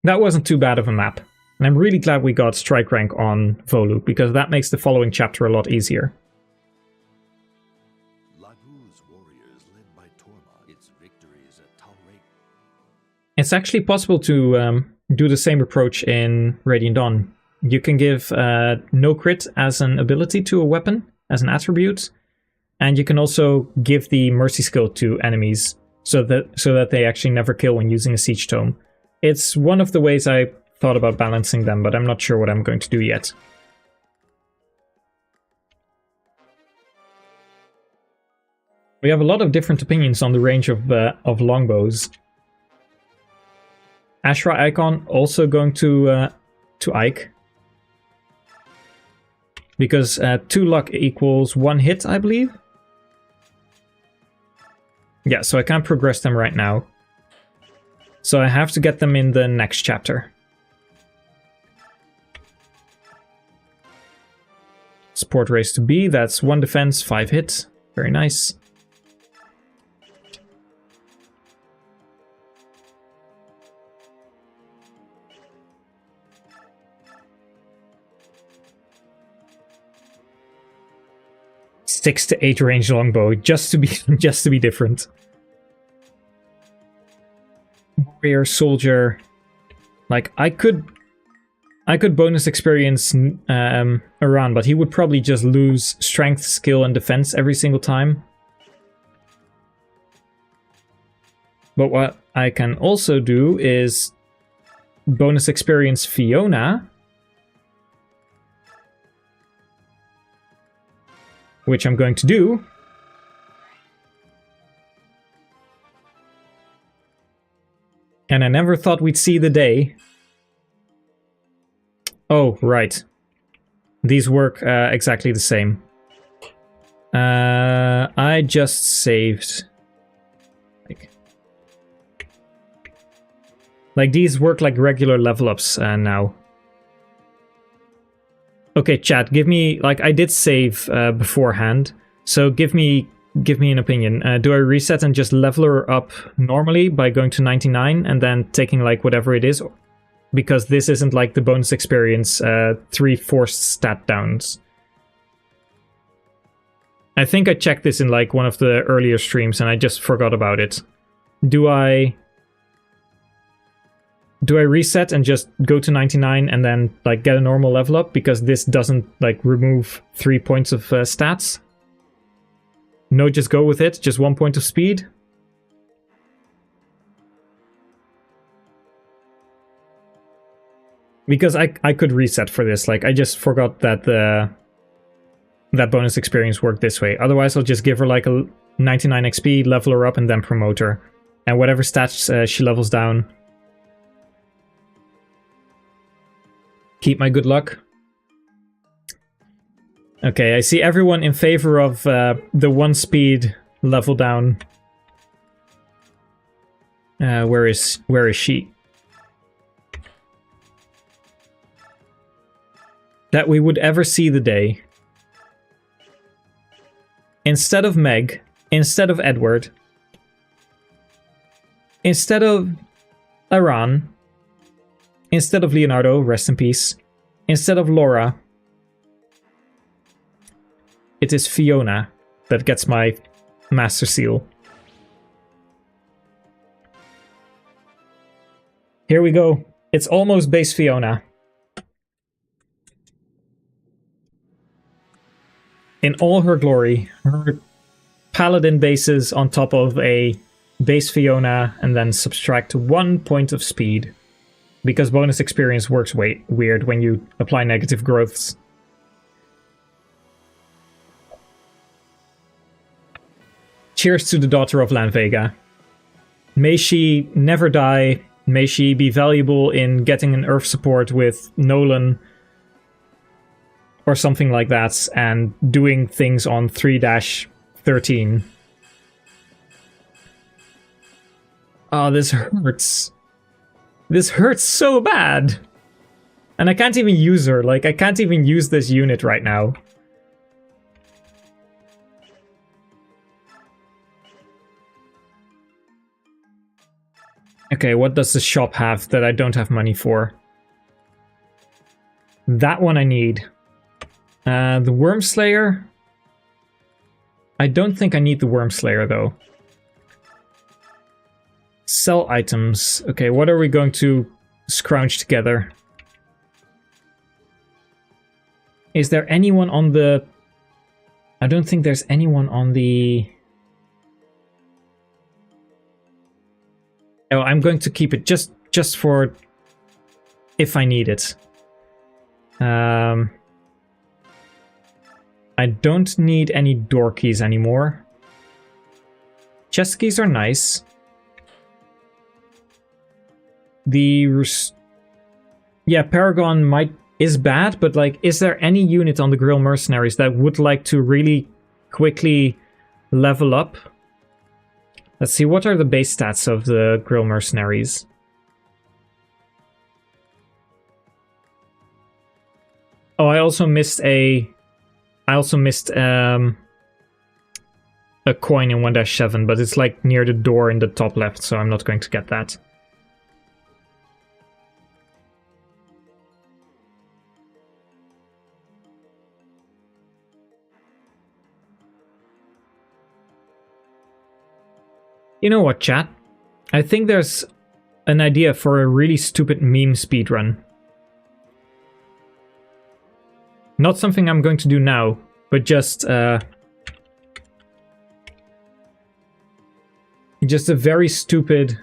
That wasn't too bad of a map. And I'm really glad we got strike rank on Volug, because that makes the following chapter a lot easier. Lagu's warriors led by Tormod, its victories at Talrake. It's actually possible to do the same approach in Radiant Dawn. You can give no crit as an ability to a weapon, as an attribute, and you can also give the mercy skill to enemies so that they actually never kill when using a siege tome. It's one of the ways I thought about balancing them, but I'm not sure what I'm going to do yet. We have a lot of different opinions on the range of longbows. Ashra Icon also going to Ike. Because 2 luck equals 1 hit, I believe. Yeah, so I can't progress them right now. So I have to get them in the next chapter. Support race to B, that's 1 defense, 5 hit. Very nice. Six to 8 range longbow, just to be different. Warrior, soldier, like I could bonus experience Iran, but he would probably just lose strength, skill, and defense every single time. But what I can also do is bonus experience Fiona, which I'm going to do. And I never thought we'd see the day. Oh, right. These work exactly the same. I just saved... Like these work like regular level ups now. Okay, chat, give me... Like, I did save beforehand, so give me an opinion. Do I reset and just level her up normally by going to 99 and then taking, like, whatever it is? Because this isn't, like, the bonus experience 3 forced stat downs. I think I checked this in, like, one of the earlier streams and I just forgot about it. Do I reset and just go to 99 and then, like, get a normal level up? Because this doesn't, like, remove 3 points of stats. No, just go with it. Just 1 point of speed. Because I could reset for this. Like, I just forgot that that bonus experience worked this way. Otherwise, I'll just give her, like, a 99 XP, level her up, and then promote her. And whatever stats she levels down... Keep my good luck. Okay, I see everyone in favor of the 1 speed level down. Where is she? That we would ever see the day. Instead of Meg, instead of Edward, instead of Iran, instead of Leonardo, rest in peace, instead of Laura, it is Fiona that gets my Master Seal. Here we go. It's almost base Fiona. In all her glory, her paladin bases on top of a base Fiona and then subtract 1 point of speed. Because bonus experience works weird when you apply negative growths. Cheers to the daughter of Lanvega. May she never die. May she be valuable in getting an earth support with Nolan or something like that and doing things on 3-13. Oh, this hurts. This hurts so bad. And I can't even use her. Like, I can't even use this unit right now. Okay, what does the shop have that I don't have money for? That one I need. The Worm Slayer? I don't think I need the Worm Slayer, though. Sell items. Okay, what are we going to scrounge together? Is there anyone on the... I don't think there's anyone on the... Oh, I'm going to keep it just for if I need it. I don't need any door keys anymore. Chest keys are nice. Yeah, Paragon is bad, but like, is there any unit on the Grill Mercenaries that would like to really quickly level up? Let's see, what are the base stats of the Grill Mercenaries? Oh, I also missed a coin in 1-7, but it's like near the door in the top left, so I'm not going to get that. You know what, chat? I think there's an idea for a really stupid meme speedrun. Not something I'm going to do now, but just a very stupid...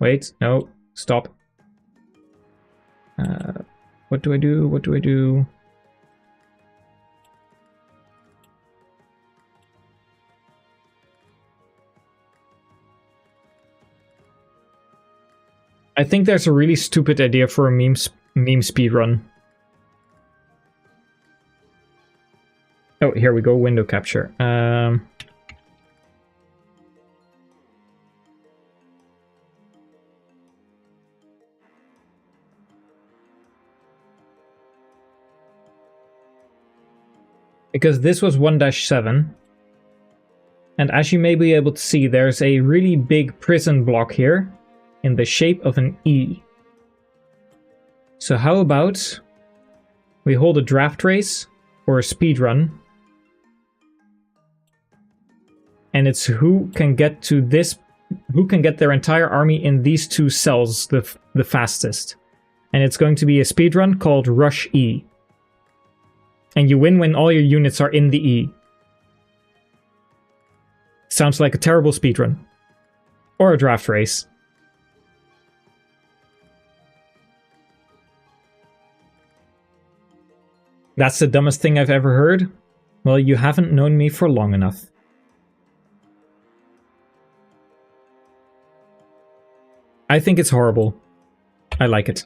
Wait, no, stop. What do I do? What do I do? I think there's a really stupid idea for a meme speedrun. Oh, here we go, window capture. Because this was 1-7. And as you may be able to see, there's a really big prison block here in the shape of an E. So how about we hold a draft race or a speed run, and it's who can get to this, who can get their entire army in these two cells the fastest. And it's going to be a speed run called Rush E. And you win when all your units are in the E. Sounds like a terrible speedrun. Or a draft race. That's the dumbest thing I've ever heard? Well, you haven't known me for long enough. I think it's horrible. I like it.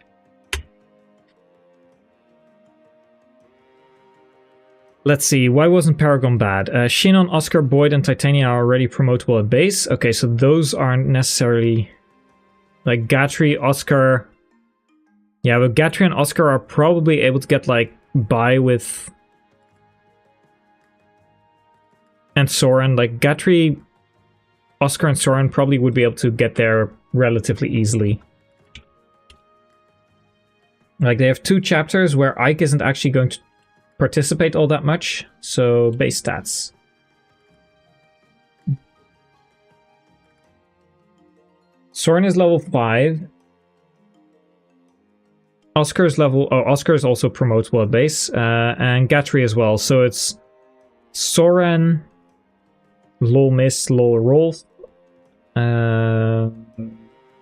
Let's see, why wasn't Paragon bad? Shinon, Oscar, Boyd, and Titania are already promotable at base. Okay, so those aren't necessarily... Like, Gatry, Oscar... Yeah, but Gatry and Oscar are probably able to get, like, by with... And Soren. Like, Gatry, Oscar, and Soren probably would be able to get there relatively easily. Like, they have 2 chapters where Ike isn't actually going to participate all that much, so base stats. Soren is level 5. Oscar is level... Oh, Oscar is also promotable at base, and Gatry as well, so it's Soren, Lol Miss, Lol Rolf,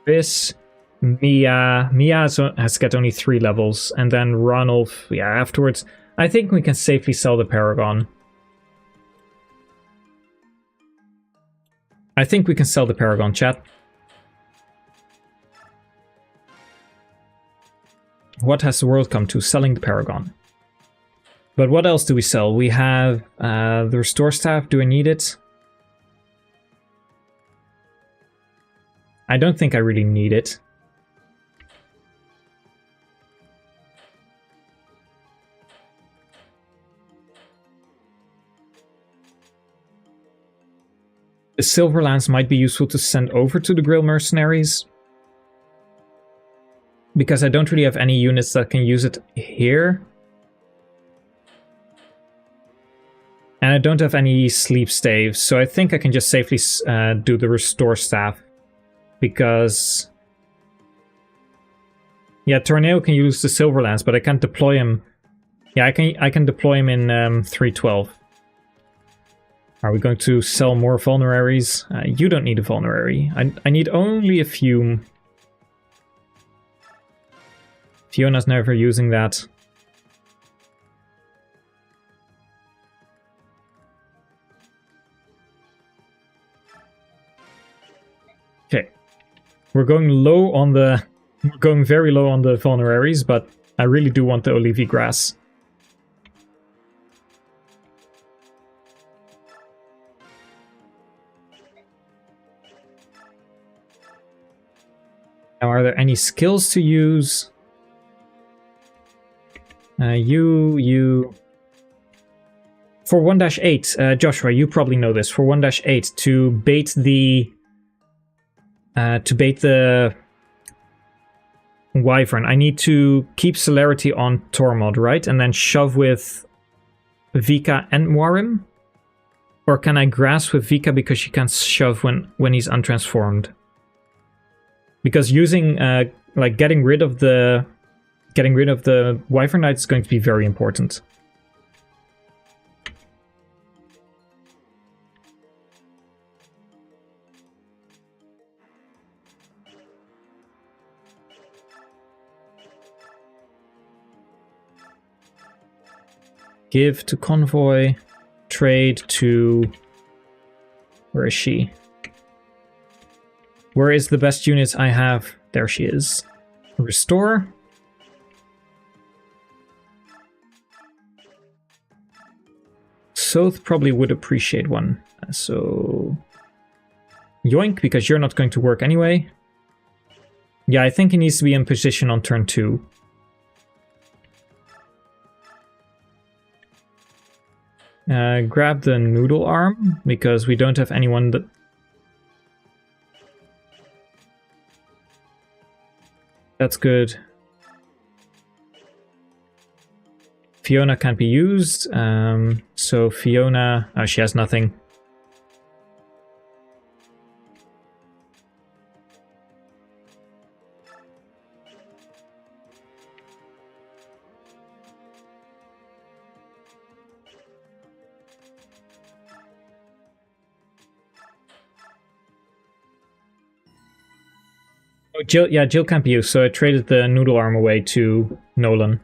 this, Mia has got only 3 levels, and then Ranulf, yeah, afterwards. I think we can safely sell the Paragon. I think we can sell the Paragon, chat. What has the world come to? Selling the Paragon. But what else do we sell? We have the Restore Staff. Do I need it? I don't think I really need it. The Silver Lance might be useful to send over to the Grill Mercenaries, because I don't really have any units that can use it here. And I don't have any sleep staves, so I think I can just safely do the Restore Staff. Because... yeah, Tornado can use the Silver Lance, but I can't deploy him. Yeah, I can deploy him in 312. Are we going to sell more vulneraries? You don't need a vulnerary. I need only a few. Fiona's never using that. We're going low on the... We're going very low on the vulneraries, but I really do want the Olivi grass. Now, are there any skills to use? You... For 1-8, Joshua, you probably know this. For 1-8, to bait the Wyvern, I need to keep Celerity on Tormod, right? And then shove with Vika and Muarim? Or can I grass with Vika because she can shove when he's untransformed? Because using like getting rid of the Wyvern Knight is going to be very important. Give to Convoy, trade to... Where is she? Where is the best unit I have? There she is. Restore. Soth probably would appreciate one. So... Yoink, because you're not going to work anyway. Yeah, I think he needs to be in position on turn 2. Grab the noodle arm, because we don't have anyone that... That's good. Fiona can't be used, so Fiona... Oh, she has nothing. Oh, Jill can't be used, so I traded the noodle arm away to Nolan.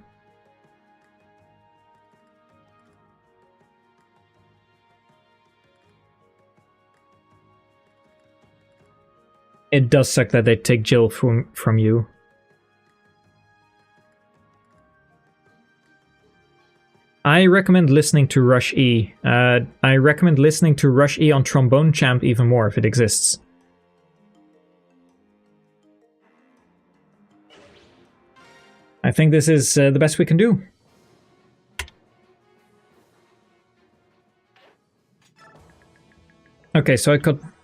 It does suck that they take Jill from you. I recommend listening to Rush E. I recommend listening to Rush E on Trombone Champ even more if it exists. I think this is the best we can do. Okay, so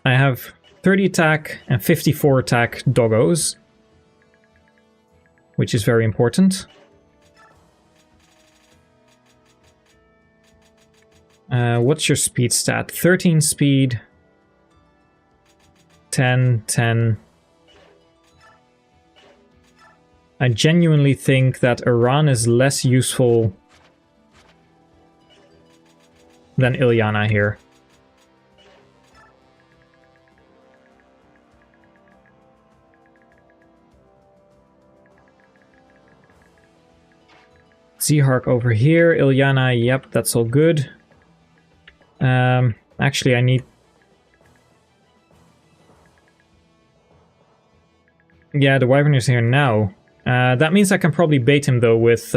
I have 30 attack and 54 attack doggos, which is very important. What's your speed stat? 13 speed, 10, 10. I genuinely think that Iran is less useful than Ilyana here. Zehark over here, Ilyana, yep, that's all good. Actually, I need... Yeah, the Wyvern is here now. That means I can probably bait him, though, with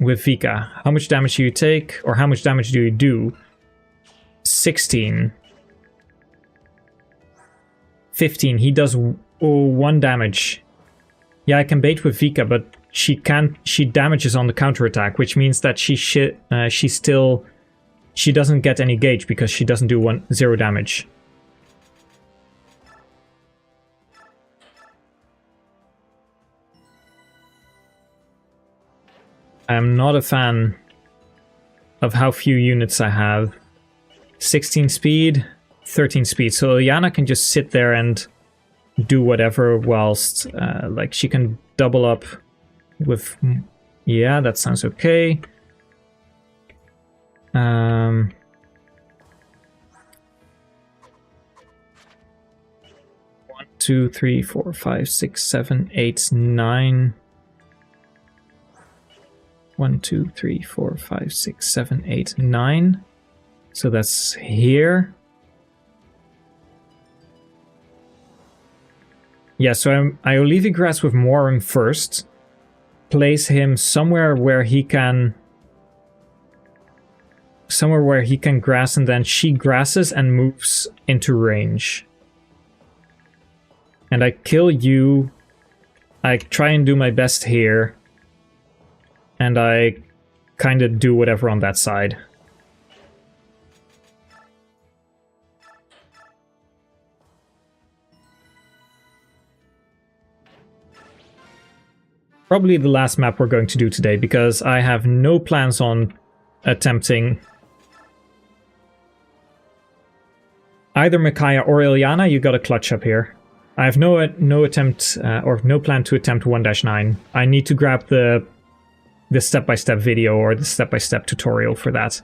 Vika. How much damage do you take? Or how much damage do you do? 16. 15. He does 1 damage. Yeah, I can bait with Vika, but she damages on the counterattack, which means that she doesn't get any gauge because she doesn't do 0 damage. I'm not a fan of how few units I have. 16 speed, 13 speed. So Ilyana can just sit there and do whatever whilst, like, she can double up with... Yeah, that sounds okay. 1, 2, 3, 4, 5, 6, 7, 8, 9... 1, 2, 3, 4, 5, 6, 7, 8, 9. So that's here. Yeah, so I Olivia Grass with Morin first. Place him somewhere where he can... Somewhere where he can grass, and then she grasses and moves into range. And I kill you. I try and do my best here. And I kind of do whatever on that side. Probably the last map we're going to do today, because I have no plans on attempting either Micaiah or Ilyana. You got a clutch up here. I have no attempt or no plan to attempt 1-9. I need to grab the step-by-step video or the step-by-step tutorial for that.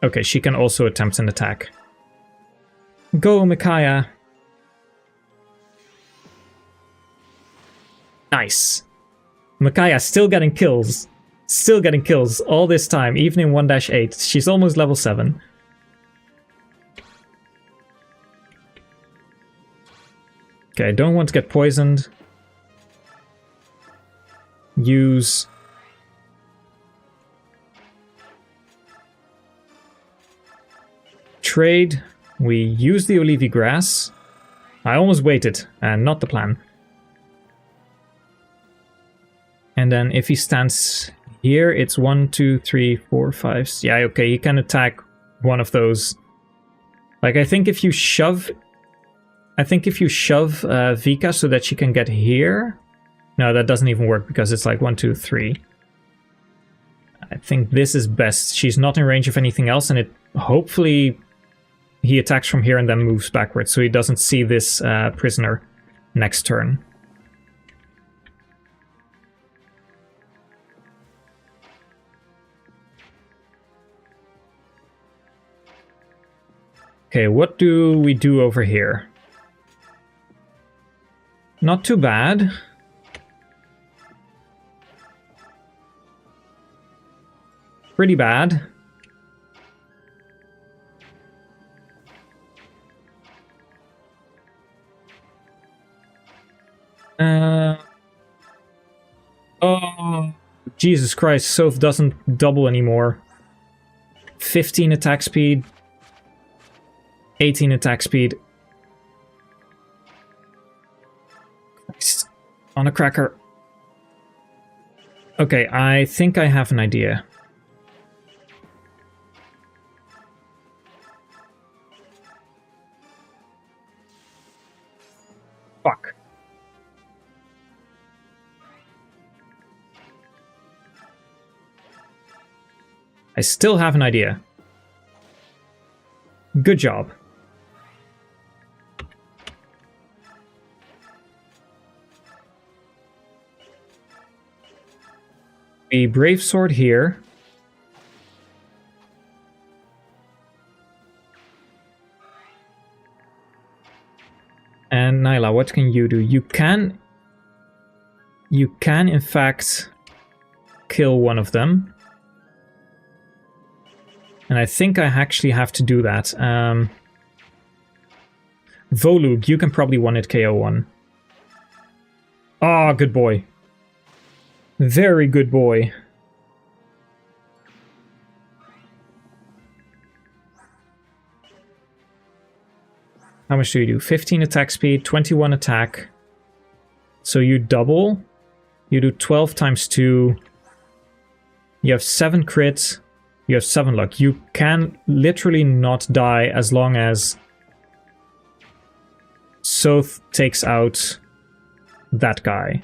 Okay, she can also attempt an attack. Go, Micaiah. Nice. Micaiah still getting kills. Still getting kills all this time, even in 1-8. She's almost level 7. Okay, I don't want to get poisoned. Use... Trade. We use the Olivia Grass. I almost waited, and not the plan. And then if he stands here, it's 1, 2, 3, 4, 5. Yeah, okay, he can attack one of those. Like, I think if you shove Vika so that she can get here. No, that doesn't even work because it's like 1, 2, 3. I think this is best. She's not in range of anything else, and it hopefully he attacks from here and then moves backwards so he doesn't see this prisoner next turn. Okay, what do we do over here? Not too bad. Pretty bad. Oh, Jesus Christ, Soph doesn't double anymore. 15 attack speed. 18 attack speed. Christ. On a cracker. Okay, I think I have an idea. Fuck. I still have an idea. Good job. A Brave Sword here. And Nyla, what can you do? You can in fact kill one of them. And I think I actually have to do that. Volug, you can probably one-hit KO one. Ah, good boy. Very good boy. How much do you do? 15 attack speed, 21 attack. So you double. You do 12 times 2. You have 7 crits. You have 7 luck. You can literally not die as long as Soth takes out that guy.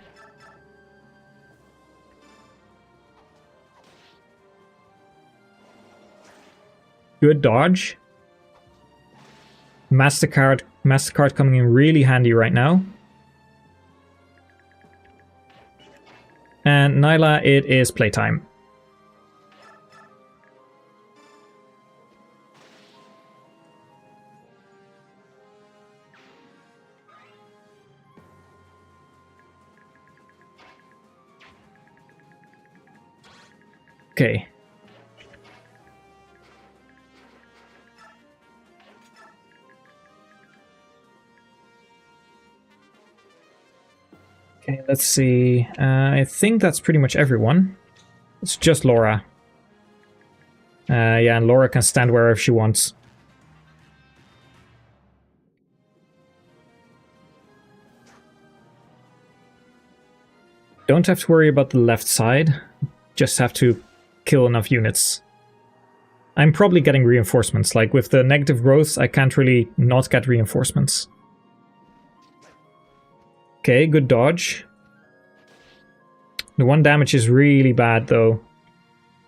Good dodge. MasterCard coming in really handy right now. And Nyla, it is playtime. Okay. Let's see. I think that's pretty much everyone. It's just Laura. Yeah, and Laura can stand wherever she wants. Don't have to worry about the left side. Just have to kill enough units. I'm probably getting reinforcements. Like, with the negative growths, I can't really not get reinforcements. Okay, good dodge. The 1 damage is really bad, though.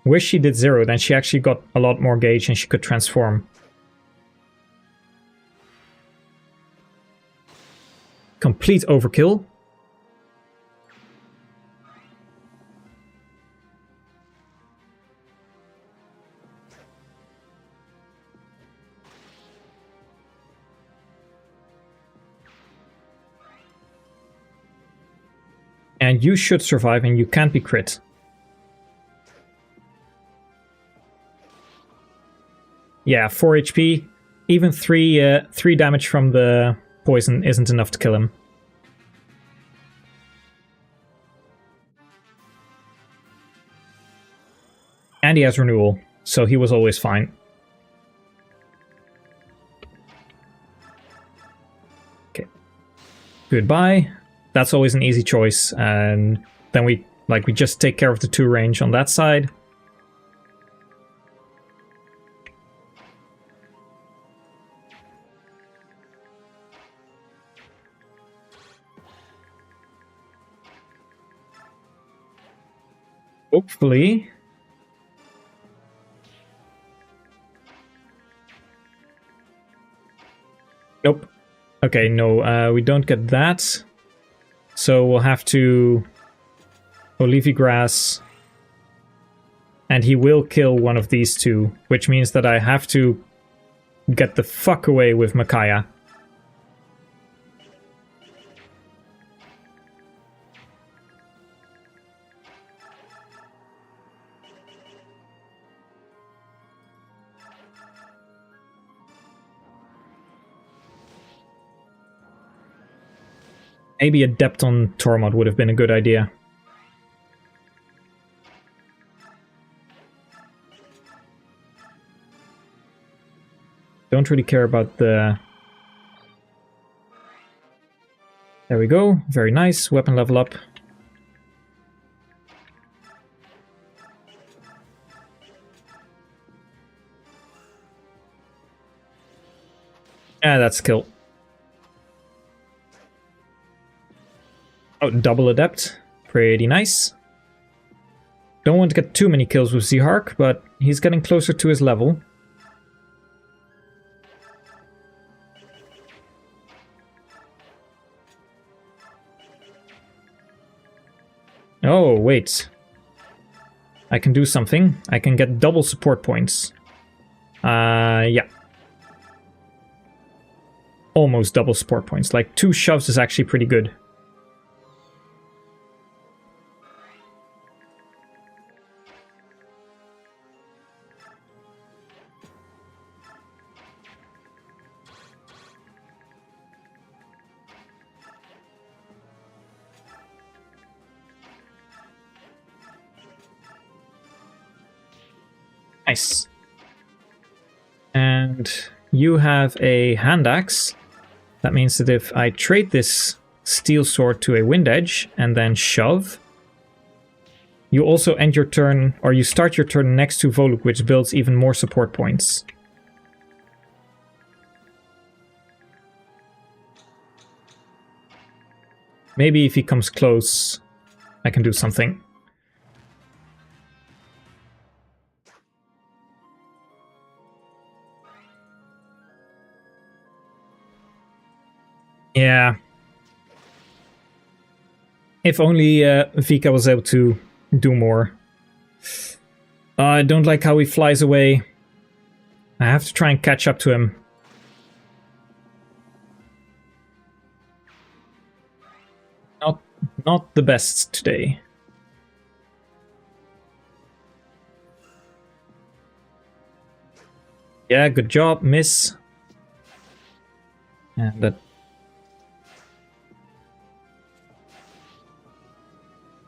Wish she did 0, then she actually got a lot more gauge and she could transform. Complete overkill. And you should survive and you can't be crit. Yeah, 4 HP. Even 3 damage from the poison isn't enough to kill him. And he has renewal, so he was always fine. Okay. Goodbye. That's always an easy choice, and then we just take care of the 2 range on that side. Hopefully. Nope. Okay, no, we don't get that. So we'll have to Olivia Grass, and he will kill one of these 2, which means that I have to get the fuck away with Micaiah. Maybe a Depth on Tormod would have been a good idea. Don't really care about the... There we go. Very nice. Weapon level up. That's kill. Oh, double adept. Pretty nice. Don't want to get too many kills with Zihark, but he's getting closer to his level. Oh, wait. I can do something. I can get double support points. Yeah. Almost double support points. Like, 2 shoves is actually pretty good. Nice. And you have a hand axe. That means that if I trade this steel sword to a wind edge and then shove, you also end your turn, or you start your turn next to Voluk, which builds even more support points. Maybe if he comes close, I can do something. Yeah. If only Vika was able to do more. I don't like how he flies away. I have to try and catch up to him. Not the best today. Yeah, good job, miss. And that...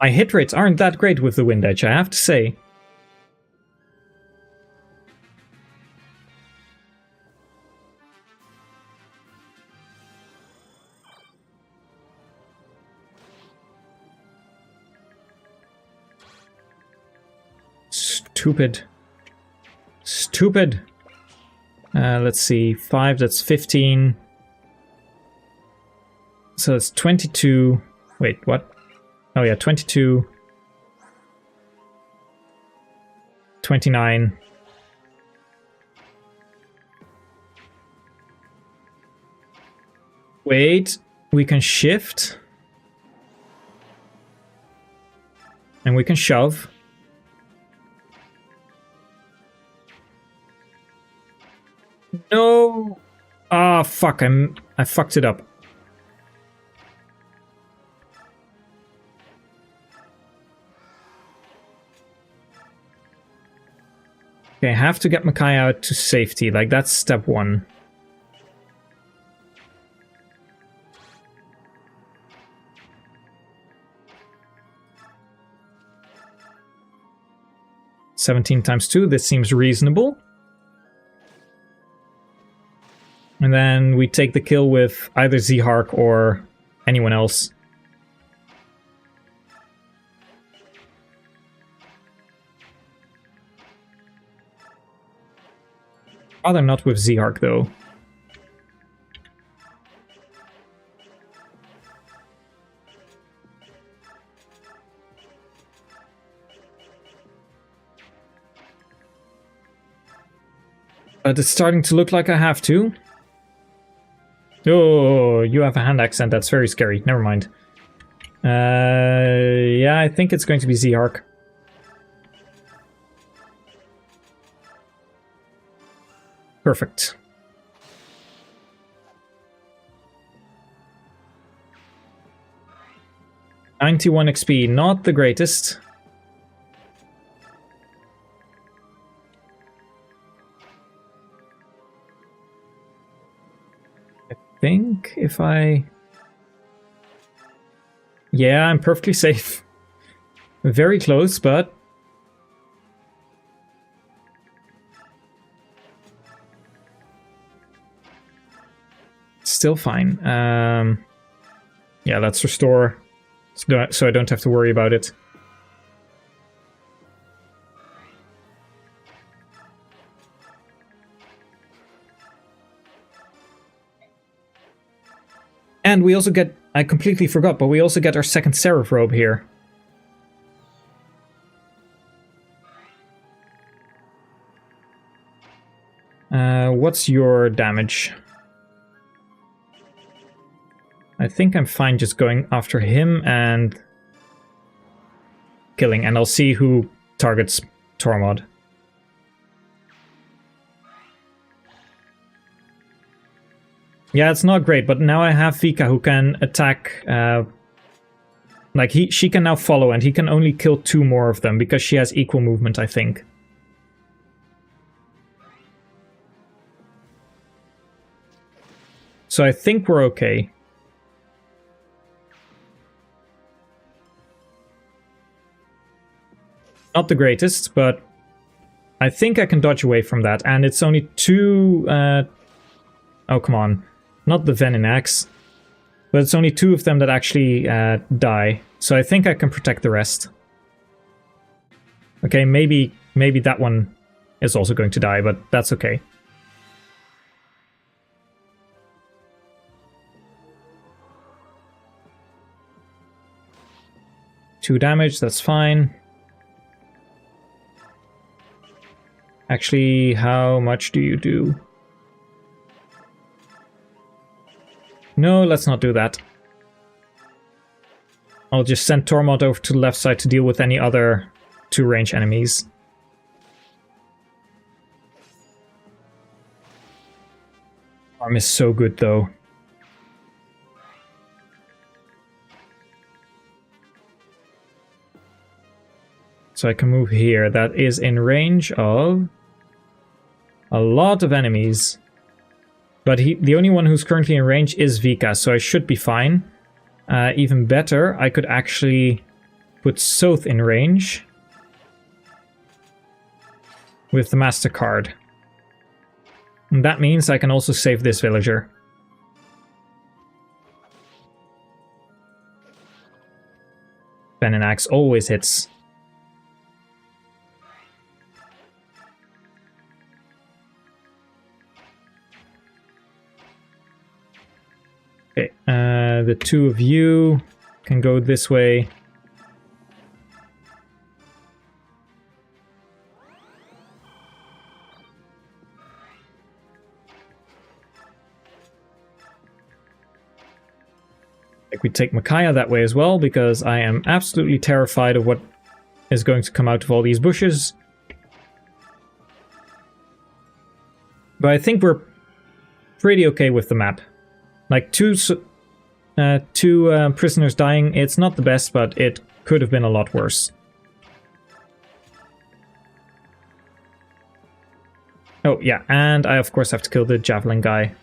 My hit rates aren't that great with the Wind Edge, I have to say. Stupid. Stupid. Let's see. 5, that's 15. So it's 22. Wait, what? Oh yeah, 22. 29. Wait, we can shift. And we can shove. No! Ah, fuck, I fucked it up. Okay, I have to get Makai out to safety, like that's step 1. $17 times 2, this seems reasonable. And then we take the kill with either Zhark or anyone else. Rather not with Zhark though. But it's starting to look like I have to. Oh, you have a hand accent. That's very scary. Never mind. Yeah, I think it's going to be Zhark. Perfect. $91 XP, not the greatest. I think if I... Yeah, I'm perfectly safe. Very close, but... still fine. Yeah, let's restore so I don't have to worry about it. And we also get, I completely forgot, but we also get our second Seraph robe here. What's your damage? I think I'm fine just going after him and killing, and I'll see who targets Tormod. Yeah, it's not great, but now I have Vika who can attack, like she can now follow, and he can only kill 2 more of them because she has equal movement, I think. So I think we're okay. Not the greatest, but I think I can dodge away from that. And it's only 2... oh, come on. Not the Venom Axe. But it's only 2 of them that actually die. So I think I can protect the rest. Okay, maybe that one is also going to die, but that's okay. Two damage, that's fine. Actually, how much do you do? No, let's not do that. I'll just send Tormod over to the left side to deal with any other 2-range enemies. Arm is so good, though. So I can move here. That is in range of a lot of enemies. But the only one who's currently in range is Vika, so I should be fine. Even better, I could actually put Soth in range with the MasterCard. And that means I can also save this villager. Pen and Axe always hits. Okay, the two of you can go this way. We take Micaiah that way as well, because I am absolutely terrified of what is going to come out of all these bushes. But I think we're pretty okay with the map. Like, two prisoners dying, it's not the best, but it could have been a lot worse. Oh, yeah, and I of course have to kill the javelin guy.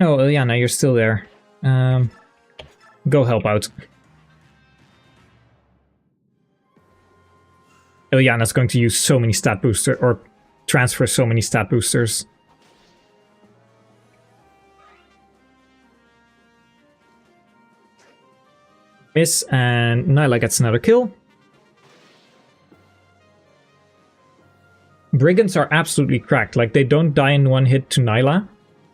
Oh, Ilyana, you're still there. Go help out. Ilyana's going to use so many stat boosters, or transfer so many stat boosters. Miss, and Nyla gets another kill. Brigands are absolutely cracked. Like, they don't die in one hit to Nyla.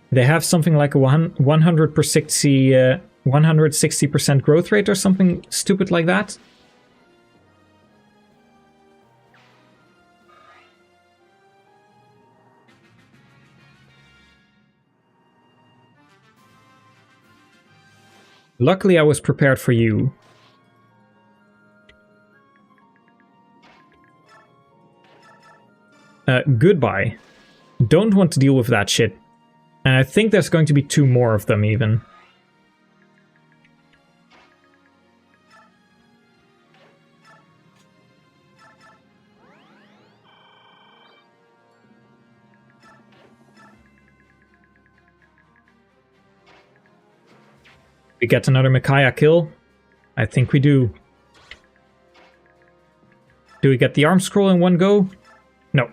They have something like a 160% growth rate or something stupid like that. Luckily, I was prepared for you. Goodbye. Don't want to deal with that shit. And I think there's going to be 2 more of them, even. We get another Micaiah kill? I think we do. Do we get the arm scroll in one go? No.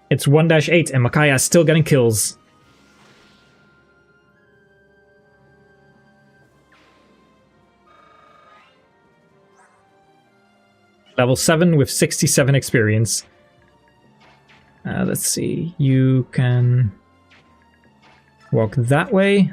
It's 1-8 and Micaiah is still getting kills. Level 7 with 67 experience. Let's see, you can walk that way.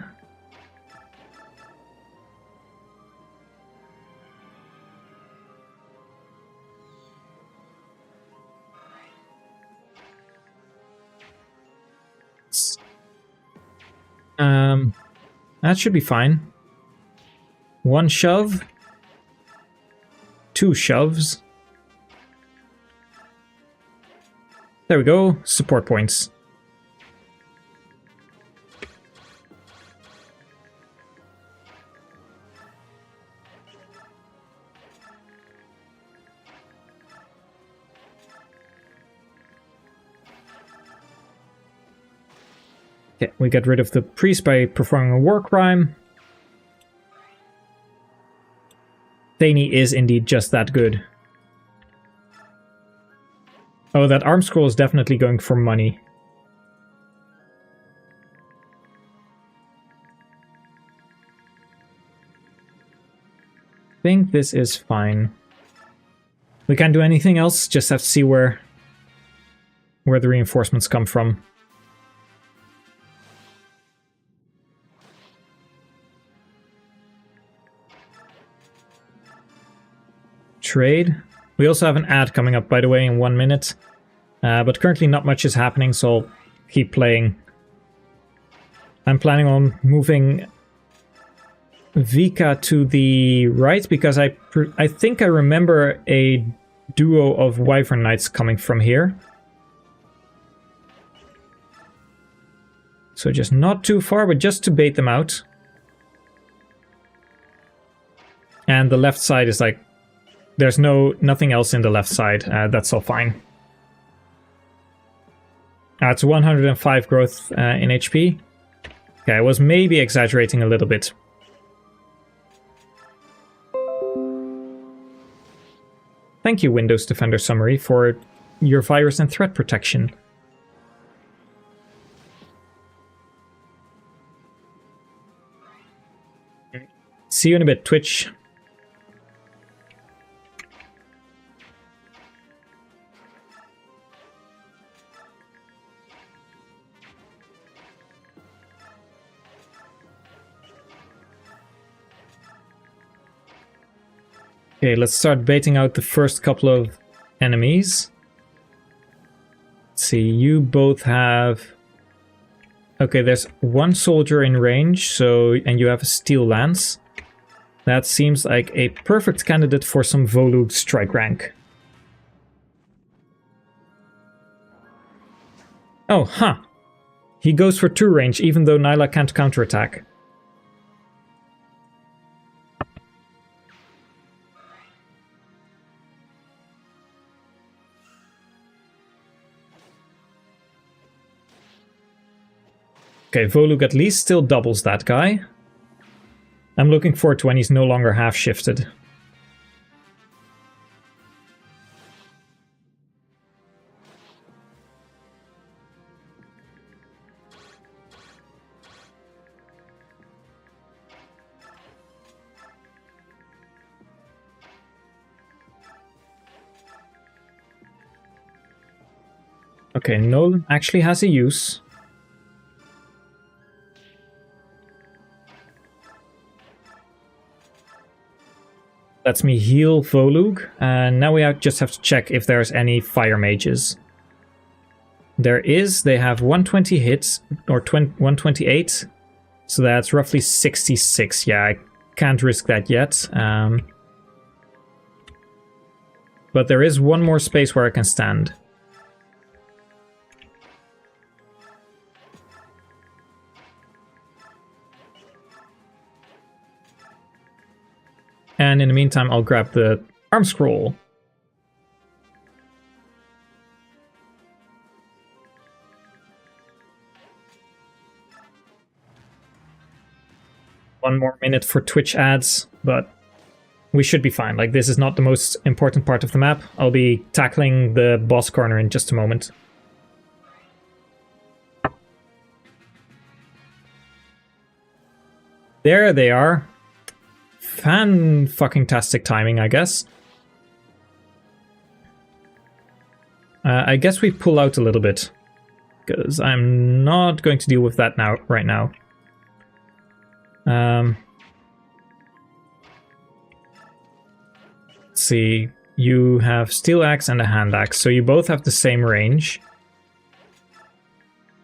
That should be fine. 1 shove. 2 shoves. There we go, support points. Okay, we get rid of the priest by performing a war crime. Thane is indeed just that good. Oh, that arm scroll is definitely going for money. I think this is fine. We can't do anything else, just have to see where the reinforcements come from. Trade. We also have an ad coming up, by the way, in 1 minute. But currently not much is happening, so I'll keep playing. I'm planning on moving Vika to the right, because I think I remember a duo of Wyvern Knights coming from here. So just not too far, but just to bait them out. And the left side is like There's nothing else in the left side. That's all fine. It's 105 growth in HP. Okay, I was maybe exaggerating a little bit. Thank you, Windows Defender Summary, for your virus and threat protection. See you in a bit, Twitch. Okay, let's start baiting out the first couple of enemies. Let's see, you both have... Okay, there's one soldier in range, so and you have a steel lance. That seems like a perfect candidate for some Volug strike rank. Oh, huh. He goes for 2 range, even though Nyla can't counterattack. Okay, Volug at least still doubles that guy. I'm looking forward to when he's no longer half-shifted. Okay, Nolan actually has a use. Lets me heal Volug, and now we just have to check if there's any fire mages. There is, they have 120 hits, or 128, so that's roughly 66. Yeah, I can't risk that yet. But there is one more space where I can stand. And in the meantime, I'll grab the arm scroll. One more minute for Twitch ads, but we should be fine. Like, this is not the most important part of the map. I'll be tackling the boss corner in just a moment. There they are. Fan-fucking-tastic timing, I guess. I guess we pull out a little bit, because I'm not going to deal with that right now. Let's see. You have steel axe and a hand axe, so you both have the same range.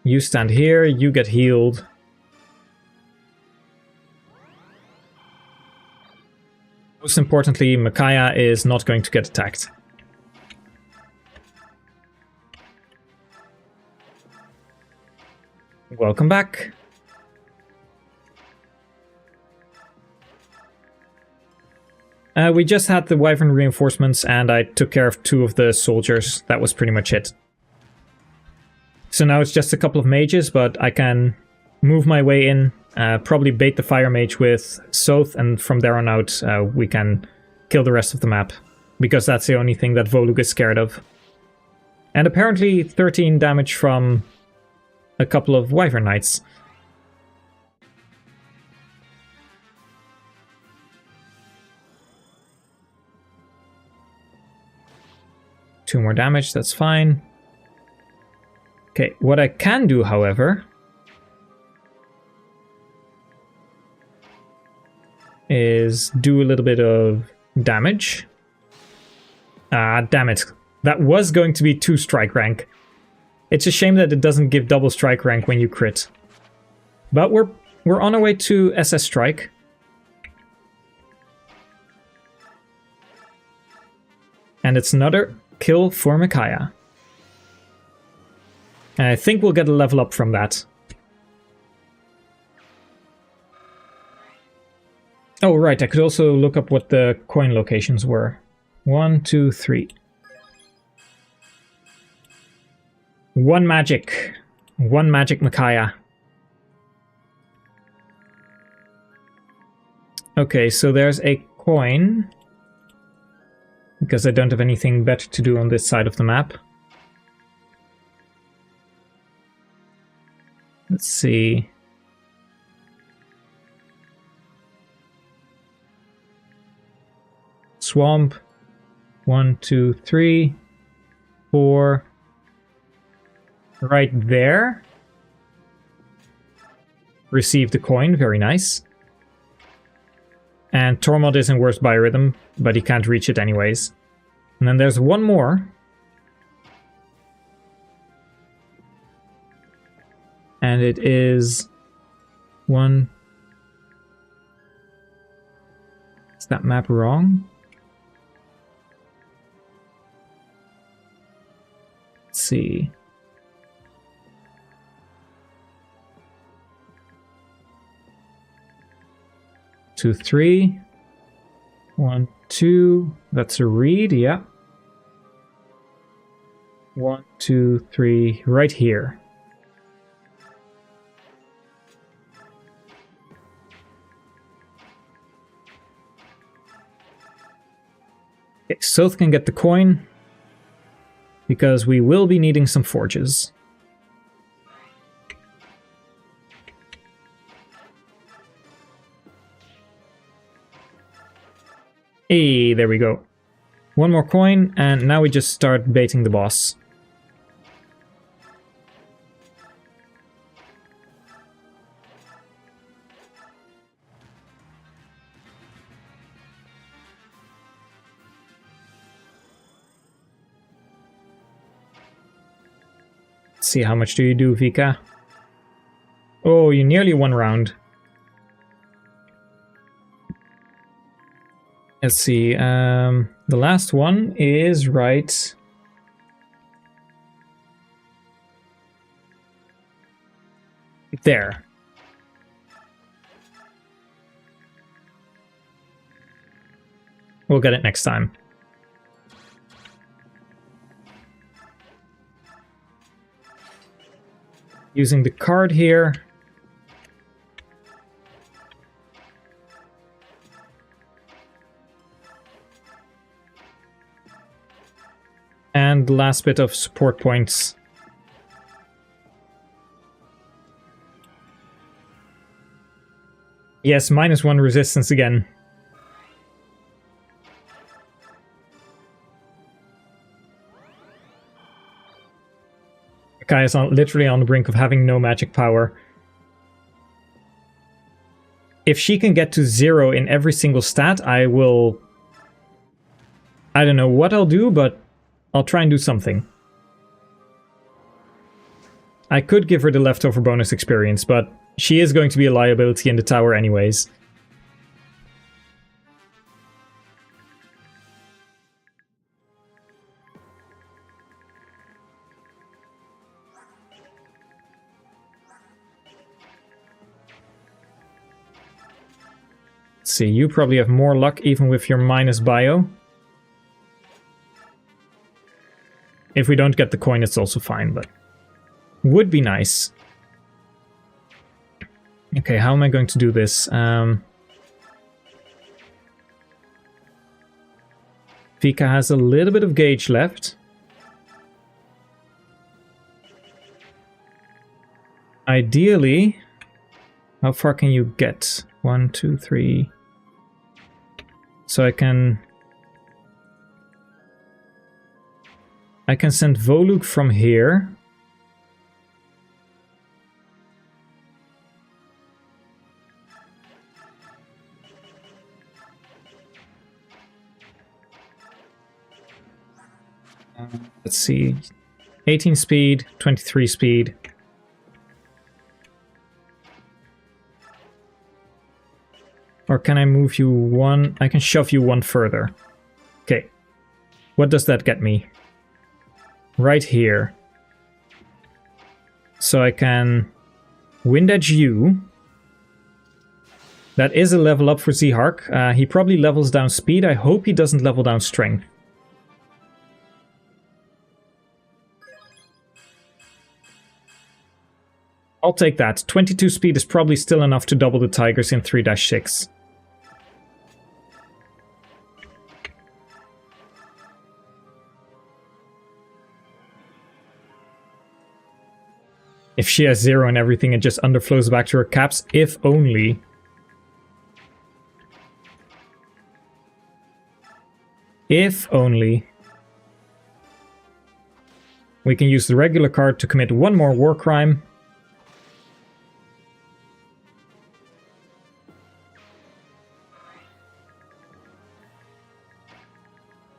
You stand here, you get healed. Most importantly, Micaiah is not going to get attacked. Welcome back. We just had the Wyvern reinforcements and I took care of 2 of the soldiers. That was pretty much it. So now it's just a couple of mages, but I can move my way in. Probably bait the fire mage with Soth, and from there on out we can kill the rest of the map, because that's the only thing that Volug is scared of. And apparently 13 damage from a couple of Wyvern Knights. Two more damage, that's fine. Okay, what I can do, however, is do a little bit of damage. Damn it. That was going to be 2 strike rank. It's a shame that it doesn't give double strike rank when you crit. But we're on our way to SS Strike. And it's another kill for Micaiah. And I think we'll get a level up from that. Oh, right, I could also look up what the coin locations were. 1, 2, 3. One magic. One magic Micaiah. Okay, so there's a coin. Because I don't have anything better to do on this side of the map. Let's see. Swamp. 1, 2, 3, 4. Right there. Receive the coin, very nice. And Tormod is in worst biorhythm, but he can't reach it anyways. And then there's one more. And it is... one... Is that map wrong? Let's see. Two, 3. 1, 2. That's a read, yeah. 1, 2, 3. Right here. Okay, Soth can get the coin. Because we will be needing some forges. Hey, there we go. One more coin, and now we just start baiting the boss. Let's see, how much do you do, Vika? Oh, you nearly won round. Let's see, the last one is right there. We'll get it next time. Using the card here. And the last bit of support points. Yes, -1 resistance again. The guy is literally on the brink of having no magic power. If she can get to 0 in every single stat, I will... I don't know what I'll do, but I'll try and do something. I could give her the leftover bonus experience, but she is going to be a liability in the tower anyways. Let's see, you probably have more luck even with your minus bio. If we don't get the coin, it's also fine, but would be nice. Okay, how am I going to do this? Vika has a little bit of gauge left. Ideally, how far can you get? 1, 2, 3. So I can send Voluk from here. Let's see. 18 speed, 23 speed. Or can I move you one? I can shove you one further. Okay. What does that get me? Right here. So I can wind edge you. That is a level up for Zihark. He probably levels down speed. I hope he doesn't level down strength. I'll take that. 22 speed is probably still enough to double the Tigers in 3-6. If she has 0 and everything, it just underflows back to her caps. If only. If only. We can use the regular card to commit one more war crime.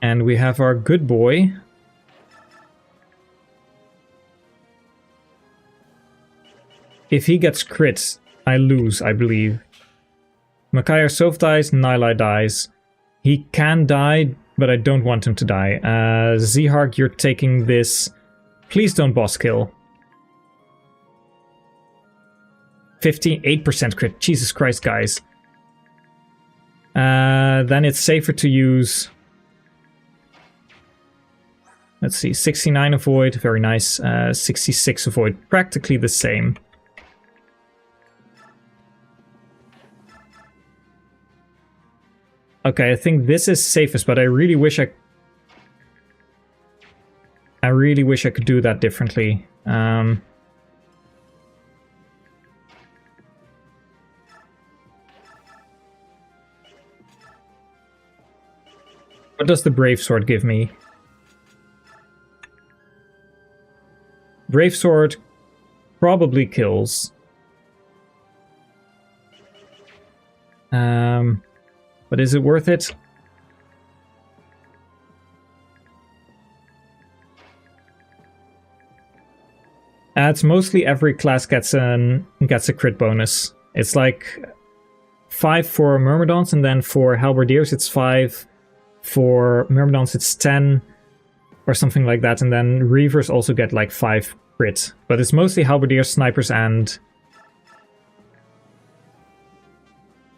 And we have our good boy. If he gets crits, I lose, I believe. Micaiah Soph dies, Nylai dies. He can die, but I don't want him to die. Zihark, you're taking this. Please don't boss kill. 58% crit. Jesus Christ, guys. Then it's safer to use... Let's see, 69 avoid, very nice. 66 avoid, practically the same. Okay, I think this is safest, but I really wish I could do that differently. What does the Brave Sword give me? Brave Sword probably kills. But is it worth it? It's mostly every class gets a crit bonus. It's like 5 for Myrmidons, and then for Halberdiers it's 5. For Myrmidons it's 10, or something like that, and then Reavers also get like 5 crit. But it's mostly Halberdiers, Snipers, and...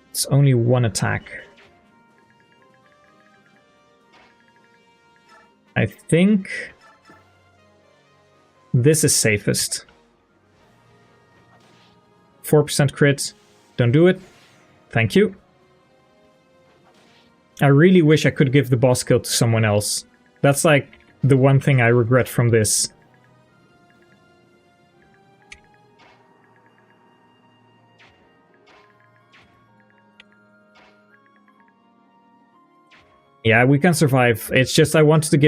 It's only 1 attack. I think this is safest. 4% crit. Don't do it. Thank you. I really wish I could give the boss kill to someone else. That's like the one thing I regret from this. Yeah, we can survive. It's just I didn't want to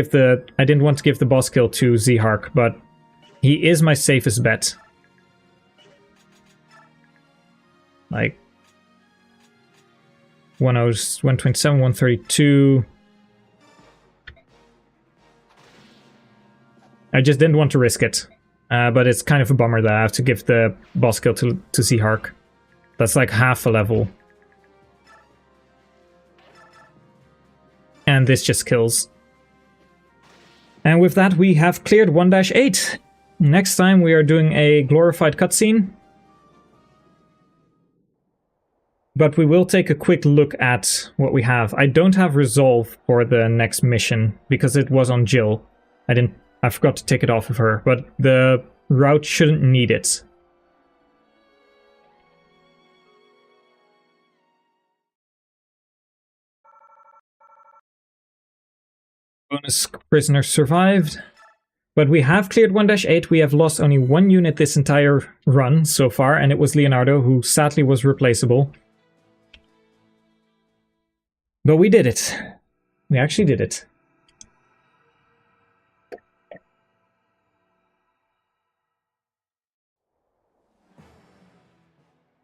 give the boss kill to Zihark, but he is my safest bet. Like 127, 132. I just didn't want to risk it. But it's kind of a bummer that I have to give the boss kill to Zihark. That's like half a level. And this just kills. And with that, we have cleared 1-8. Next time we are doing a glorified cutscene. But we will take a quick look at what we have. I don't have resolve for the next mission because it was on Jill. I forgot to take it off of her, but the route shouldn't need it. Bonus prisoner survived. But we have cleared 1-8. We have lost only 1 unit this entire run so far, and it was Leonardo, who sadly was replaceable. But we did it. We actually did it.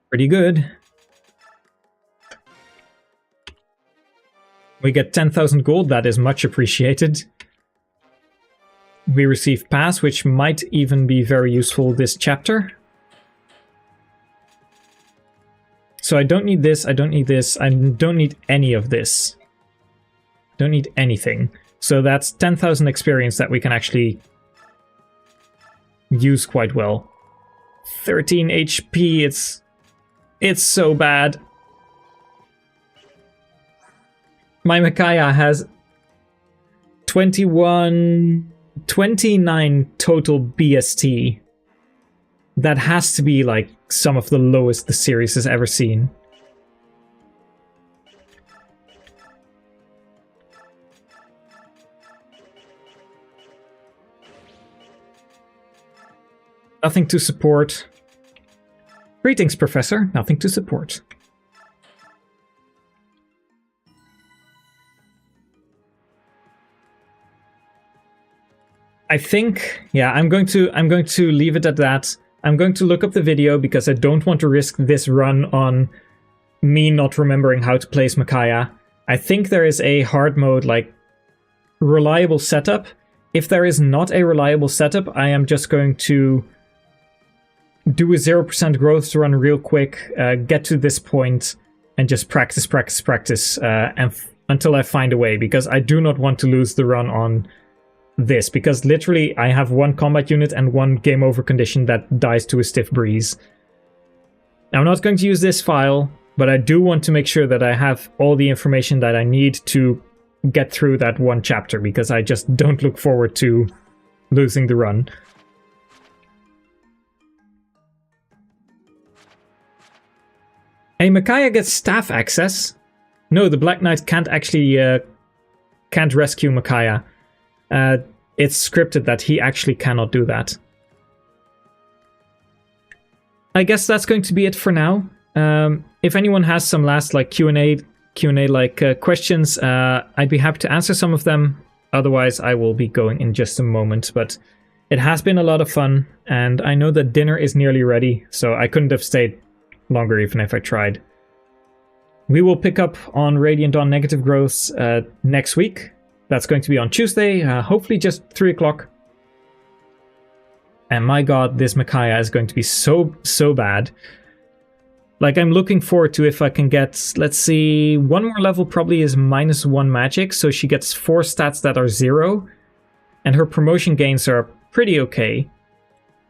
Pretty good. We get 10,000 gold, that is much appreciated. We receive pass, which might even be very useful this chapter. So I don't need this, I don't need this, I don't need any of this. Don't need anything. So that's 10,000 experience that we can actually use quite well. 13 HP, it's so bad. My Micaiah has 29 total BST. that has to be like some of the lowest the series has ever seen. Nothing to support. Greetings, Professor. Nothing to support. I think, yeah, I'm going to leave it at that. I'm going to look up the video because I don't want to risk this run on me not remembering how to place Micaiah. I think there is a hard mode, like, reliable setup. If there is not a reliable setup, I am just going to do a 0% growth run real quick, get to this point, and just practice, until I find a way, because I do not want to lose the run on this, because literally I have one combat unit and one game over condition that dies to a stiff breeze. Now, I'm not going to use this file, but I do want to make sure that I have all the information that I need to get through that one chapter, because I just don't look forward to losing the run. Hey, Micaiah gets staff access. No, the Black Knight can't actually can't rescue Micaiah. It's scripted that he actually cannot do that. I guess that's going to be it for now. If anyone has some last like Q&A like questions, I'd be happy to answer some of them. Otherwise, I will be going in just a moment. But it has been a lot of fun, and I know that dinner is nearly ready, so I couldn't have stayed longer even if I tried. We will pick up on Radiant Dawn negative growths next week. That's going to be on Tuesday, hopefully just 3 o'clock. And my god, this Micaiah is going to be so bad. Like, I'm looking forward to if I can get, let's see, one more level probably is -1 magic, so she gets 4 stats that are 0, and her promotion gains are pretty okay.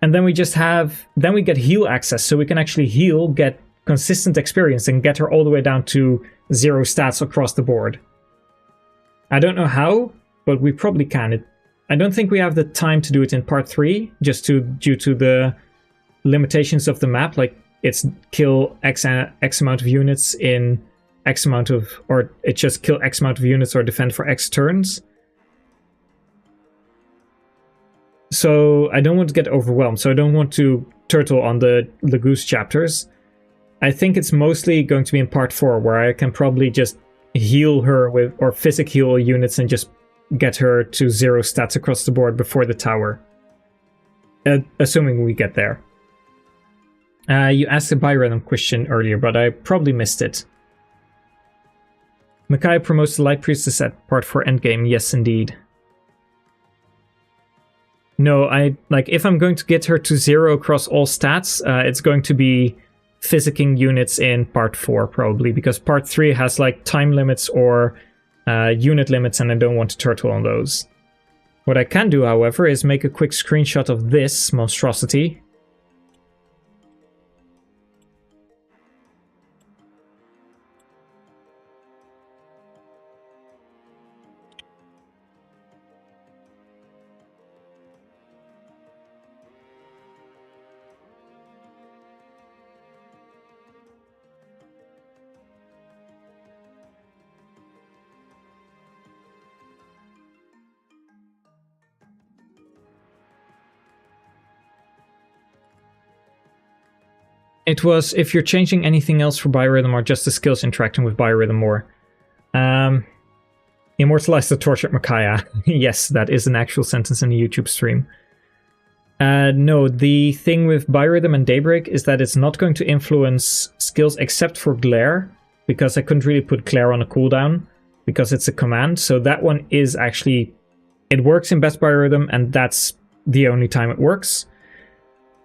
And then we get heal access, so we can actually heal, get consistent experience, and get her all the way down to 0 stats across the board. I don't know how, but we probably can. I don't think we have the time to do it in part 3, just due to the limitations of the map. Like, it's kill X amount of units in X amount of, or it's just kill X amount of units or defend for X turns. So I don't want to get overwhelmed, so I don't want to turtle on the Legoose chapters. I think it's mostly going to be in part 4, where I can probably just heal her with, or physic heal units and just get her to 0 stats across the board before the tower. Assuming we get there. You asked a Byrhythm question earlier, but I probably missed it. Micaiah promotes the Light Priestess at part 4 endgame, yes indeed. No, if I'm going to get her to 0 across all stats, it's going to be physicking units in part 4 probably, because part 3 has like time limits or unit limits, and I don't want to turtle on those. What I can do, however, is make a quick screenshot of this monstrosity. It was if you're changing anything else for Byrhythm or just the skills interacting with Byrhythm more. Immortalize the tortured Micaiah. Yes, that is an actual sentence in the YouTube stream. No, the thing with Byrhythm and Daybreak is that it's not going to influence skills except for Glare, because I couldn't really put Glare on a cooldown, because it's a command, so that one is actually... It works in Best Byrhythm, and that's the only time it works.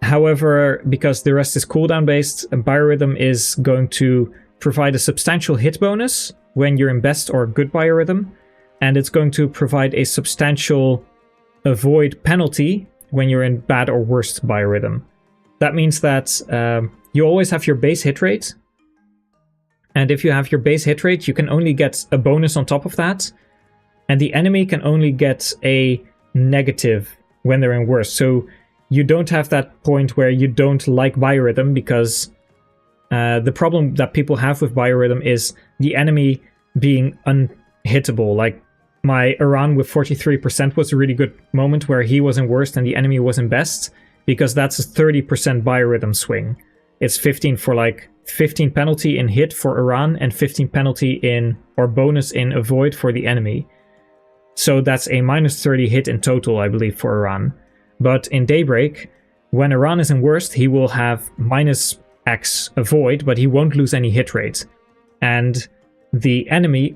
However, because the rest is cooldown based, Byrhythm is going to provide a substantial hit bonus when you're in Best or Good Byrhythm, and it's going to provide a substantial avoid penalty when you're in Bad or Worst Byrhythm. That means that you always have your base hit rate, and if you have your base hit rate, you can only get a bonus on top of that, and the enemy can only get a negative when they're in Worst. So you don't have that point where you don't like biorhythm, because the problem that people have with biorhythm is the enemy being unhittable. Like my Iran with 43% was a really good moment where he was in worst and the enemy was in best, because that's a 30% biorhythm swing. It's 15 for like 15 penalty in hit for Iran and 15 penalty in or bonus in avoid for the enemy. So that's a minus 30 hit in total, I believe, for Iran. But in Daybreak, when Iran is in worst, he will have minus X avoid, but he won't lose any hit rate. And the enemy,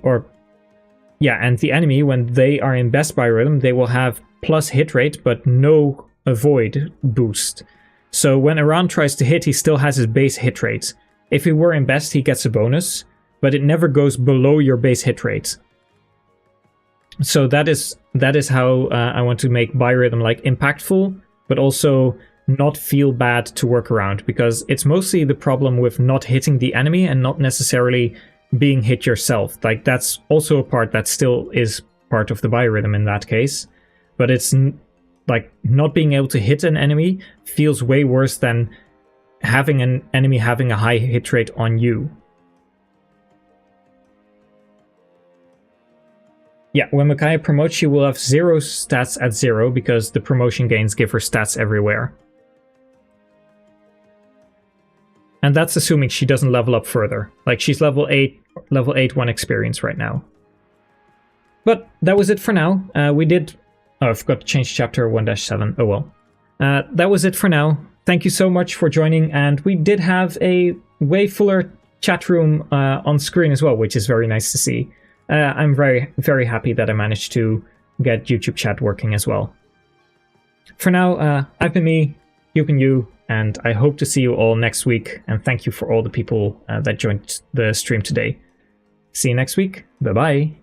when they are in best biorhythm, they will have plus hit rate, but no avoid boost. So when Iran tries to hit, he still has his base hit rate. If he were in best, he gets a bonus, but it never goes below your base hit rate. So that is how I want to make biorhythm like impactful, but also not feel bad to work around, because it's mostly the problem with not hitting the enemy and not necessarily being hit yourself. Like that's also a part that still is part of the biorhythm in that case, but it's like not being able to hit an enemy feels way worse than having an enemy having a high hit rate on you. Yeah, when Micaiah promotes, she will have 0 stats at 0 because the promotion gains give her stats everywhere. And that's assuming she doesn't level up further. Like she's level 8 1 experience right now. But that was it for now. I forgot to change chapter 1-7. Oh well. That was it for now. Thank you so much for joining, and we did have a way fuller chat room on screen as well, which is very nice to see. I'm very, very happy that I managed to get YouTube chat working as well. For now, I've been me, you've been you, and I hope to see you all next week, and thank you for all the people that joined the stream today. See you next week. Bye-bye.